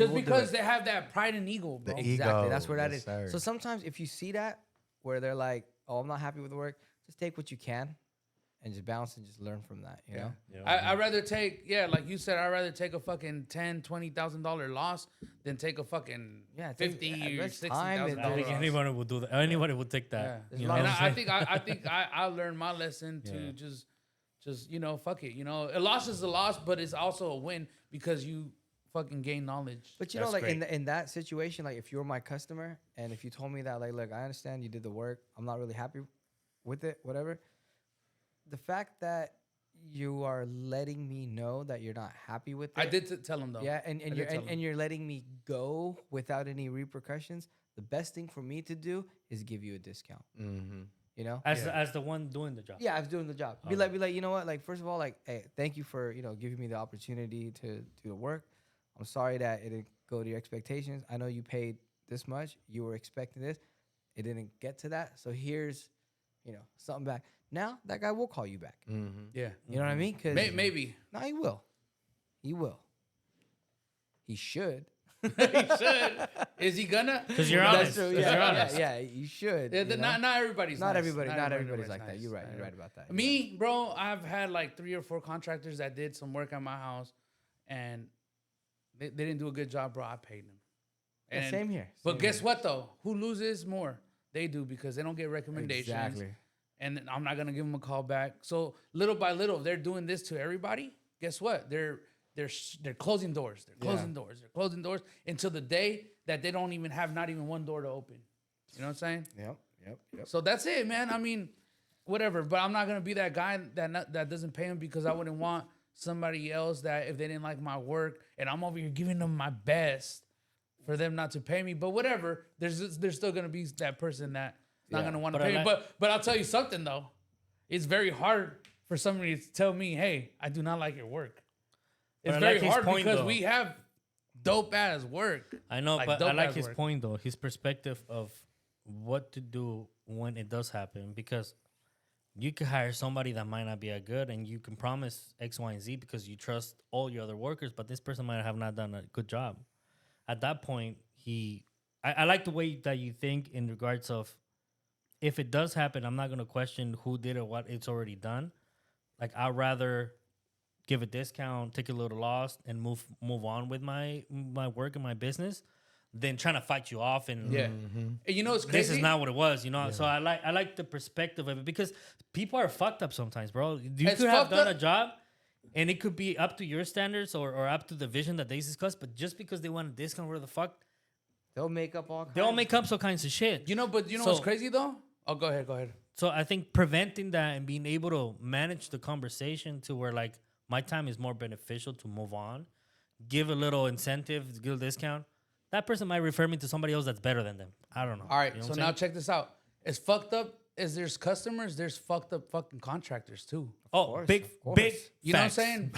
will do it.
they have that pride and ego, bro.
The
Exactly.
ego,
That's where that
yes,
is.
sir.
So sometimes if you see that, where they're like, "Oh, I'm not happy with the work," just take what you can, and just bounce and just learn from that. You know.
I'd rather take, like you said, I'd rather take a fucking $10,000-$20,000 loss than take a fucking
Yeah, take-
$50,000
yeah,
or
there's time
$60,000
and
I think
Right.
anybody would do that. Anybody would take that.
there's
You
a
know
lot
what
of-
I'm
And
saying?
I think I learned my lesson to
Yeah.
just you know, fuck it. You know, a loss is a loss, but it's also a win because you fucking gain knowledge.
But you know,
That's
like
great.
in that situation, like if you're my customer and if you told me that, like, look, I understand you did the work, I'm not really happy with it, whatever. The fact that you are letting me know that you're not happy with it.
I did tell him though.
Yeah, and
I did tell him.
and you're letting me go without any repercussions. The best thing for me to do is give you a discount. You know?
As the one doing the job.
Yeah, I was doing the job. Be like, you know what? Like, first of all, like, hey, thank you for, you know, giving me the opportunity to do the work. I'm I'm sorry that it didn't go to your expectations. I know you paid this much. You were expecting this. It didn't get to that. So here's, something back. Now that guy will call you back.
Yeah.
You know what I mean? 'Cause
Maybe.
no, he will. He will. He should.
He should. Is he gonna?
Because you're
That's
honest.
true.
'Cause
Yeah,
you're
yeah,
honest.
yeah, you should.
Yeah,
you know?
not everybody's
Not
nice.
everybody's like that.
nice.
You're right.
Not
You're right about that. You're
Me, bro, I've had like 3 or 4 contractors that did some work at my house, and they didn't do a good job, bro. I paid them.
Yeah, same here.
But
Same
guess
here.
what, though? Who loses more? They do, because they don't get recommendations.
Exactly.
And I'm not gonna give them a call back. So little by little, they're doing this to everybody. Guess what? They're closing doors. They're closing doors. They're closing doors until the day that they don't even have not even one door to open. You know what I'm saying?
Yep.
So that's it, man. I mean, whatever. But I'm not gonna be that guy that doesn't pay him, because I wouldn't want somebody else that, if they didn't like my work and I'm over here giving them my best, for them not to pay me. But whatever, there's still gonna be that person that's not gonna want to
But I
pay me.
like-
But I'll tell you something though, it's very hard for somebody to tell me, hey, I do not like your work. It's
I
very
like his
hard,
point,
because
though.
we have dope ass work.
I know,
Like,
but I
dope
like
ass
his
work.
point though. His perspective of what to do when it does happen, because you could hire somebody that might not be as good, and you can promise X, Y, and Z because you trust all your other workers, but this person might have not done a good job. At that point, I like the way that you think in regards of, if it does happen, I'm not gonna question who did or what. It's already done. Like, I'd rather give a discount, take a little loss, and move on with my work and my business, than trying to fight you off. And
Yeah. And you know, it's crazy.
this is not what it was, So I like the perspective of it, because people are fucked up sometimes, bro. You
It's
could have
fucked
done
up.
a job, and it could be up to your standards or up to the vision that they discussed, but just because they want a discount, where the fuck,
They'll make up all kinds.
they'll make up all kinds of shit.
You know, but you know what's crazy though? Oh, go ahead.
So I think preventing that and being able to manage the conversation to where, like, my time is more beneficial to move on, give a little incentive, give a discount. That person might refer me to somebody else that's better than them. I don't know.
All right,
You know
so
what I'm
now
saying?
check this out. As fucked up as there's customers, there's fucked up fucking contractors too.
Oh,
course,
big,
of course.
big.
You know what I'm
facts.
saying?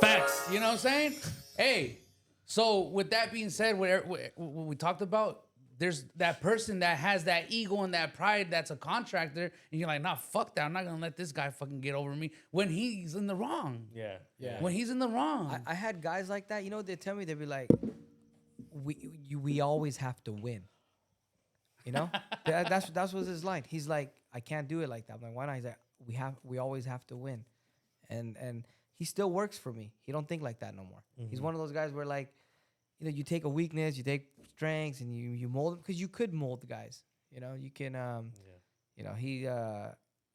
Facts.
You know what I'm saying? Hey, so with that being said, what we talked about, there's that person that has that ego and that pride that's a contractor, and you're like, nah, fuck that. I'm not gonna let this guy fucking get over me when he's in the wrong.
Yeah.
When he's in the wrong.
I had guys like that. You know what they tell me? They'd be like, we always have to win. You know? That's what's his line. He's like, I can't do it like that. I'm like, why not? He's like, we always have to win. And he still works for me. He don't think like that no more. He's one of those guys where, like, you take a weakness, you take strengths, and you mold them, because you could mold guys. You can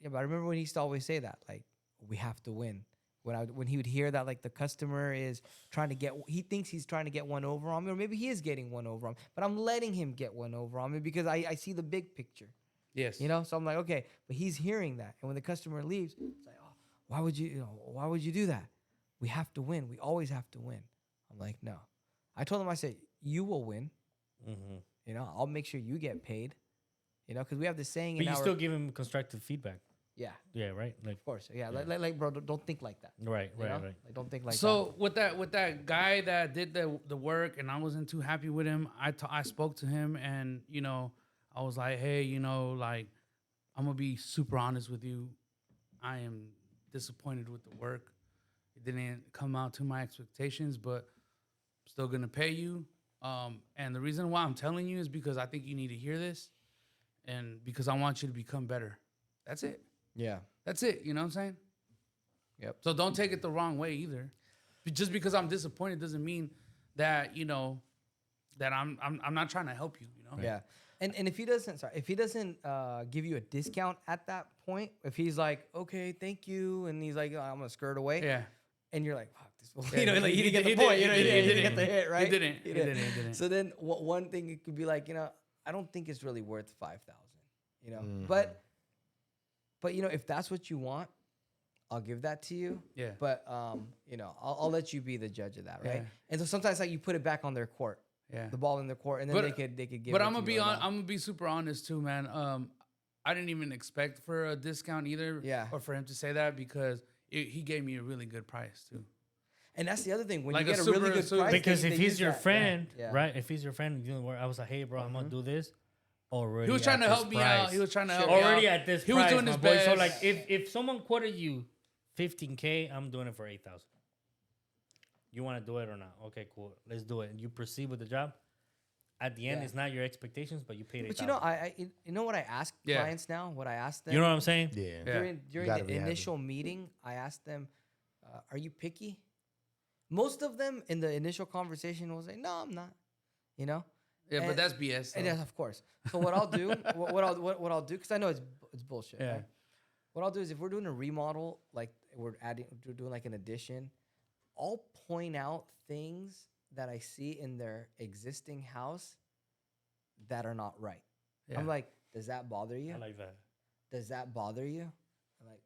but I remember when he used to always say that, like, we have to win. When he would hear that, like, the customer is he thinks he's trying to get one over on me, or maybe he is getting one over on me, but I'm letting him get one over on me because I see the big picture.
Yes.
So I'm like, okay, but he's hearing that, and when the customer leaves, it's like, oh, why would you do that? We have to win. We always have to win. I'm like, no. I told him, I said, you will win. I'll make sure you get paid. Because we have this saying.
But you still give him constructive feedback.
Yeah.
Yeah, right? Like,
Of course. Yeah. Like, bro, don't think like that.
right.
Like, don't think like that.
So with that guy that did the work, and I wasn't too happy with him, I spoke to him, and I was like, hey, like, I'm gonna be super honest with you. I am disappointed with the work. It didn't come out to my expectations, but I'm still gonna pay you. And the reason why I'm telling you is because I think you need to hear this, and because I want you to become better. That's it.
Yeah.
That's it. You know what I'm saying?
Yep.
So don't take it the wrong way either. Just because I'm disappointed doesn't mean that that I'm not trying to help you.
Yeah. And if he doesn't give you a discount at that point, if he's like, okay, thank you, and he's like, oh, I'm gonna skirt away.
Yeah.
And you're like, fuck this.
Yeah,
Like, he didn't get the
he
point.
didn't-
He
he
didn't
didn't.
get the hit, right?
He didn't.
So then one thing it could be like, I don't think it's really worth 5,000. But if that's what you want, I'll give that to you.
Yeah.
But I'll let you be the judge of that, right?
Yeah.
And so sometimes, like, you put it back on their court.
Yeah.
The ball in their court, and then they could give.
But
it
I'm
to
gonna be
you or not.
I'm gonna be super honest too, man. I didn't even expect for a discount either.
Yeah.
Or for him to say that, because he gave me a really good price too.
And that's the other thing. When
Like
you
a
get a really
super-
good
super-
price,
Because
they
if he's
use
your
that.
friend,
Yeah.
right? If he's your friend, you know, I was like, hey, bro, I'm gonna do this. Already,
He was trying
at
to
this
help me
price.
out. He was trying to help me
Already
out.
at this
He
price,
was doing
my
his
boy.
best.
So like, if someone quoted you 15K, I'm doing it for 8,000. You want to do it or not? Okay, cool. Let's do it. And you proceed with the job. At the end,
Yeah.
it's not your expectations, but you paid 8,000.
But you know, you know what I ask
Yeah.
clients now? What I ask them.
You know what I'm saying?
Yeah.
Yeah.
During
gotta
the
be happy.
initial meeting, I asked them, "Are you picky?" Most of them in the initial conversation will say, "No, I'm not." You know.
Yeah, but
And-
that's BS.
And
though.
yes, of course. So what I'll do, what I'll do, because I know it's bullshit.
Yeah.
Right? What I'll do is if we're doing a remodel, like we're doing like an addition, I'll point out things that I see in their existing house that are not right.
Yeah.
I'm like, does that bother you?
I like that.
Does that bother you? I'm like,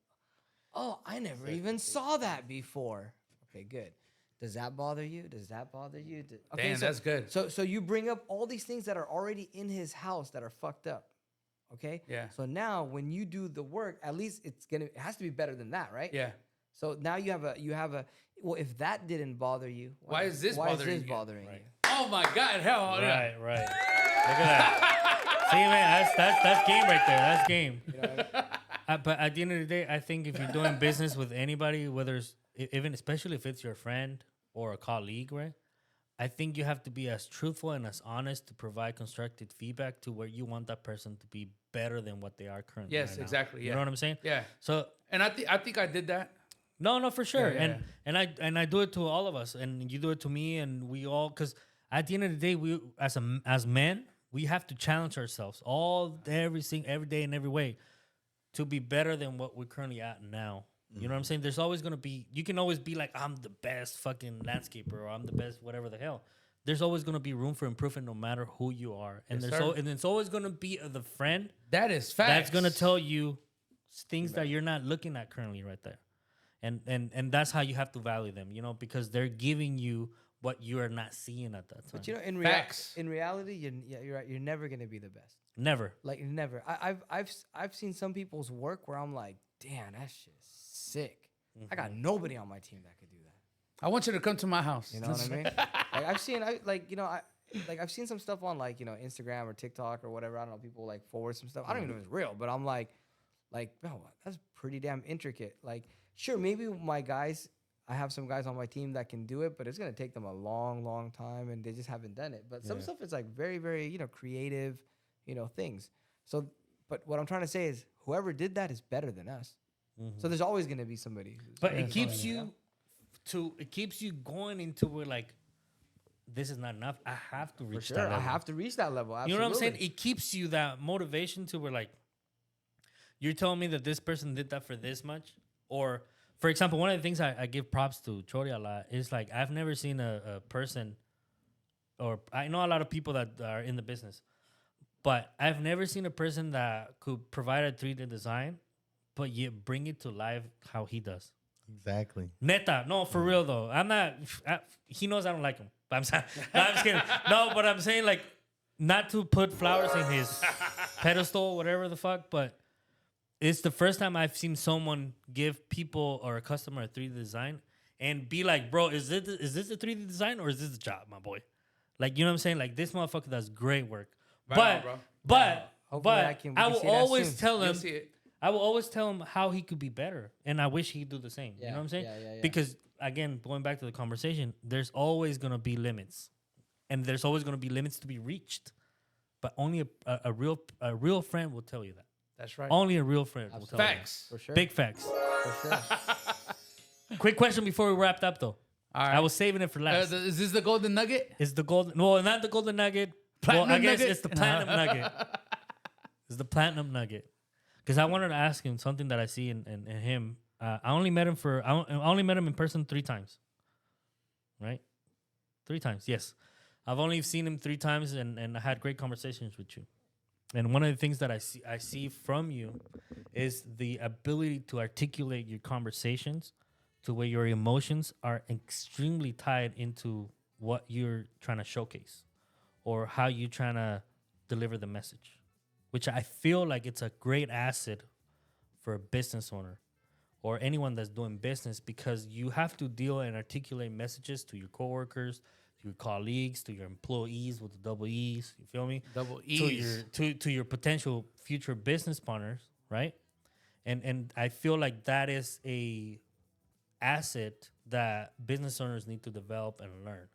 oh, I never even saw that before. Okay, good. Does that bother you? Does that bother you? Okay,
Damn, that's good.
So you bring up all these things that are already in his house that are fucked up. Okay?
Yeah.
So now when you do the work, at least it has to be better than that, right?
Yeah.
So now you have a well, if that didn't bother you,
Why is this bothering you?
bothering
Right.
Oh my God, hell yeah.
Right, right. Look at that. See, man, that's game right there. That's game.
you? You know what I mean?
But at the end of the day, I think if you're doing business with anybody, whether it's even especially if it's your friend or a colleague, right? I think you have to be as truthful and as honest to provide constructive feedback to where you want that person to be better than what they are currently.
Yes,
right now.
exactly.
You
Yeah.
know what I'm saying?
Yeah.
So
And I think I did that.
no, for sure.
Yeah, yeah,
And I do it to all of us, and you do it to me, and we all, because at the end of the day, we as men, we have to challenge ourselves every day in every way to be better than what we're currently at now. You know what I'm saying? There's always gonna be, you can always be like, I'm the best fucking landscaper, or I'm the best whatever the hell. There's always gonna be room for improvement no matter who you are, and
Yes,
there's
sir.
and it's always gonna be the friend
That is facts.
that's gonna tell you things that you're not looking at currently right there. And that's how you have to value them, you know, because they're giving you what you are not seeing at that time.
But you know,
Facts.
in reality, you're right. You're never gonna be the best.
Never.
Like never. I've seen some people's work where I'm like, damn, that shit's sick. I got nobody on my team that could do that.
I want you to come to my house.
You know what I mean? Like I've seen some stuff on like, you know, Instagram or TikTok or whatever. I don't know, people like forward some stuff. I don't even know if it's real, but I'm like, bro, that's pretty damn intricate. Like, sure, maybe I have some guys on my team that can do it, but it's gonna take them a long, long time, and they just haven't done it. But some stuff is like very, very, you know, creative, you know, things. So, but what I'm trying to say is, whoever did that is better than us. So there's always gonna be somebody.
But it keeps you going into where like, this is not enough. I have to reach
For
that
sure, I
level.
have to reach that level. Absolutely.
You know what I'm saying? It keeps you that motivation to where like, you're telling me that this person did that for this much, or for example, one of the things I give props to Chori a lot is like, I've never seen a person, or I know a lot of people that are in the business, but I've never seen a person that could provide a 3D design, but yet bring it to life how he does.
Exactly.
Neta, no, for real though. He knows I don't like him. But I'm sorry. No, I'm just kidding. No, but I'm saying like, not to put flowers in his pedestal, whatever the fuck, but it's the first time I've seen someone give people or a customer a 3D design and be like, bro, is this a 3D design or is this a job, my boy? Like, you know what I'm saying? Like, this motherfucker does great work.
Right on, bro.
Hopefully
But
we can
I
see
will
that
always
soon.
tell
You'll
him,
see it.
I will always tell him how he could be better. And I wish he'd do the same. You know what I'm saying?
yeah.
Because, again, going back to the conversation, there's always going to be limits. And there's always going to be limits to be reached. But only a real friend will tell you that.
That's right.
Only a real friend will tell you that.
Facts.
For sure.
Big facts.
For sure.
Quick question before we wrapped up, though.
All right.
I was saving it for last.
Is this the golden nugget?
It's the golden... No, not the golden nugget.
Platinum
well, I guess
nugget?
it's the platinum nugget. It's the platinum nugget. Because I wanted to ask him something that I see in him. I only met him in person 3 times. Right? 3 times, yes. I've only seen him 3 times, and I had great conversations with you. And one of the things that I see from you is the ability to articulate your conversations to where your emotions are extremely tied into what you're trying to showcase or how you're trying to deliver the message, which I feel like it's a great asset for a business owner or anyone that's doing business, because you have to deal and articulate messages to your coworkers, to your colleagues, to your employees with the double E's. You feel me?
Double
To
E's.
to your potential future business partners, right? And I feel like that is a asset that business owners need to develop and learn.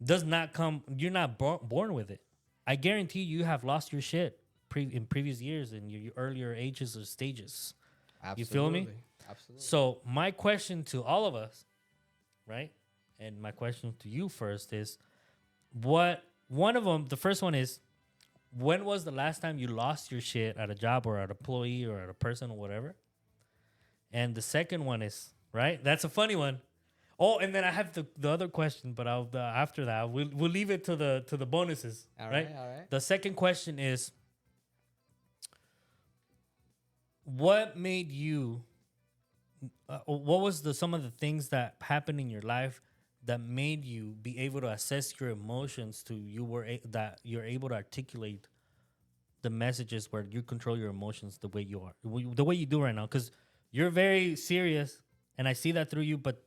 Does not come. You're not born with it. I guarantee you have lost your shit in previous years in your earlier ages or stages. You feel me?
Absolutely.
So my question to all of us, right? And my question to you first is, what one of them? The first one is, when was the last time you lost your shit at a job or at an employee or at a person or whatever? And the second one is, right? That's a funny one. Oh, and then I have the other question, but after that we'll leave it to the bonuses.
All
right.
right, all right.
The second question is, what made you? What was some of the things that happened in your life that made you be able to assess your emotions that you're able to articulate the messages where you control your emotions the way you are, the way you do right now? Because you're very serious, and I see that through you, but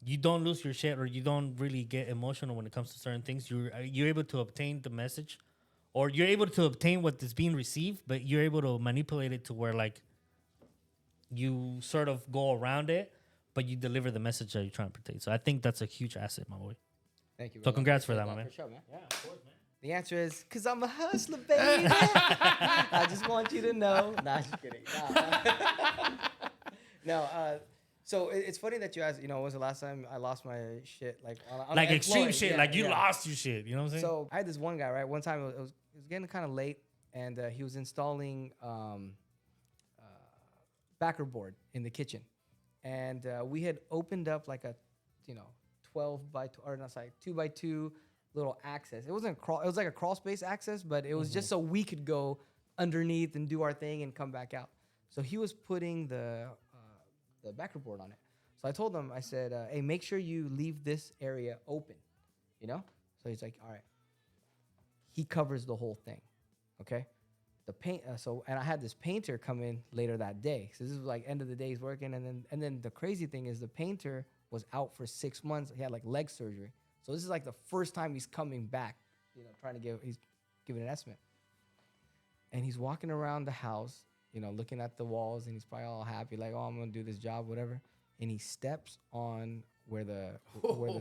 you don't lose your shit, or you don't really get emotional when it comes to certain things. You're able to obtain the message, or you're able to obtain what is being received, but you're able to manipulate it to where like you sort of go around it, but you deliver the message that you're trying to protect. So I think that's a huge asset, my boy.
Thank you.
So
brother.
congrats for
Appreciate
that, my man.
For sure, man.
Yeah, of course, man.
The answer is because I'm a hustler, baby. I just want you to know. Nah, just kidding. No. So it's funny that you asked. You know, when was the last time I lost my shit? Like on
Like
an
extreme
employee?
shit.
Yeah,
Like you
yeah.
lost your shit. You know what I'm saying?
So I had this one guy, right? One time it was getting kind of late, and he was installing backer board in the kitchen, and we had opened up like a 12 by or not, sorry, 2 by 2 little access. It wasn't it was like a crawl space access, but it was just so we could go underneath and do our thing and come back out. So he was putting the backer board on it. So I told him, I said, hey, make sure you leave this area open, So he's like, all right. He covers the whole thing, okay? The paint. And I had this painter come in later that day. So this was like end of the day he's working, and then the crazy thing is the painter was out for 6 months. He had like leg surgery. So this is like the first time he's coming back, he's giving an estimate. And he's walking around the house, looking at the walls, and he's probably all happy, like, oh, I'm gonna do this job, whatever. And he steps on where the
Hardy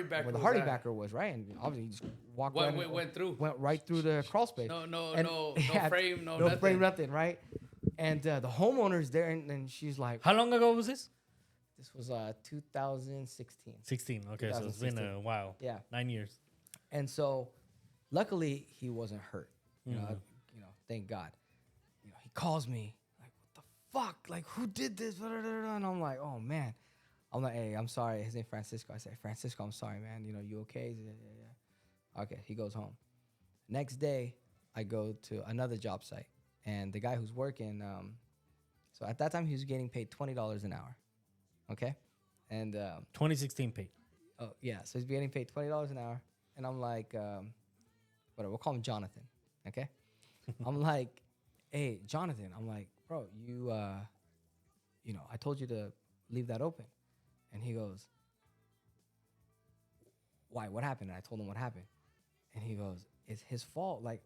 backer.
where the Hardy backer was, right? And obviously he just went right through the crawl space.
No frame,
no
nothing.
frame, nothing, right? And the homeowner's there, and she's like,
How long ago was this?
this was 2016.
16. Okay, so it's been
2016.
a while.
Yeah.
9 years.
And so, luckily, he wasn't hurt. Thank God. He calls me like, "What the fuck? Like, who did this?" And I'm like, "Oh man." I'm like, "Hey, I'm sorry." His name Francisco. I say, "Francisco, I'm sorry, man. You okay?" Yeah. Okay. He goes home. Next day, I go to another job site, and the guy who's working. So at that time, he was getting paid $20 an hour. Okay, and
2016 paid.
oh yeah, so he's getting paid $20 an hour, and I'm like, whatever, we'll call him Jonathan, okay? I'm like, hey, Jonathan, I'm like, bro, you, I told you to leave that open, and he goes, why? What happened? And I told him what happened, and he goes, it's his fault. Like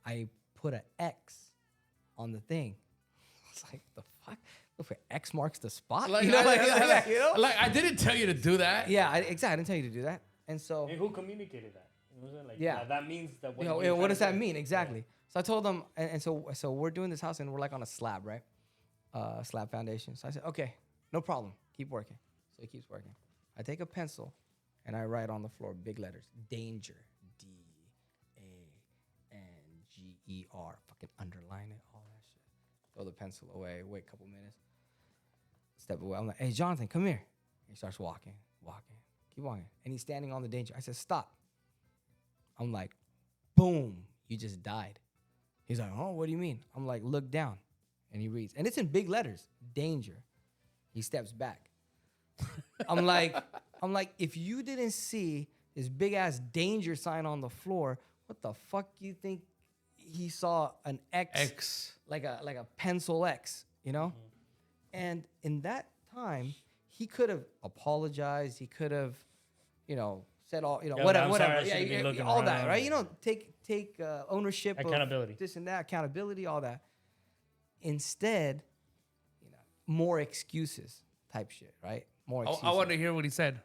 I put an X on the thing. I was like, the fuck? If X marks the spot,
Like, I didn't tell you to do that.
Yeah, exactly. I didn't tell you to do that. And so,
And who communicated that? Like,
Yeah.
that means that.
what does that mean exactly? So I told them, and so we're doing this house, and we're like on a slab, right? Slab foundation. So I said, okay, no problem. Keep working. So he keeps working. I take a pencil, and I write on the floor, big letters, danger, DANGER. Fucking underline it, all that shit. Throw the pencil away. Wait a couple minutes. Step away. I'm like, hey, Jonathan, come here. He starts walking, keep walking. And he's standing on the danger. I said, stop. I'm like, boom, you just died. He's like, oh, what do you mean? I'm like, look down. And he reads. And it's in big letters, danger. He steps back. I'm like, if you didn't see this big ass danger sign on the floor, what the fuck you think he saw an X. Like a pencil X you know? And in that time, he could have apologized. He could have, you know, said all, you know,
Yeah,
whatever,
I'm sorry, I
whatever.
shouldn't be looking
All that,
around.
right? You know, take ownership,
Accountability.
of this and that, accountability, all that. Instead, you know, more excuses type shit, right? More excuses.
I want to hear what he said.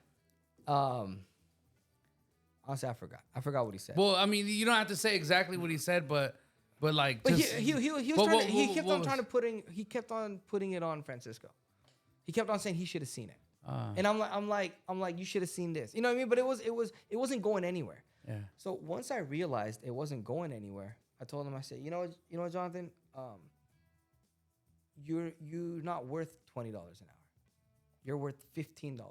Honestly, I forgot what he said.
Well, I mean, you don't have to say exactly what he said, but like,
But
just,
he was
what-
trying
what-
to, he
what-
kept
what
on
was-
trying to putting it on Francisco. He kept on saying he should have seen it.
Ah.
And I'm like, you should have seen this. You know what I mean? But it wasn't going anywhere.
Yeah.
So once I realized it wasn't going anywhere, I told him, I said, you know, Jonathan, you're not worth $20 an hour. You're worth $15 an hour.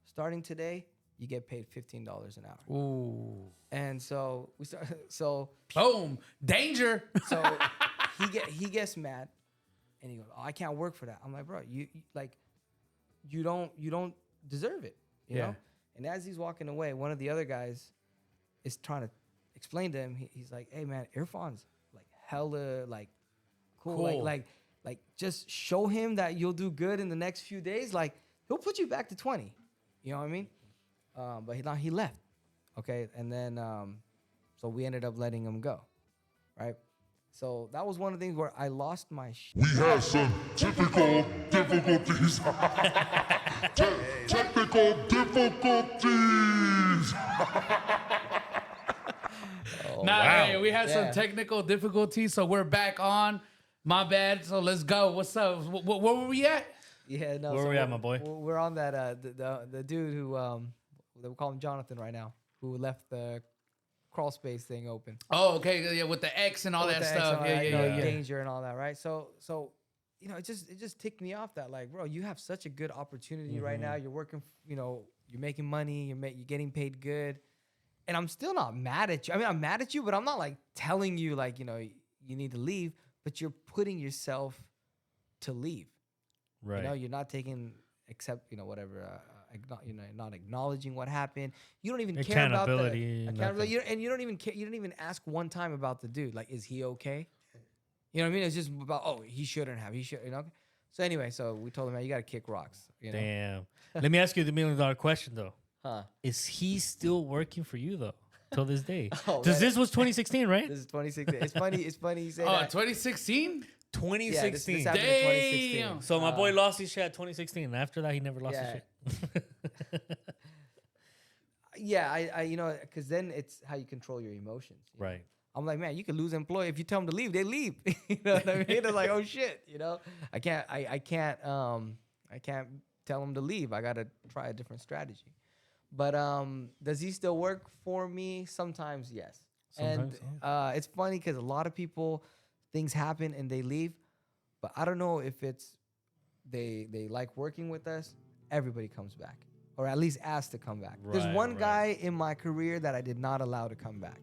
Starting today, you get paid $15 an hour.
Ooh.
And so we start. So
Boom. Danger.
he gets mad, and he goes, "Oh, I can't work for that." I'm like, "Bro, you don't deserve it, you
Yeah.
know." And as he's walking away, one of the other guys is trying to explain to him. He's like, "Hey, man, Irfan's like hella like cool.
Cool.
Like just show him that you'll do good in the next few days. Like he'll put you back to 20. You know what I mean?" But he left. Okay, and then so we ended up letting him go, right? So that was one of the things where I lost my
We have some typical difficulties. Technical difficulties.
Hey, we had some
Yeah.
technical difficulties, so we're back on. My bad. So let's go. What's up? Where were we at?
Yeah, no.
Where
so
we at, my boy?
We're on that the dude who we call him Jonathan right now, who left the crawl space thing open.
Oh, okay. Yeah, with the X and all
With
that
the X
stuff.
and all
Yeah,
that,
yeah,
you know,
yeah.
danger and all that, right? So you know, it just ticked me off that like, bro, you have such a good opportunity right now. You're working, you know, you're making money, you're getting paid good, and I'm still not mad at you. I mean, I'm mad at you, but I'm not like telling you like, you know, you need to leave, but you're putting yourself to leave.
Right.
You know, you're not taking except, you know, whatever, you know, not acknowledging what happened. You don't even care about the
Accountability,
accountability. You don't even care. You don't even ask one time about the dude. Like, is he okay? You know what I mean? It's just about, oh, he shouldn't have. He should, you know. So anyway, so we told him, man, you got to kick rocks. You know?
Damn. Let me ask you the $1 million question though.
Huh?
Is he still working for you though? Till this day.
Oh,
Because
man.
this was 2016, right?
This is 2016. It's funny. It's funny you say
Oh,
that.
2016?
2016.
Yeah, this happened in 2016.
Damn.
So my boy lost his shit at 2016. After that, he never lost
Yeah.
his shit.
Yeah, I you know, because then it's how you control your emotions. you know?
Right.
I'm like, man, you could lose an employee if you tell them to leave, they leave. You know what I mean? It's like, oh shit, you know, I can't tell them to leave. I gotta try a different strategy. But does he still work for me? Sometimes, yes.
Sometimes,
and it's funny because a lot of people, things happen and they leave, but I don't know if it's they like working with us. Everybody comes back, or at least asks to come back. There's
Right,
one
right.
guy in my career that I did not allow to come back.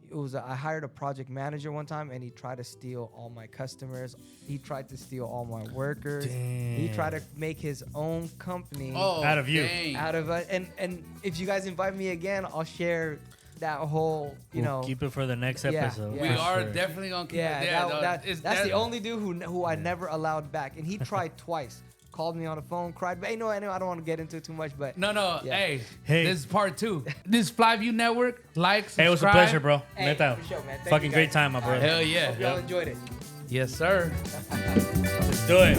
It was I hired a project manager one time, and he tried to steal all my customers. He tried to steal all my workers. He tried to make his own company
Oh,
Out of you.
dang.
out of it. And if you guys invite me again, I'll share that whole, you
We'll
know.
keep it for the next
Yeah,
episode.
yeah.
We
For
are
sure.
definitely going to keep
Yeah,
it there.
that's the only dude who I never allowed back, and he tried twice. Called me on the phone, cried. But I know I don't want to get into it too much, but
No,
Yeah.
hey, this is part 2. This Flyview Network, like, subscribe.
Hey, it was a pleasure, bro.
Hey,
Neta.
for sure, man. Thank
Fucking
you,
great
guys.
time, my brother.
Hell yeah.
Hope y'all enjoyed it.
Yes, sir.
Let's do it.